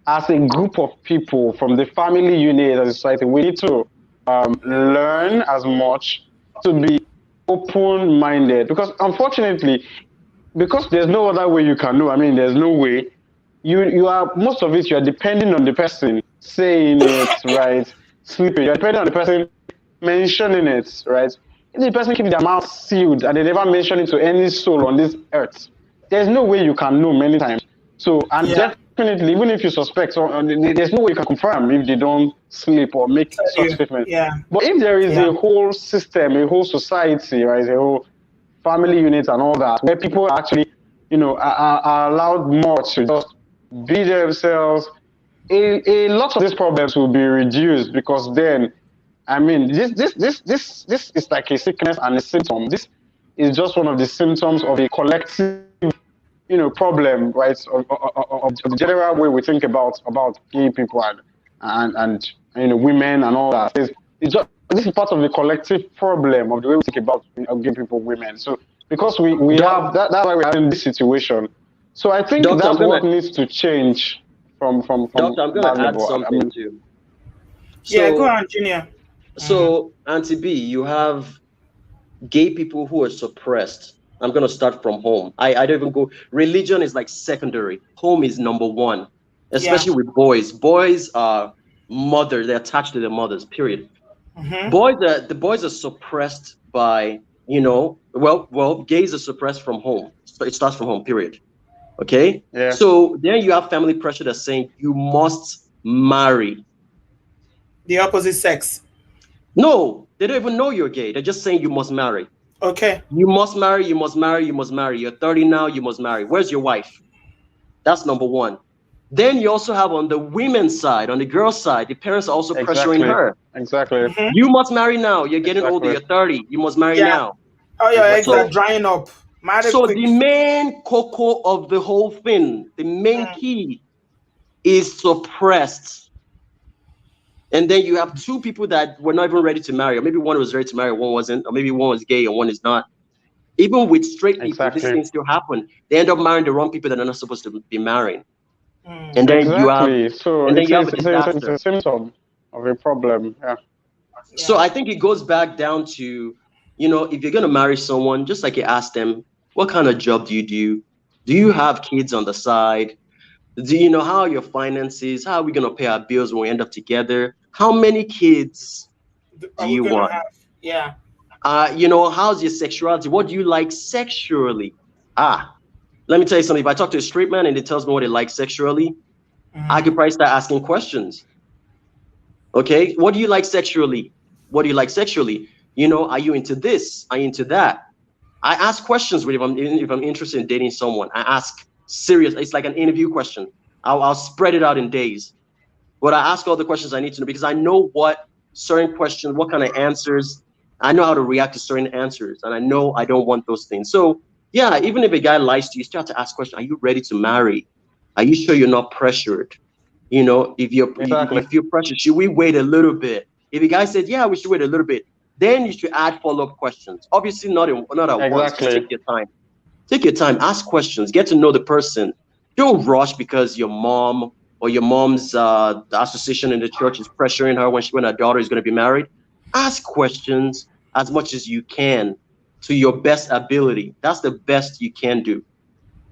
as a group of people from the family unit as a society, we need to learn as much to be open-minded. Because unfortunately, because there's no other way you can know. I mean, there's no way. You are most of it. You are depending on the person saying it, right? Sleeping. You're depending on the person mentioning it, right? If the person keeps their mouth sealed and they never mention it to any soul on this earth, there's no way you can know many times. So, and Yeah. definitely, even if you suspect, so there's no way you can confirm if they don't sleep or make Tell such you. statements. Yeah. But if there is Yeah. a whole system, a whole society, right, a whole family unit and all that, where people are actually, are allowed more to just be themselves, a lot of these problems will be reduced because then, I mean, this is like a sickness and a symptom. This is just one of the symptoms of a collective, problem, right? Of the general way we think about gay people and women and all that. It's just this is part of the collective problem of the way we think about gay people, women. So because we have Doc, that's why we're in this situation. So I think Doctor, that's what needs to change from I'm gonna that add level. I something mean, too. Yeah. Go So, on, Junior. Mhm. Auntie B, you have gay people who are suppressed. I'm gonna start from home. I don't even go. Religion is like secondary. Home is number one, Yeah. especially with boys. Boys are mother. They're attached to their mothers. Period. Mm-hmm. The boys are suppressed by gays are suppressed from home. So it starts from home. Period. Okay. yeah, So then you have family pressure that's saying you must marry. The opposite sex. No, they don't even know you're gay. They're just saying you must marry. Okay. You must marry, you must marry, you must marry. You're 30 now, you must marry. Where's your wife? That's number one. Then you also have on the women's side, on the girl's side, the parents are also pressuring exactly, her. exactly, Mm-hmm. You must marry now. You're getting older, exactly, you're 30. You must marry Yeah. now. Oh, your eggs are exactly. drying up. Marry So quick. the main cocoa of the whole thing, the main Mm. key is suppressed. And then you have two people that were not even ready to marry, or maybe one was ready to marry, one wasn't, or maybe one was gay and one is not. Even with straight people, this Exactly. thing still happen. They end up marrying the wrong people that are not supposed to be marrying, Mm. and then you have, Exactly. So and then it's you a, have a it's a, it's a, it's disaster. a symptom of a problem. Yeah. So Yeah. I think it goes back down to, if you're gonna marry someone, just like you ask them, what kind of job do you do? Do you Mm-hmm. have kids on the side? Do you know how are your finances? How are we gonna pay our bills when we end up together? How many kids do Are we you gonna want? have? Yeah. How's your sexuality? What do you like sexually? Let me tell you something. If I talk to a straight man and he tells me what he likes sexually, I Mm-hmm. could probably start asking questions. Okay, what do you like sexually? What do you like sexually? Are you into this? Are you into that? I ask questions with if I'm interested in dating someone. I ask serious. It's like an interview question. I'll spread it out in days. But I ask all the questions I need to know because I know what certain questions, what kind of answers. I know how to react to certain answers, and I know I don't want those things. So yeah, even if a guy lies to you, you still have to ask questions. Are you ready to marry? Are you sure you're not pressured? If you Exactly. feel pressured, should we wait a little bit? If the guy said, yeah, we should wait a little bit, then you should add follow-up questions. Obviously, not at once. Just take Exactly. your time. Take your time. Ask questions. Get to know the person. Don't rush because your mom or your mom's the association in the church is pressuring her when her daughter is going to be married. Ask questions as much as you can to your best ability. That's the best you can do,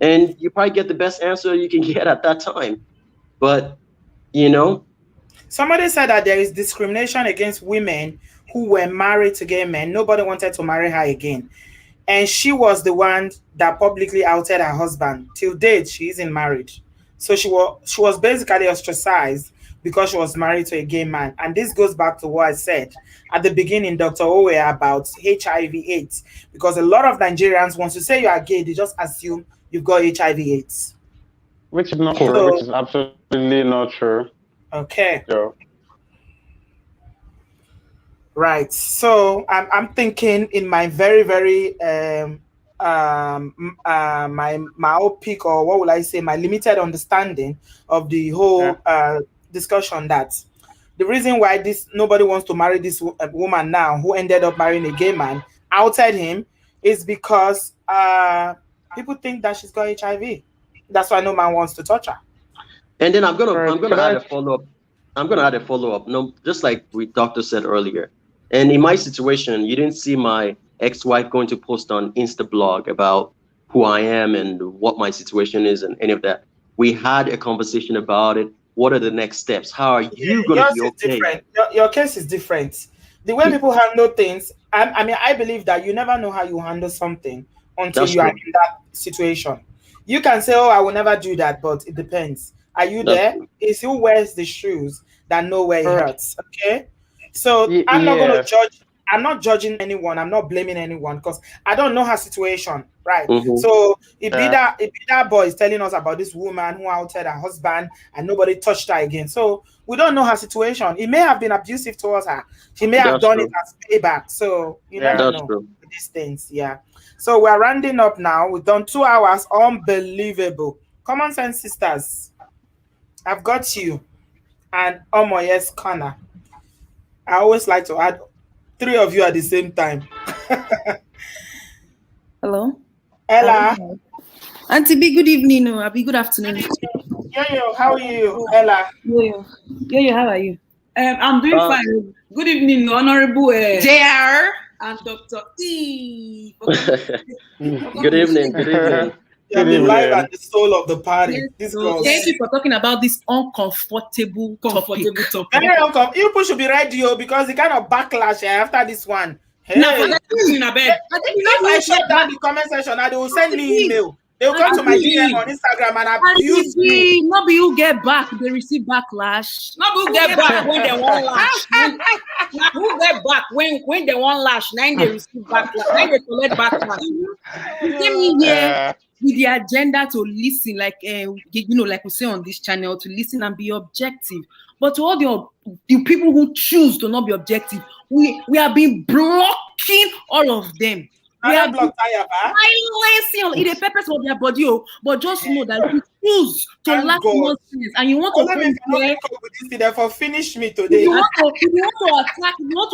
and you probably get the best answer you can get at that time. But you know, Somebody said that there is discrimination against women who were married to gay men. Nobody wanted to marry her again. And she was the one that publicly outed her husband. Till date, she isn't married. So she was basically ostracized because she was married to a gay man. And this goes back to what I said at the beginning, Dr. Owe, about HIV/AIDS. Because a lot of Nigerians, once you say you are gay, they just assume you've got HIV/AIDS. Which is not true. Which So, is absolutely not true. okay. So Right. So I'm thinking in my very, very my myopic, or what will I say, my limited understanding of the yeah. whole discussion, that the reason why this nobody wants to marry this woman now who ended up marrying a gay man outside him is because people think that she's got HIV. That's why no man wants to touch her. And then I'm Right. gonna Could add I? a follow up. I'm gonna add a follow up. No, just like we doctor said earlier. And in my situation, you didn't see my ex-wife going to post on Insta blog about who I am and what my situation is and any of that. We had a conversation about it. What are the next steps? How are you gonna Yours be is okay? different. Your case is different. The way people handle things, I mean, I believe that you never know how you handle something until That's you are true. in that situation. You can say, "Oh, I will never do that," but it depends. Are you That's there? true. It's who wears the shoes that know where it Uh, hurts. Okay, so I'm not going to yes. judge. I'm not judging anyone. I'm not blaming anyone because I don't know her situation, right? Mm-hmm. So if be Yeah. that boy is telling us about this woman who outed her husband and nobody touched her again. So we don't know her situation. He may have been abusive towards her. She may have That's done it true. as payback. So you Yeah. never That's know true. with these things. Yeah. So we're rounding up now. We've done 2 hours. Unbelievable. Common sense sisters. I've got you. And yes, Connor. I always like to add 3 of you at the same time. Hello. Ella. Auntie B, good evening. Or Abi, good afternoon. Yo, how are you, Ella? Yo, how are you? I'm doing Uh, fine. Good evening, Honorable JR and Dr. E. good evening. Good evening. You're Good the life evening. and the soul of the party. Yes, This so girl. thank you for talking about this uncomfortable topic. Very uncomfortable. You people should be ready, because the kind of backlash after this one. Now, Hey, for that in a bed. if I shut down the comment section, they will send me email. They will come to my DM on Instagram and abuse me. Not be you get back, they receive backlash. Not who get back when they won't lash. Now who get back when they won't lash? Now they receive backlash. Now they collect backlash. You came in here Yeah. with the agenda to listen, like like we say on this channel, to listen and be objective. But to all the people who choose to not be objective, we have been blocking all of them. We I have block tire, ba? silencing in the purpose of their body, but just know that if you choose to Thank lack God. nonsense and you want to Let me come here, cope with this thing, therefore finish me if today. you want to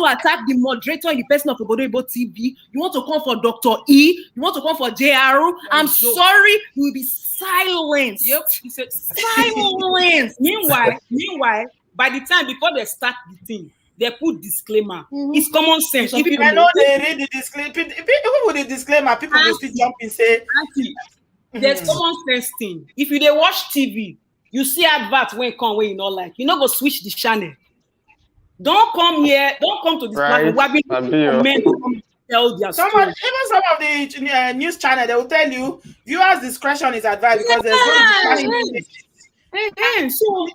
attack the moderator in the person of Obodoyibo TV, you want to come for Dr. E, you want to come for JR, I'm sorry, you will be silenced. Yep. Silence. Meanwhile, by the time before they start the thing, they put disclaimer. It's common sense. Some If people I know they read the disclaimer. People with the disclaimer, people will still jump and say, Auntie, there's common sense thing. If you dey watch TV, you see adverts when come when you not like, you not go switch the channel. Don't come here. Don't come to this Right. platform. We have been comment to come tell their even story. some of the news channel, they will tell you viewers' discretion is advised because there's going to be clash. So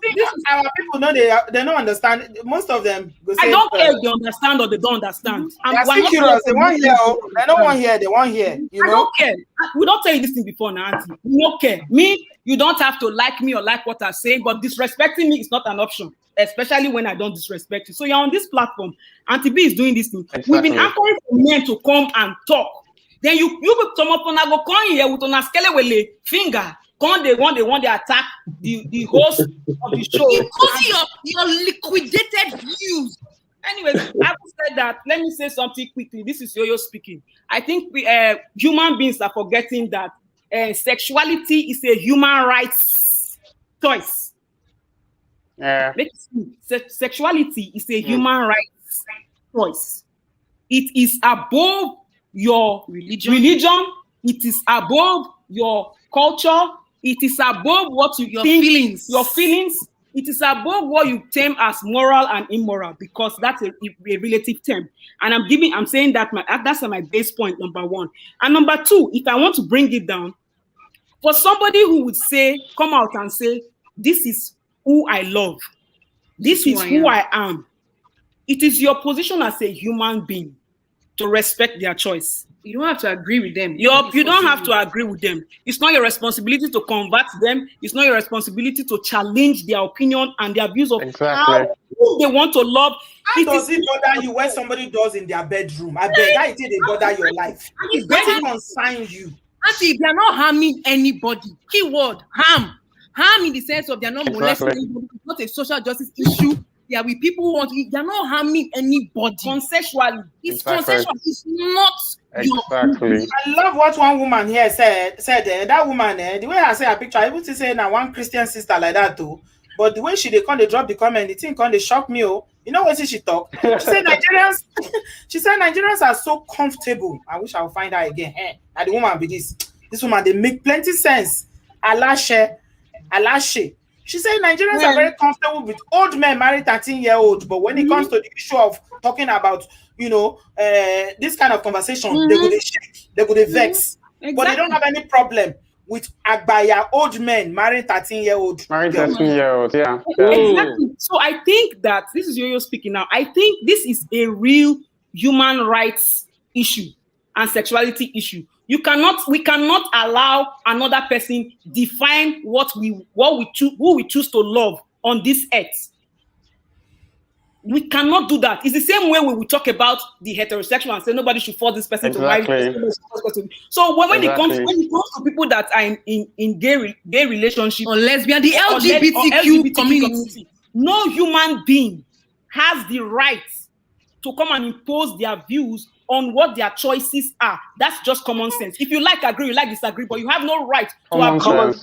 Our people know they don't understand. Most of them go say, I don't care if they understand or they don't understand. they are still curious. They want hear. They don't want hear. They want hear. You I know. don't care. We don't tell you this thing before now, Auntie. We don't care. Me, you don't have to like me or like what I say, but disrespecting me is not an option, especially when I don't disrespect you. So you're on this platform. Auntie B is doing this thing. Exactly. We've been anchoring for men to come and talk. Then you some of them go come here with a skele wele finger. Come they want to attack the host of the show. Because your liquidated views. Anyways, having said that, let me say something quickly. This is Yo-Yo speaking. I think we human beings are forgetting that sexuality is a human rights choice. Yeah. Sexuality is a human rights choice. It is above your religion. It is above your culture. It is above what your feelings. Your feelings. It is above what you term as moral and immoral, because that's a relative term. And I'm saying that that's my base point, number one. And number two, if I want to bring it down, for somebody who would come out and say, this is who I love, this is who I am, it is your position as a human being to respect their choice. You don't have to agree with them. You don't have to agree with them. It's not your responsibility to convert them. It's not your responsibility to challenge their opinion and their views of who they want to love. How does it bother you when somebody does in their bedroom? I beg, how it they bother your life? It doesn't concern you. Actually, they are not harming anybody. Keyword, harm. Harm in the sense of they are not molesting anybody. It's not a social justice issue. They are with people who want to eat. They're not harming anybody. Consensually. It's Exactly. consensual. It's not Exactly. I love what one woman here said. That woman, the way I say her picture, I even to say now one Christian sister like that too. But the way she they come, they drop the comment, the thing come, they shock me. Oh, you know what she talk? She said Nigerians. She said Nigerians are so comfortable. I wish I would find her again. Hey, now the woman be this. This woman they make plenty sense. Alashe. She said Nigerians are very comfortable with old men married 13-year-old, but when it comes to the issue of talking about, this kind of conversation, they go they shake, they go they vex, but they don't have any problem with Agbaya old men marrying 13-year-old. Married 13-year-old, yeah. Exactly. So I think that this is Yo-Yo speaking now. I think this is a real human rights issue and sexuality issue. We cannot allow another person define who we choose to love on this earth. We cannot do that. It's the same way we will talk about the heterosexual and say nobody should force this person to marry this person. So when it comes to people that are in gay relationship or lesbian, the LGBTQ community, no human being has the right to come and impose their views on what their choices are. That's just common sense. If you like agree, you like disagree, but you have no right to have common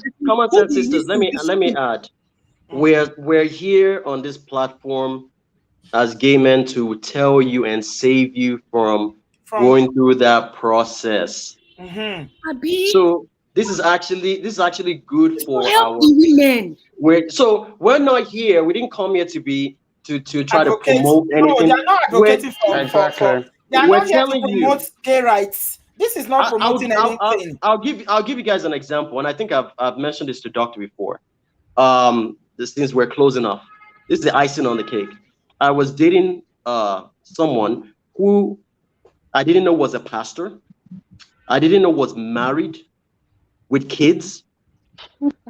sense, sisters. Let me add. We're here on this platform as gay men to tell you and save you from going through that process. So this is actually good for our women. We're not here. We didn't come here to try to promote anything. No, they're not advocating for they are We're not here to telling promote gay rights. This is not promoting anything. I'll give you guys an example, and I think I've mentioned this to Doctor before. Since we're closing off, this is the icing on the cake. I was dating someone who I didn't know was a pastor. I didn't know was married with kids.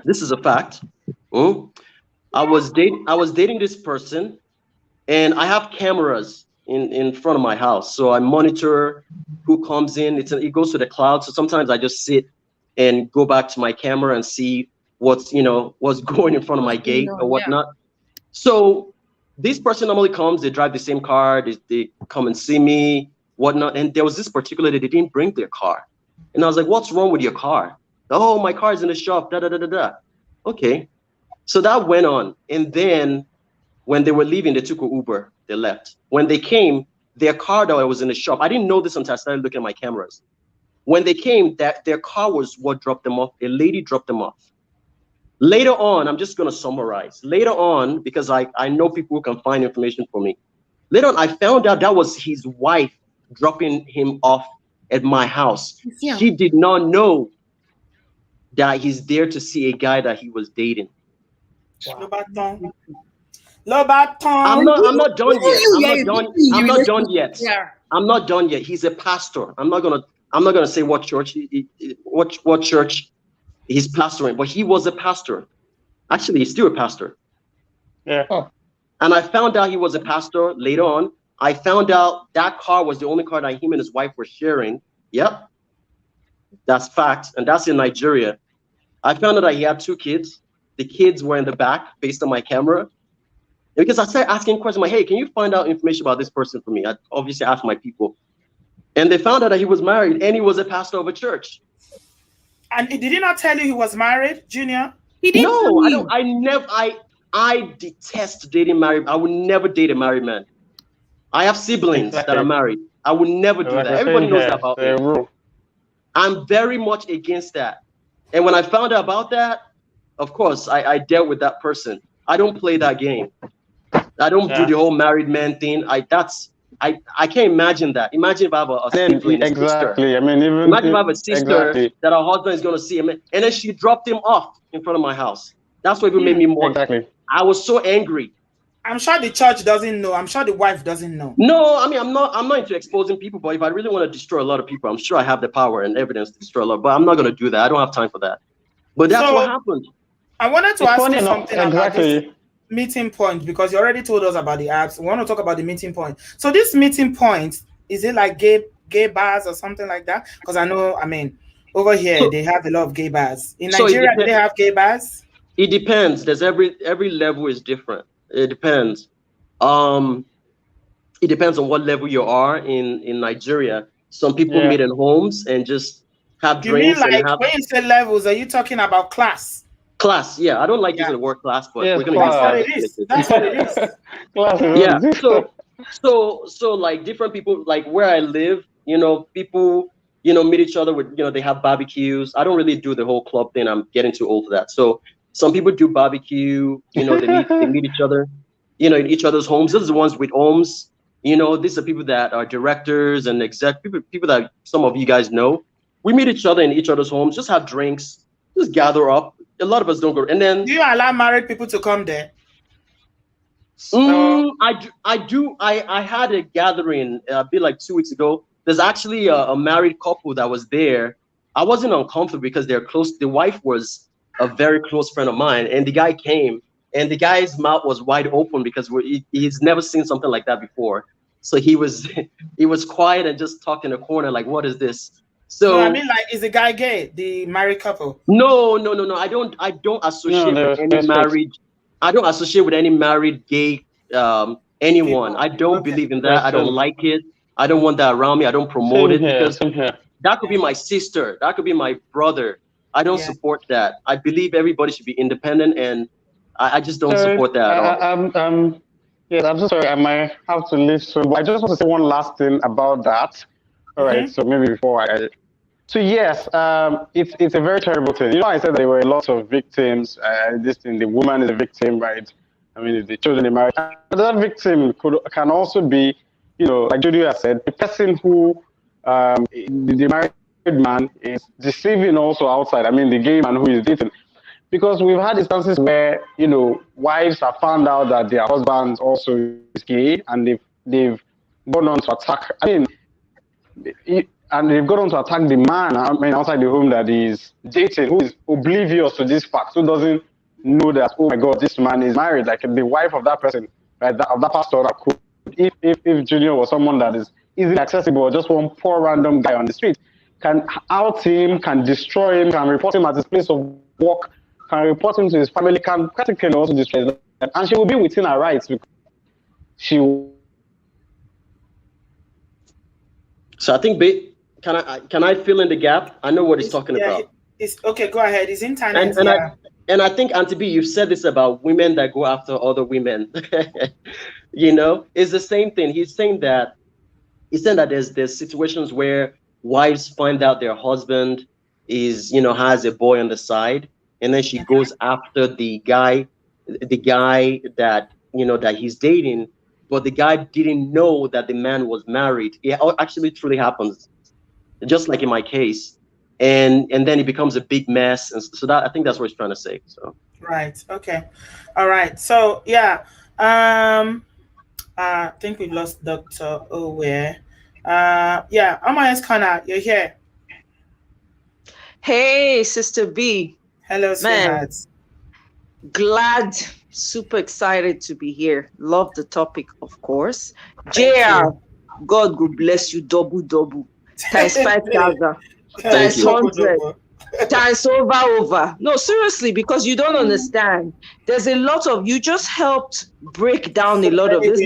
This is a fact. I was dating this person, and I have cameras in front of my house, so I monitor who comes in. It goes to the cloud, so sometimes I just sit and go back to my camera and see what's going in front of my gate or whatnot. So this person normally comes, they drive the same car, they come and see me, whatnot. And there was this particular day they didn't bring their car, and I was like, "What's wrong with your car?" "Oh, my car is in the shop." Okay, so that went on, and then when they were leaving, they took an Uber. They left. When they came, their car that was in the shop, I didn't know this until I started looking at my cameras. When they came, their car was what dropped them off. A lady dropped them off. Later on, I'm just going to summarize. Later on, because I know people who can find information for me. Later on, I found out that was his wife dropping him off at my house. Yeah. She did not know that he's there to see a guy that he was dating. Wow. I'm not done yet. I'm not done yet. He's a pastor. I'm not gonna say what church what church he's pastoring, but he was a pastor. Actually, he's still a pastor. Yeah. Oh. And I found out he was a pastor later on. I found out that car was the only car that him and his wife were sharing. Yep. That's fact. And that's in Nigeria. I found out that he had 2 kids. The kids were in the back based on my camera. Because I started asking questions like, hey, can you find out information about this person for me? I obviously asked my people. And they found out that he was married and he was a pastor of a church. And did he not tell you he was married, Junior? He didn't. No, I detest dating married. I would never date a married man. I have siblings that are married. I would never do that. Everybody knows that about me. I'm very much against that. And when I found out about that, of course, I dealt with that person. I don't play that game. I don't do the whole married man thing. I can't imagine that. Imagine if I have a sibling, sister. I mean, imagine if I have a sister that her husband is going to see him, and then she dropped him off in front of my house. That's what even made me more. Exactly. I was so angry. I'm sure the church doesn't know. I'm sure the wife doesn't know. No, I mean, I'm not into exposing people, but if I really want to destroy a lot of people, I'm sure I have the power and evidence to destroy a lot, but I'm not going to do that. I don't have time for that. But that's what happened. I wanted to ask you something about this meeting point, because you already told us about the apps. We want to talk about the meeting point. So this meeting point, is it like gay bars or something like that? Because I know, I mean, over here they have a lot of gay bars. In Nigeria, do they have gay bars? It depends. There's every level is different. It depends. It depends on what level you are in Nigeria. Some people meet in homes and just have You mean drinks and like have when you say levels, are you talking about class? class. Yeah, I don't like Yeah. using the word class, but Yes, we're gonna That's use what that class. it just to make is. it. That's what it is. Class Yeah. is So like different people, like where I live, people, meet each other with, they have barbecues. I don't really do the whole club thing. I'm getting too old for that. So some people do barbecue, they meet each other, in each other's homes. Those are the ones with homes. These are people that are directors and people that some of you guys know. We meet each other in each other's homes, just have drinks, just gather up. A lot of us don't go. And then Do you allow married people to come there? I had a gathering a bit like 2 weeks ago. There's actually a married couple that was there. I wasn't uncomfortable because they're close. The wife was a very close friend of mine, and the guy came, and the guy's mouth was wide open because he's never seen something like that before. So he was he was quiet and just talked in the corner like, "What is this?" No, I So mean like, is the guy gay? The married couple? no. I don't associate no, with any they're straight. married. I don't associate with any married gay anyone. People. I don't Okay. believe in They're that. I don't straight. like it. I don't want that around me. I don't promote Same it here, because same here. that could be my sister. That could be my brother. I don't Yeah. support that. I believe everybody should be independent, and I just don't Sorry, support that at all. yes, I'm so sorry. I might have to leave soon, but I just want to say one last thing about that. All right, Mm-hmm. so maybe before so yes, it's a very terrible thing. I said there were lots of victims. This thing, the woman is a victim, right? I mean, the children they married. Another victim can also be, like Julia said, the person who the married man is deceiving also outside. I mean, the gay man who is dating. Because we've had instances where, wives have found out that their husband also is gay, and they've gone on to attack. I mean, and they've gone on to attack the man, I mean, outside the home that is dating, who is oblivious to this fact, who doesn't know that, oh my God, this man is married, like the wife of that person, right, of that pastor that could, if Junior was someone that is easily accessible, or just one poor random guy on the street, can out him, can destroy him, can report him at his place of work, can report him to his family, can practically also destroy his life. And she will be within her rights because she So I think, can I fill in the gap? I know what he's talking Yeah, about. it's okay. Go ahead. It's internet. And Yeah. I think, Auntie B, you've said this about women that go after other women. It's the same thing. He's saying that there's situations where wives find out their husband has a boy on the side, and then she goes after the guy that that he's dating, but the guy didn't know that the man was married. It actually truly happens, just like in my case. And then it becomes a big mess, and so that I think that's what he's trying to say. So Right. Okay. All right. So yeah. I think we lost Dr. Owe. Yeah. Amaya's Corner, you're here. Hey, Sister B. Hello, Man, sweetheart. glad, super excited to be here. Love the topic, of course. Thank JR, you. God will bless you double. Times 5,000, Thank times you. 100, times over. No, seriously, because you don't understand. There's a lot of, you just helped break down a lot of, there's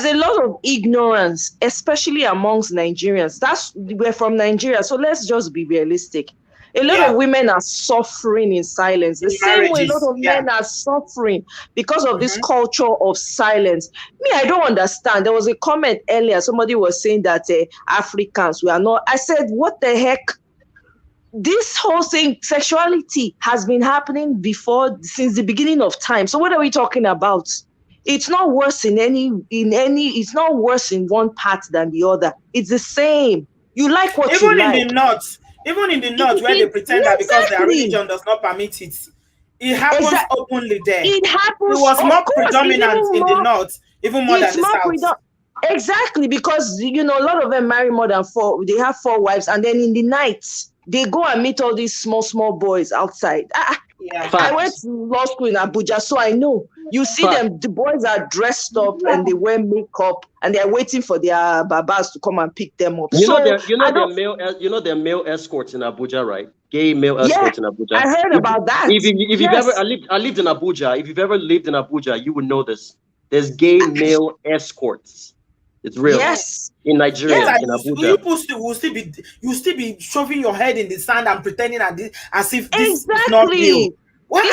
a lot of ignorance, especially amongst Nigerians. We're from Nigeria, so let's just be realistic. A lot of women are suffering in silence. The same way a lot of men are suffering because of this culture of silence. Me, I don't understand. There was a comment earlier. Somebody was saying that Africans, we are not. I said, what the heck? This whole thing, sexuality has been happening since the beginning of time. So what are we talking about? It's not worse it's not worse in one part than the other. It's the same. You like what you like. Even in the north, where they pretend that because their religion does not permit it, it happens openly there. It happens. It was more predominant in the north, even more than the south. Exactly, because a lot of them marry more than 4. They have 4 wives, and then in the night they go and meet all these small boys outside. I went to law school in Abuja, so I know. You see them, the boys are dressed up and they wear makeup and they're waiting for their babas to come and pick them up. They're male escorts in Abuja, right? Gay male escorts in Abuja. I heard about that. If you've ever, I lived in Abuja. If you've ever lived in Abuja, you would know this. There's gay male escorts. It's real. Yes. In Nigeria, Yes, in Abuja. You still be shoving your head in the sand and pretending as if this Exactly. is not real. Why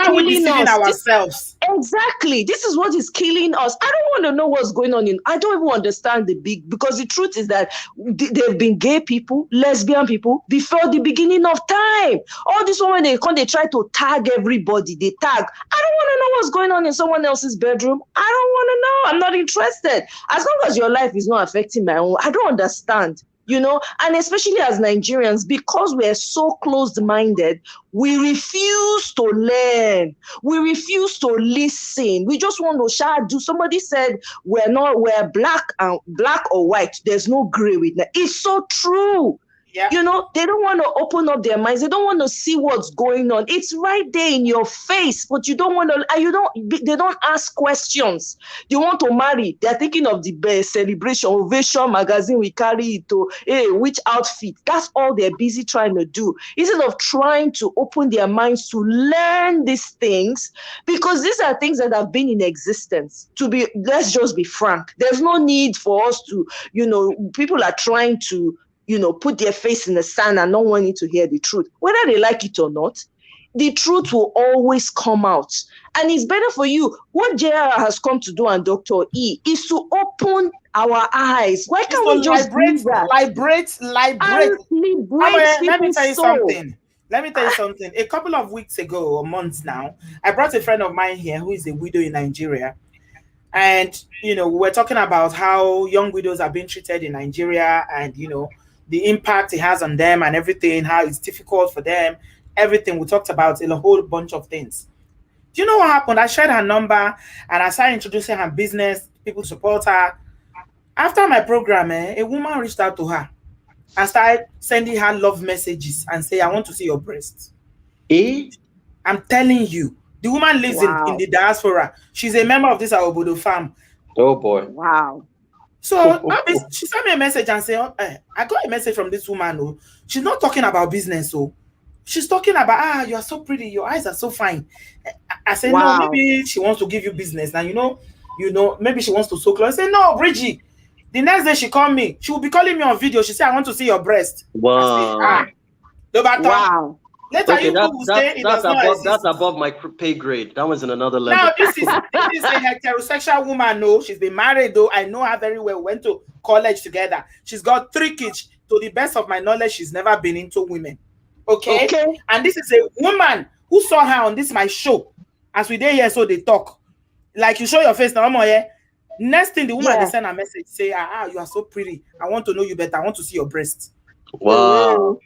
are we deceiving ourselves? Exactly. This is what is killing us. I don't want to know what's going on I don't even understand because the truth is that there have been gay people, lesbian people before the beginning of time. All this one, when they try to tag everybody, they tag. I don't want to know what's going on in someone else's bedroom. I don't want to know. I'm not interested. As long as your life is not affecting my own, I don't understand. And especially as Nigerians, because we're so closed-minded, we refuse to learn. We refuse to listen. We just want to do. Somebody said we're black or white. There's no gray with that. It's so true. Yeah. They don't want to open up their minds. They don't want to see what's going on. It's right there in your face, but you don't want to. They don't ask questions. They want to marry. They're thinking of the celebration, ovation magazine. We carry it to which outfit. That's all they're busy trying to do. Instead of trying to open their minds to learn these things, because these are things that have been in existence. Let's just be frank. There's no need for us to. People are trying to. Put their face in the sand and not wanting to hear the truth. Whether they like it or not, the truth will always come out. And it's better for you. What JR has come to do and Dr. E is to open our eyes. Why can't we just liberate? Let me tell you something. A couple of weeks ago, or months now, I brought a friend of mine here who is a widow in Nigeria. And, we were talking about how young widows are being treated in Nigeria and, the impact it has on them and everything, how it's difficult for them, everything. We talked about a whole bunch of things. Do you know what happened? I shared her number and I started introducing her business, people support her. After my program, a woman reached out to her and started sending her love messages and say, I want to see your breast. I'm telling you, the woman lives in the diaspora. She's a member of this Obodo farm. Oh boy. Wow. So she sent me a message and said, I got a message from this woman. Oh, she's not talking about business. So she's talking about, you are so pretty. Your eyes are so fine. I said, no, maybe she wants to give you business. Now, maybe she wants to sew clothes. I said, no, Bridgie. The next day she called me. She will be calling me on video. She said, I want to see your breast. Wow. Wow. Later, that's above my pay grade. That was in another level. Now, this is a heterosexual woman. No, she's been married, though. I know her very well. We went to college together. She's got 3 kids. To the best of my knowledge, she's never been into women. Okay? And this is a woman who saw her on my show. As we did here, so they talk. Like, you show your face now, next thing, the woman they send a message, say, you are so pretty. I want to know you better. I want to see your breast. Wow.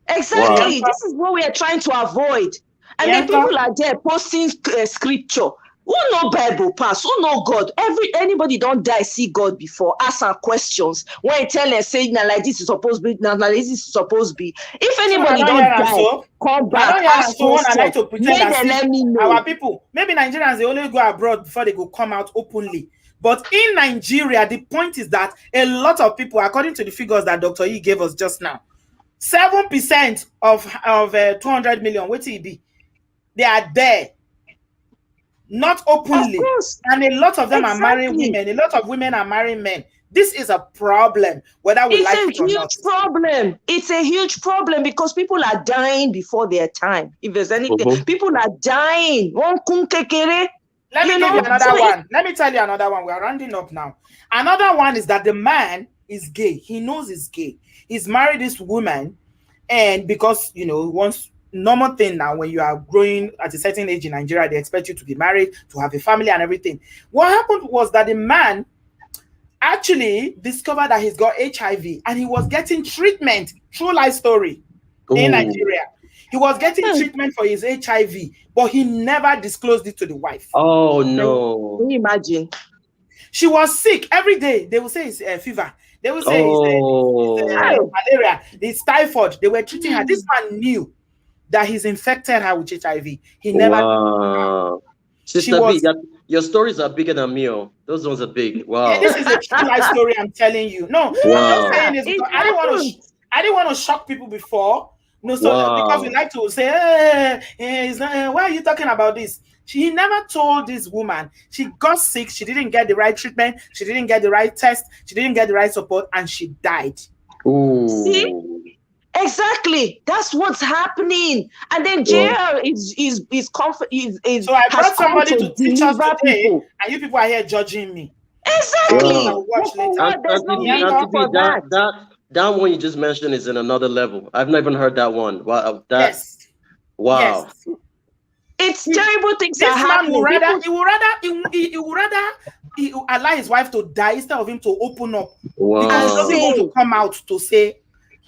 Exactly. Wow. This is what we are trying to avoid. And then people are there posting scripture. Who know Bible pass? Who know God? Anybody don't die see God before. Ask her questions. When you tell her, say, now like this is supposed to be, now like this is supposed to be. If anybody don't die, come back. Ask questions. Let me know. Our people, maybe Nigerians, they only go abroad before they go come out openly. But in Nigeria, the point is that a lot of people, according to the figures that Dr. E gave us just now, 7% of 200 million, what it be? They are there, not openly, and a lot of them are marrying women. A lot of women are marrying men. This is a problem, whether we like it or not. It's a huge problem. It's a huge problem because people are dying before their time. If there's anything, people are dying. Let me tell you another one. Let me tell you another one. We are rounding up now. Another one is that the man is gay. He knows he's gay. He's married this woman, and because once normal thing now, when you are growing at a certain age in Nigeria, they expect you to be married, to have a family and everything. What happened was that the man actually discovered that he's got HIV and he was getting treatment. True life story. In Nigeria. He was getting treatment for his HIV, but he never disclosed it to the wife. Oh no. Can you imagine? She was sick every day. They will say it's fever. They will say it's malaria, it's typhoid. They were treating her. This man knew that he's infected her with HIV. He never. Wow. Sister B, your stories are bigger than me. Those ones are big. Wow. Yeah, this is a true life story. I'm telling you. No, I'm just saying this because I didn't want to shock people before. No, so because we like to say, why are you talking about this? He never told this woman. She got sick. She didn't get the right treatment. She didn't get the right test. She didn't get the right support, and she died. Ooh. See? Exactly. That's what's happening. And then JR is so I brought somebody to teach us today, people. And you people are here judging me. Exactly. Watch later. There's no need for that one you just mentioned is in another level. I've never even heard that one. Wow. Yes. Wow. Yes. It's terrible things this are happening. He would rather allow his wife to die instead of him to open up. Wow. Because he doesn't want to come out to say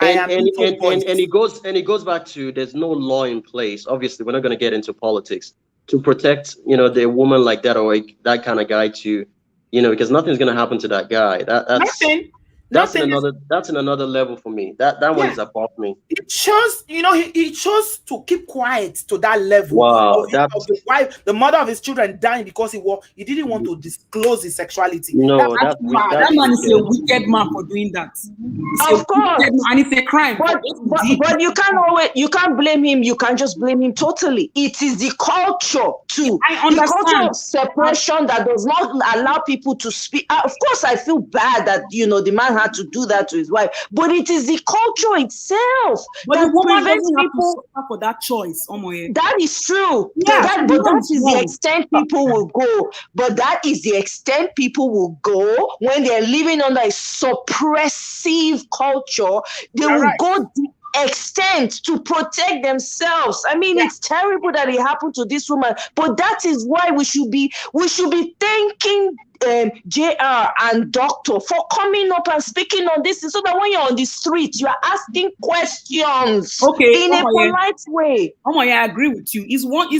and it goes back to there's no law in place. Obviously, we're not going to get into politics to protect, the woman like that or that kind of guy to, because nothing's going to happen to that guy. That's in another level for me. That one is above me. It chose, he chose to keep quiet to that level. Wow, of the wife, the mother of his children dying because he didn't want to disclose his sexuality. No, that man is a wicked man for doing that. Of course, and it's a crime. But you can't blame him. You can't just blame him totally. It is the culture too. I understand. The culture of separation that does not allow people to speak. Of course, I feel bad that the man had to do that to his wife, but it is the culture itself that prevents people for that choice. That is true. Yeah, but that is the extent people will go. But that is the extent people will go when they're living under a suppressive culture. They will go the extent to protect themselves. I mean, it's terrible that it happened to this woman, but that is why we should be thanking JR and Doctor for coming up and speaking on this, so that when you're on the street, you are asking questions in a polite way. I agree with you. It's one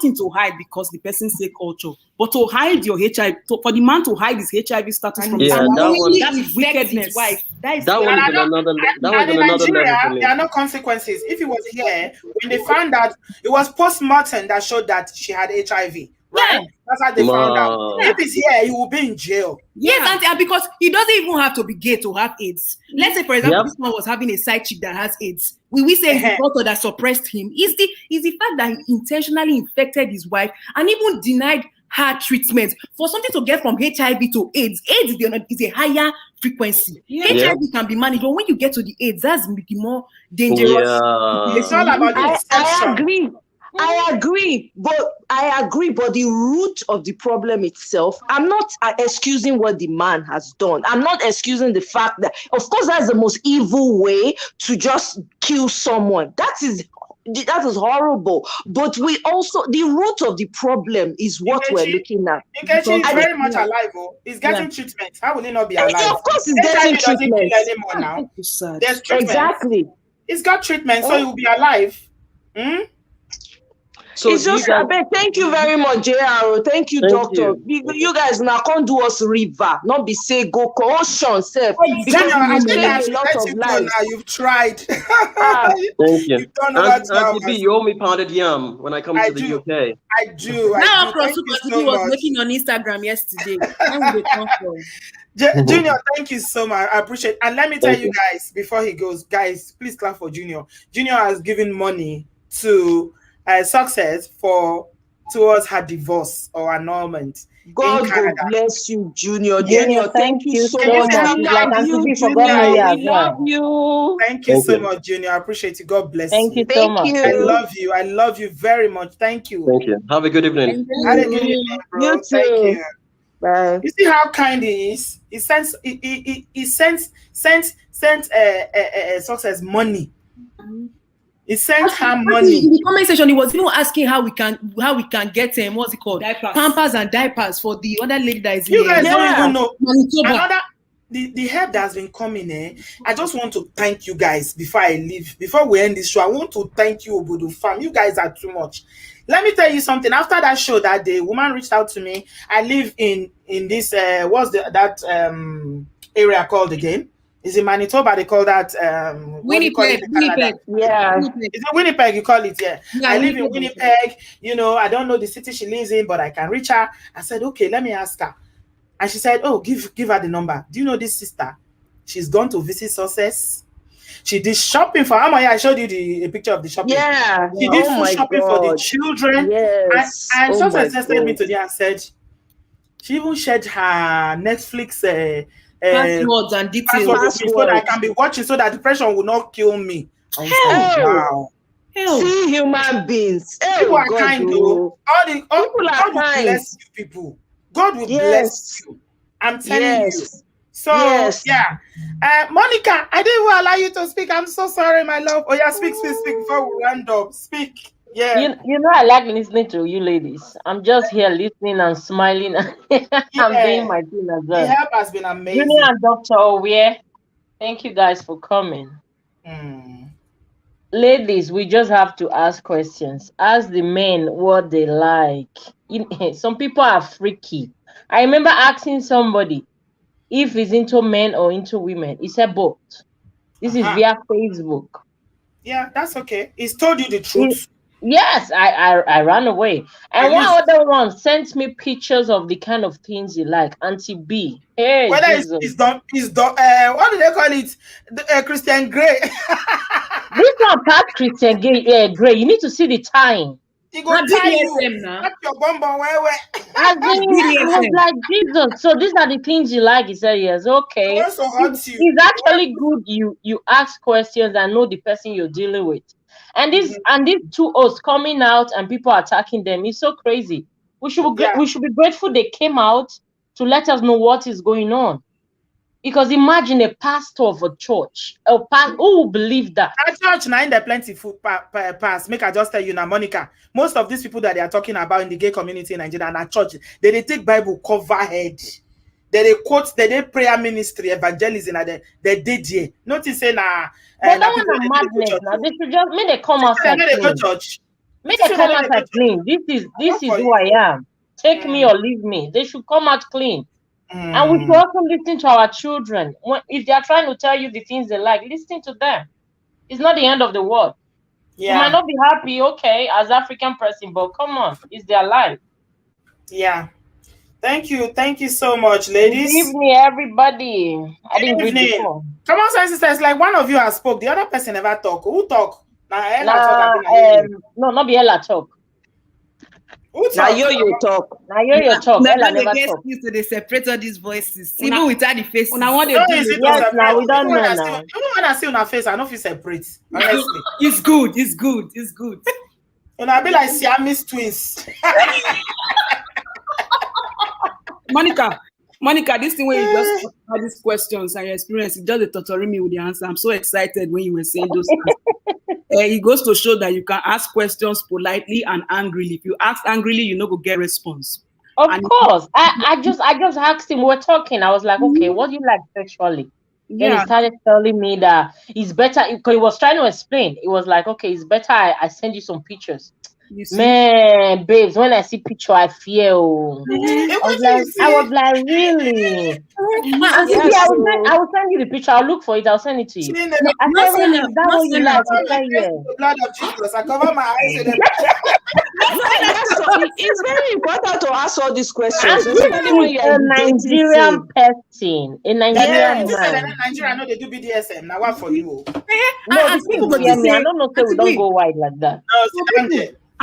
thing to hide because the person say culture, but to hide your HIV, for the man to hide his HIV status from that is wickedness. That one is another level for me. There are no consequences. If he was here, when they found out, it was post-mortem that showed that she had HIV. Right? That's how they found out. If he's here, he will be in jail. Yes, and because he doesn't even have to be gay to have AIDS. Let's say, for example, this man was having a side chick that has AIDS. We say it's the doctor that suppressed him. Is the fact that he intentionally infected his wife and even denied her treatment for something to get from HIV to AIDS. AIDS is a higher frequency. HIV can be managed, but when you get to the AIDS, that's the more dangerous. It's all about the exception. I agree, but the root of the problem itself, I'm not excusing what the man has done. I'm not excusing the fact that, of course, that's the most evil way to just kill someone. That is horrible. But we also, the root of the problem is what we're looking at. Nkechi is very much alive. He's getting treatment. How will he not be alive? Of course, he's getting treatment. Now. There's treatment. Exactly. He's got treatment, so he will be alive. So it's just thank you very much, JR. Thank you, Doctor. You guys now can't do us river, not be say go ocean self. Because I think a lot of lives. Now you've tried. Thank you. You owe me pounded yam when I come to the UK. I do. Now Super was making on Instagram yesterday. Junior, thank you so much. I appreciate it. And let me tell you guys before he goes, guys, please clap for Junior. Junior has given money to Success towards her divorce or annulment. God bless you, Junior. Junior, thank you so much. We love you, Thank you so much, Junior. I appreciate you. God bless you. Thank you so much. I love you. I love you very much. Thank you. Thank you. Have a good evening. Have a good evening, bro. You too. Thank you. Bye. You see how kind he is? He sent Success money. He sent her money. In the comment section, he was even asking how we can get what's it called? Diapers. Pampers and diapers for the other lady that is you guys don't even know. Manitoba. The help that's been coming, I just want to thank you guys before I leave. Before we end this show, I want to thank you, Obodo fam. You guys are too much. Let me tell you something. After that show that day, woman reached out to me. I live in this what's that area called again? Is it Manitoba? They call that Winnipeg. Yeah. Is it Winnipeg? You call it? Yeah. I live in Winnipeg. I don't know the city she lives in, but I can reach her. I said, okay, let me ask her. And she said, oh, give her the number. Do you know this sister? She's gone to visit Success. She did shopping for Amaya. I showed you a picture of the shopping. Yeah. She did food shopping for the children. Yes. And so texted me today and said she even shared her Netflix passwords and details so that I can be watching, so that depression will not kill me. Wow. See human beings. People are kind, though. People God are will kind. bless you, people. God will bless you. I'm telling you. So yeah. Monica, I didn't even allow you to speak. I'm so sorry, my love. Oh yeah, speak before we round up. Speak. Yeah. You know, I like listening to you ladies. I'm just here listening and smiling. I'm doing my thing as well. The help has been amazing. Junior and Dr. Owie, thank you guys for coming. Ladies, we just have to ask questions. Ask the men what they like. Some people are freaky. I remember asking somebody if he's into men or into women. He said both. This is via Facebook. Yeah, that's okay. He's told you the truth. Yes, I ran away. And one other one sent me pictures of the kind of things he like. Auntie B. Hey, whether it's done, what do they call it? Christian Grey. This one part Christian Grey. You need to see the time. He go tie you. Not your bum where. I was like, Jesus. So these are the things you like. He said, yes, okay. It's actually good. You ask questions and know the person you're dealing with. And these two hosts coming out and people attacking them is so crazy. We should be grateful they came out to let us know what is going on. Because imagine a pastor of a church, who will believe that? At church now, in the plenty food pass. Make I just tell you now, Monica. Most of these people that they are talking about in the gay community in Nigeria and at church, they take Bible cover head. They quote, they prayer ministry, evangelism, and they did here. Notice say now. But that one is madness. Now they should just make they come outside clean. Make they come outside clean. This is who I am. Take me or leave me. They should come out clean. And we should also listen to our children. If they are trying to tell you the things they like, listen to them. It's not the end of the world. You might not be happy, okay, as African person, but come on, it's their life. Yeah. Thank you so much, ladies. Good evening, everybody. I didn't greet before. Come on, sisters. Like one of you has spoke, the other person never talk. Who talk? No, not be Ella talk. Now you talk. Now you talk. Ella never talk. Used to they separate all these voices, even without the faces. Yes, now we don't know now. Even when I see on her face, I know if you separate. Honestly, it's good. And I be like Siamese twins. Monica, this thing where you just had these questions and your experience, you just torturing me with the answer. I'm so excited when you were saying those things. It goes to show that you can ask questions politely and angrily. If you ask angrily, you know go get response. Of course. I just asked him, we're talking. I was like, okay, what do you like sexually? Then he started telling me that it's better, because he was trying to explain. It was like, okay, it's better I send you some pictures. Man, babes, when I see picture, I feel. I was like, really? I will send you the picture. I'll look for it. I'll send it to you. Is that what you like? Blood of Jesus. I cover my eyes. It's very important to ask all these questions. Especially when you're a Nigerian person. A Nigerian man. Nigeria, I know they do BDSM. Now what for you? No, the people hear me. I don't know if we don't go wide like that.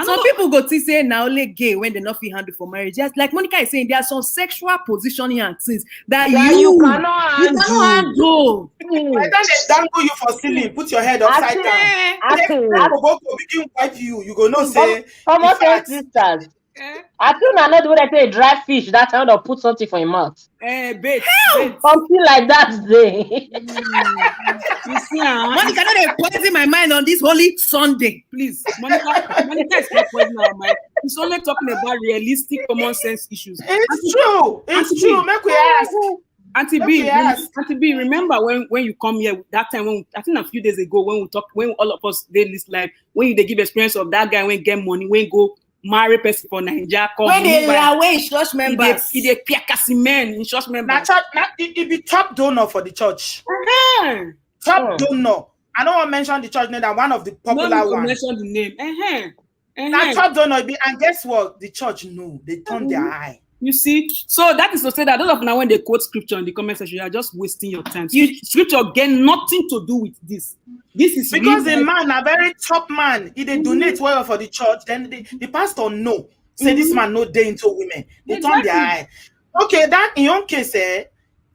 Some people go to say now only gay when they not feel handle for marriage. Just like Monica is saying, there are some sexual positioning and things that you cannot handle. By the time they dangle you for stealing, put your head upside down. I go begin wipe you. You go no say. Come on, sisters. I feel not the way they say dry fish. That's how they put something for your mouth. Bait. Something like that today. You see, Monica, don't poison my mind on this holy Sunday, please. Monica is not poisoning our mind. He's only talking about realistic common sense issues. It's true. Make we ask. Auntie B, remember when you come here that time when I think a few days ago when all of us did this live, when they give experience of that guy when get money, when go marry person for Naija, when they away in church members, he dey piakasi men in church members. It be top donor for the church. Top donor. I don't want to mention the church name, that one of the popular ones. Mention the name. That top donor be, and guess what? The church know they turn their eye. You see, so that is to say that those of now when they quote scripture in the comment section, you are just wasting your time. Scripture get nothing to do with this. This is because the man, a very top man, he they donate well for the church, then the pastor know. Say this man no day into women. They turn their eye. Okay, that in your case,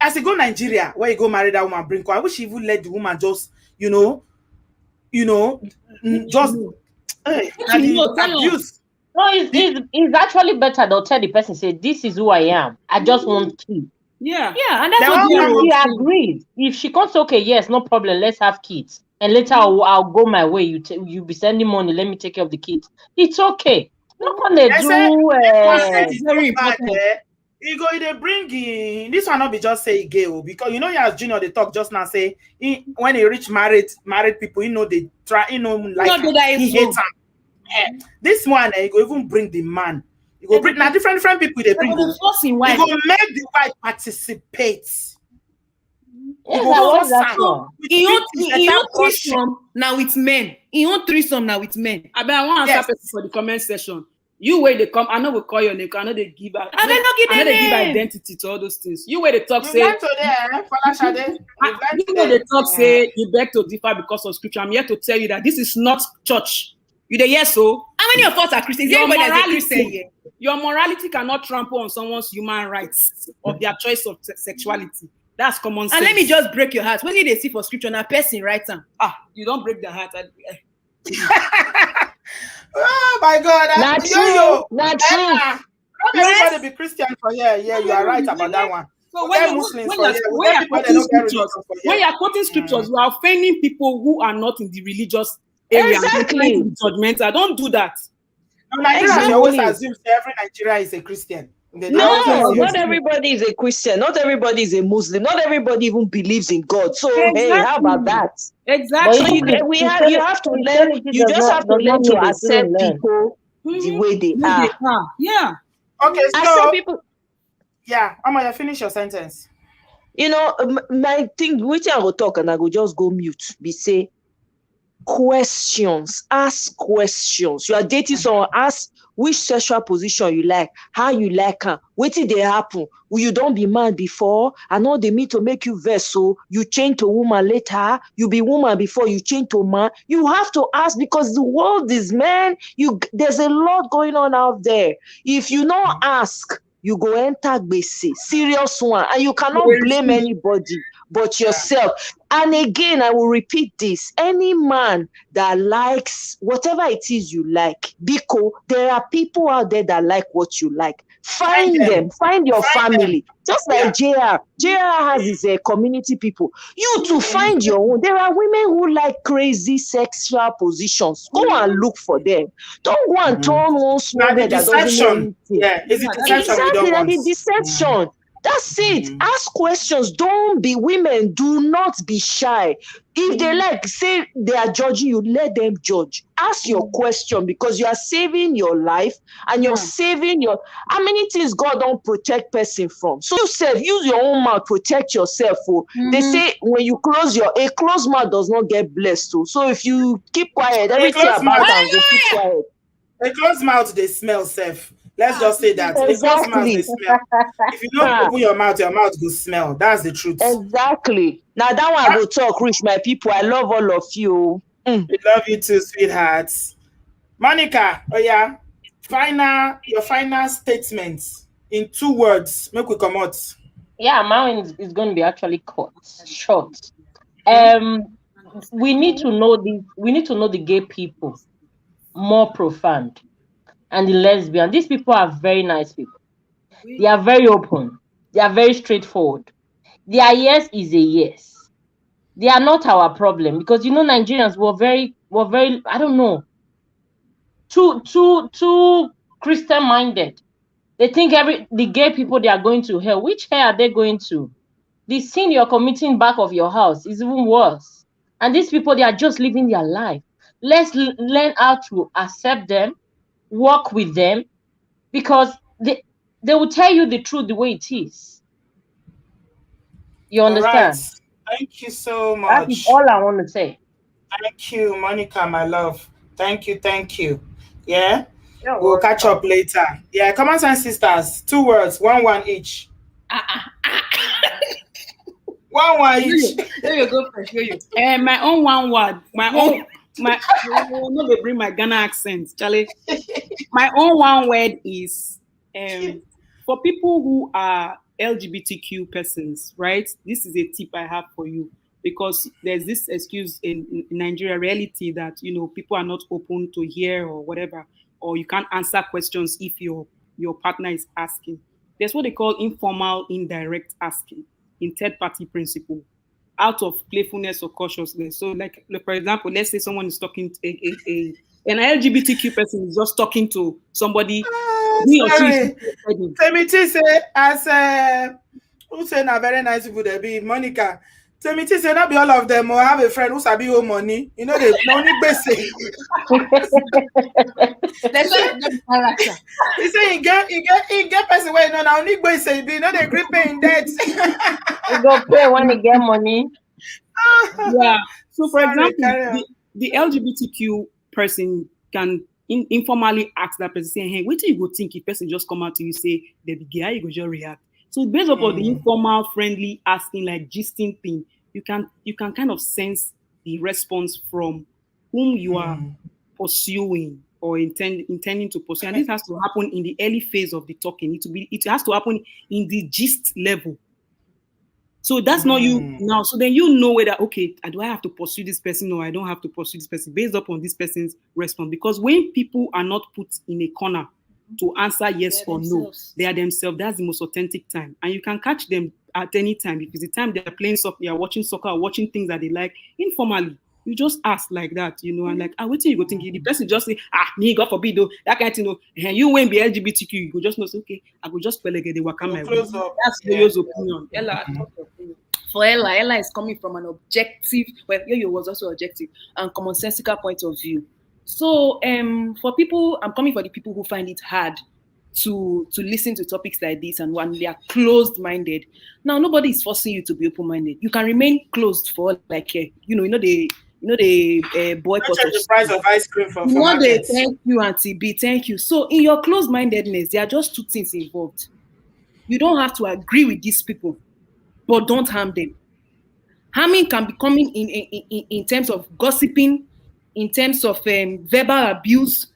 as you go Nigeria, where you go marry that woman, bring. I wish he would let the woman just, just abuse. No, it's actually better. They'll tell the person, say, this is who I am. I just want kids. Yeah, and that's what she agreed. If she comes, okay, yes, no problem. Let's have kids, and later I'll go my way. You be sending money. Let me take care of the kids. It's okay. No one they do. Very important. You go, they bring in this one. Not be just say gay because as Junior they talk just now say when he reach married people, they try like he hates them. This one, you go even bring the man. You go bring now different people. They bring. You go make the wife participate. Now with men. He own threesome now with men. I want to answer for the comment section. You where they come, I know we call your name. I know they give out. I don't give they give identity to all those things. You where they talk say. You know they talk say you beg to differ because of scripture. I'm here to tell you that this is not church. You the yes so? How many of us are Christians? Your morality cannot trample on someone's human rights of their choice of sexuality. That's common sense. And let me just break your heart. When did they see for scripture now person right now? You don't break their heart. Oh my God! Not true. Everybody be Christian for you are right about that one. So when you are quoting scriptures, you are offending people who are not in the religious area. Exactly. Judgmental. Don't do that. No, Nigerians always assume every Nigerian is a Christian. No, not everybody is a Christian. Not everybody is a Muslim. Not everybody even believes in God. So hey, how about that? Exactly. So you have to learn. You just have to learn to accept people the way they are. Yeah. Okay. So accept people. Yeah, Amaya, finish your sentence. My thing, which I will talk and I will just go mute. Be say questions. Ask questions. You are dating someone. Ask which sexual position you like, how you like her, what did they happen? You don't be man before, I know they mean to make you vessel, you change to woman later, you be woman before you change to man. You have to ask because the world is man. There's a lot going on out there. If you don't ask, you go enter gbese, serious one, and you cannot blame anybody but yourself. And again, I will repeat this. Any man that likes whatever it is you like, because there are people out there that like what you like. Find them. Find your family. Just like JR. JR has his community people. You to find your own. There are women who like crazy sexual positions. Go and look for them. Don't go and turn one small that doesn't know anything. Yeah, it's a deception. Exactly, like a deception. That's it. Ask questions. Don't be women. Do not be shy. If they say they are judging you, let them judge. Ask your question because you are saving your life and you're saving how many things God don't protect person from. So you said, use your own mouth, protect yourself. They say when you close a closed mouth does not get blessed. So if you keep quiet, everything about them will keep quiet. A closed mouth, they smell safe. Let's just say that. Exactly. If you don't open your mouth will smell. That's the truth. Exactly. Now that one I will talk, Rich, my people. I love all of you. We love you too, sweethearts. Monica, your final statements in 2 words. Make we come out. Yeah, mine is going to be actually short. We need to know the gay people more profound. And the lesbian. These people are very nice people. They are very open. They are very straightforward. Their yes is a yes. They are not our problem because Nigerians were very I don't know, too Christian minded. They think the gay people they are going to hell. Which hell are they going to? The sin you're committing back of your house is even worse. And these people they are just living their life. Let's learn how to accept them. Work with them because they will tell you the truth the way it is. You understand? Right. Thank you so much. That is all I want to say. Thank you, Monica, my love. Thank you. Yeah. We'll catch up later. Yeah, come on, sisters. 2 words, one each. One each. There you go first. My own one word. Not to bring my Ghana accent, Charlie. My own one word is for people who are LGBTQ persons, right? This is a tip I have for you, because there's this excuse in Nigeria reality that people are not open to hear or whatever, or you can't answer questions if your partner is asking. There's what they call informal indirect asking in third party principle, out of playfulness or cautiousness. So like for example, let's say someone is talking to an LGBTQ person is just talking to somebody. Temiti say, as who say na very nice people they be, Monica. Temiti say not be all of them or have a friend who sabi owe money. You know the money basic. He say he get person where no now only basic be, no they grip paying debt. You go pay when you get money. Yeah. So for example, the LGBTQ person can informally ask that person, saying, hey, what do you go think if person just come out to you say they be gay, how you go just react? So based upon the informal, friendly asking, like gisting thing, you can kind of sense the response from whom you are pursuing or intending to pursue. And this has to happen in the early phase of the talking. It has to happen in the gist level. So that's not you now. So then you know whether, okay, do I have to pursue this person or I don't have to pursue this person based upon this person's response. Because when people are not put in a corner to answer yes or no, they are themselves. That's the most authentic time. And you can catch them at any time. If it's the time they're playing soccer, you're watching soccer or watching things that they like, informally, you just ask like that, and like, what do you go think? The person just say, me, God forbid, though, that kind of thing, and you won't be LGBTQ, you go just know, okay, I go just get the work. That's Yoyo's opinion. Ella, for Ella is coming from an objective, well, Yoyo was also objective and commonsensical point of view. So for people, I'm coming for the people who find it hard to listen to topics like this and when they are closed-minded. Now, nobody is forcing you to be open-minded. You can remain closed for like, the boycott. The price of ice cream from market. Thank you, Auntie B. Thank you. So in your closed-mindedness, there are just two things involved. You don't have to agree with these people, but don't harm them. Harming can be coming in terms of gossiping, in terms of verbal abuse,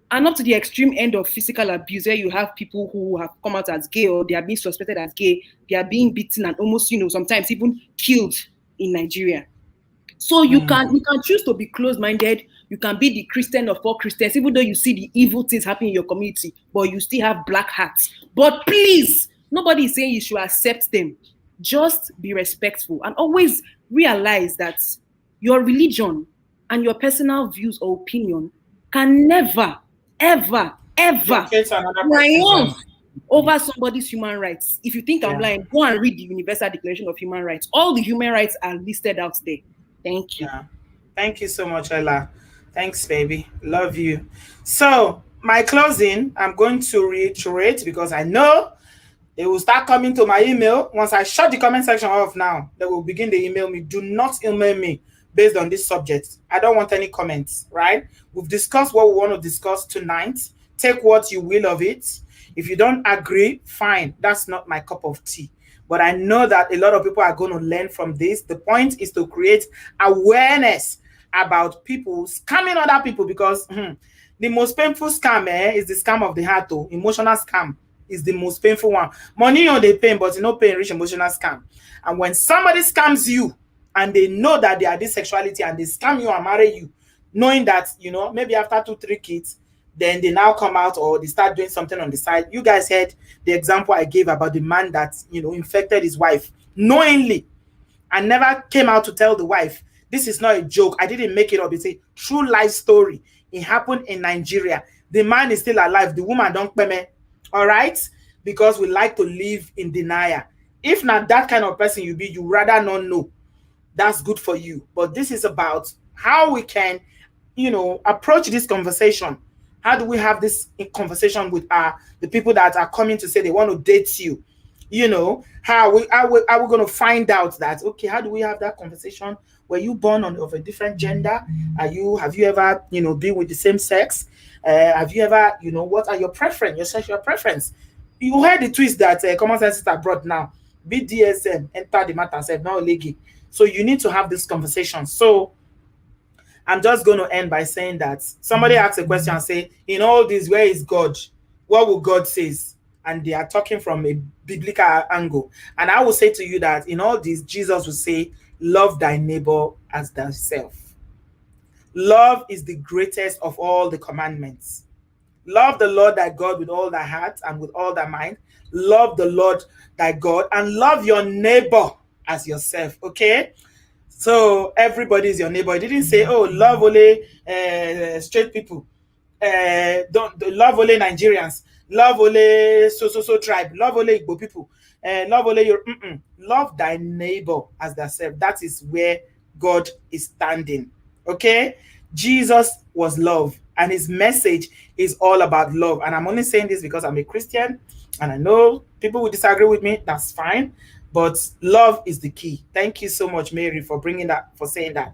and up to the extreme end of physical abuse, where you have people who have come out as gay or they are being suspected as gay, they are being beaten and almost, sometimes even killed in Nigeria. So you can choose to be closed-minded. You can be the Christian of all Christians, even though you see the evil things happening in your community, but you still have black hearts. But please, nobody is saying you should accept them. Just be respectful and always realize that your religion and your personal views or opinion can never, ever triumph over somebody's human rights. If you think I'm lying, go and read the Universal Declaration of Human Rights. All the human rights are listed out there. Thank you. Yeah. Thank you so much, Ella. Thanks, baby. Love you. So, my closing, I'm going to reiterate because I know they will start coming to my email. Once I shut the comment section off now, they will begin to email me. Do not email me based on this subject. I don't want any comments, right? We've discussed what we want to discuss tonight. Take what you will of it. If you don't agree, fine. That's not my cup of tea. But I know that a lot of people are going to learn from this. The point is to create awareness about people scamming other people because the most painful scam is the scam of the heart. Emotional scam is the most painful one. Money on the pain, but you know, pain rich emotional scam. And when somebody scams you and they know that they are this sexuality and they scam you and marry you, knowing that, maybe after 2-3 kids, then they now come out or they start doing something on the side. You guys heard the example I gave about the man that, infected his wife knowingly and never came out to tell the wife. This is not a joke. I didn't make it up. It's a true life story. It happened in Nigeria. The man is still alive. The woman don't pay me. All right? Because we like to live in denial. If not that kind of person you be, you rather not know. That's good for you. But this is about how we can, approach this conversation. How do we have this conversation with the people that are coming to say they want to date you? How are we going to find out that, okay, how do we have that conversation Were you born of a different gender? Have you ever, been with the same sex? Have you ever, what are your preference, your sexual preference? You heard the twist that common sense sister brought now. BDSM enter the matter, said no leggy. So you need to have this conversation. So I'm just going to end by saying that somebody asked a question and say, in all this, where is God? What will God say? And they are talking from a biblical angle. And I will say to you that in all this, Jesus will say, love thy neighbor as thyself. Love is the greatest of all the commandments. Love the Lord thy God with all thy heart and with all thy mind. Love the Lord thy God and love your neighbor as yourself. Okay? So everybody is your neighbor. It didn't say, oh, love only straight people. Don't love only Nigerians. Love only so tribe. Love only Igbo people. Love only your love thy neighbor as thyself. That is where God is standing. Okay? Jesus was love, and his message is all about love. And I'm only saying this because I'm a Christian, and I know people will disagree with me. That's fine. But love is the key. Thank you so much, Mary, for saying that.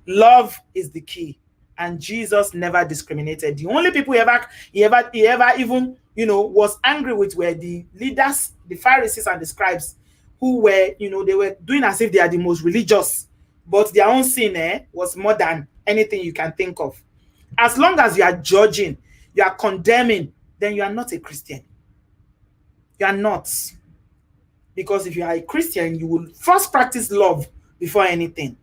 Love is the key. And Jesus never discriminated. The only people he ever even, was angry with were the leaders, the Pharisees and the scribes, who were, they were doing as if they are the most religious, but their own sin was more than anything you can think of. As long as you are judging, you are condemning, then you are not a Christian. You are not. Because if you are a Christian, you will first practice love before anything.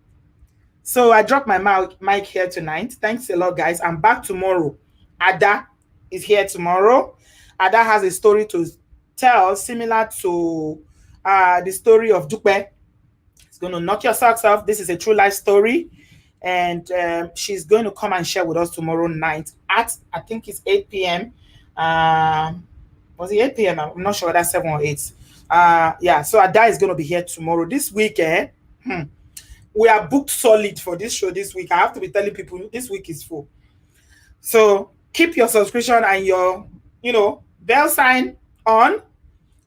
So I dropped my mic here tonight. Thanks a lot, guys. I'm back tomorrow. Ada is here tomorrow. Ada has a story to tell similar to the story of Dupe. It's going to knock your socks off. This is a true life story. And she's going to come and share with us tomorrow night at, I think it's 8 p.m. Was it 8 p.m.? I'm not sure that's 7 or 8. Yeah, so Ada is going to be here tomorrow. This week, we are booked solid for this show this week. I have to be telling people this week is full. So keep your subscription and your, bell sign on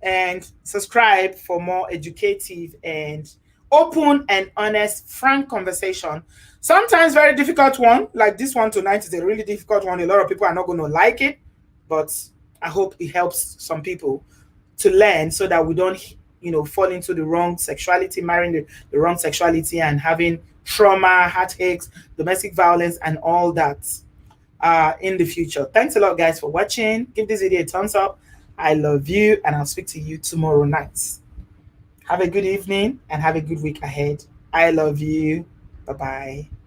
and subscribe for more educative and open and honest, frank conversation. Sometimes very difficult one, like this one tonight is a really difficult one. A lot of people are not going to like it, but I hope it helps some people to learn so that we don't fall into the wrong sexuality, marrying the wrong sexuality and having trauma, heartaches, domestic violence, and all that in the future. Thanks a lot, guys, for watching. Give this video a thumbs up. I love you, and I'll speak to you tomorrow night. Have a good evening and have a good week ahead. I love you. Bye-bye.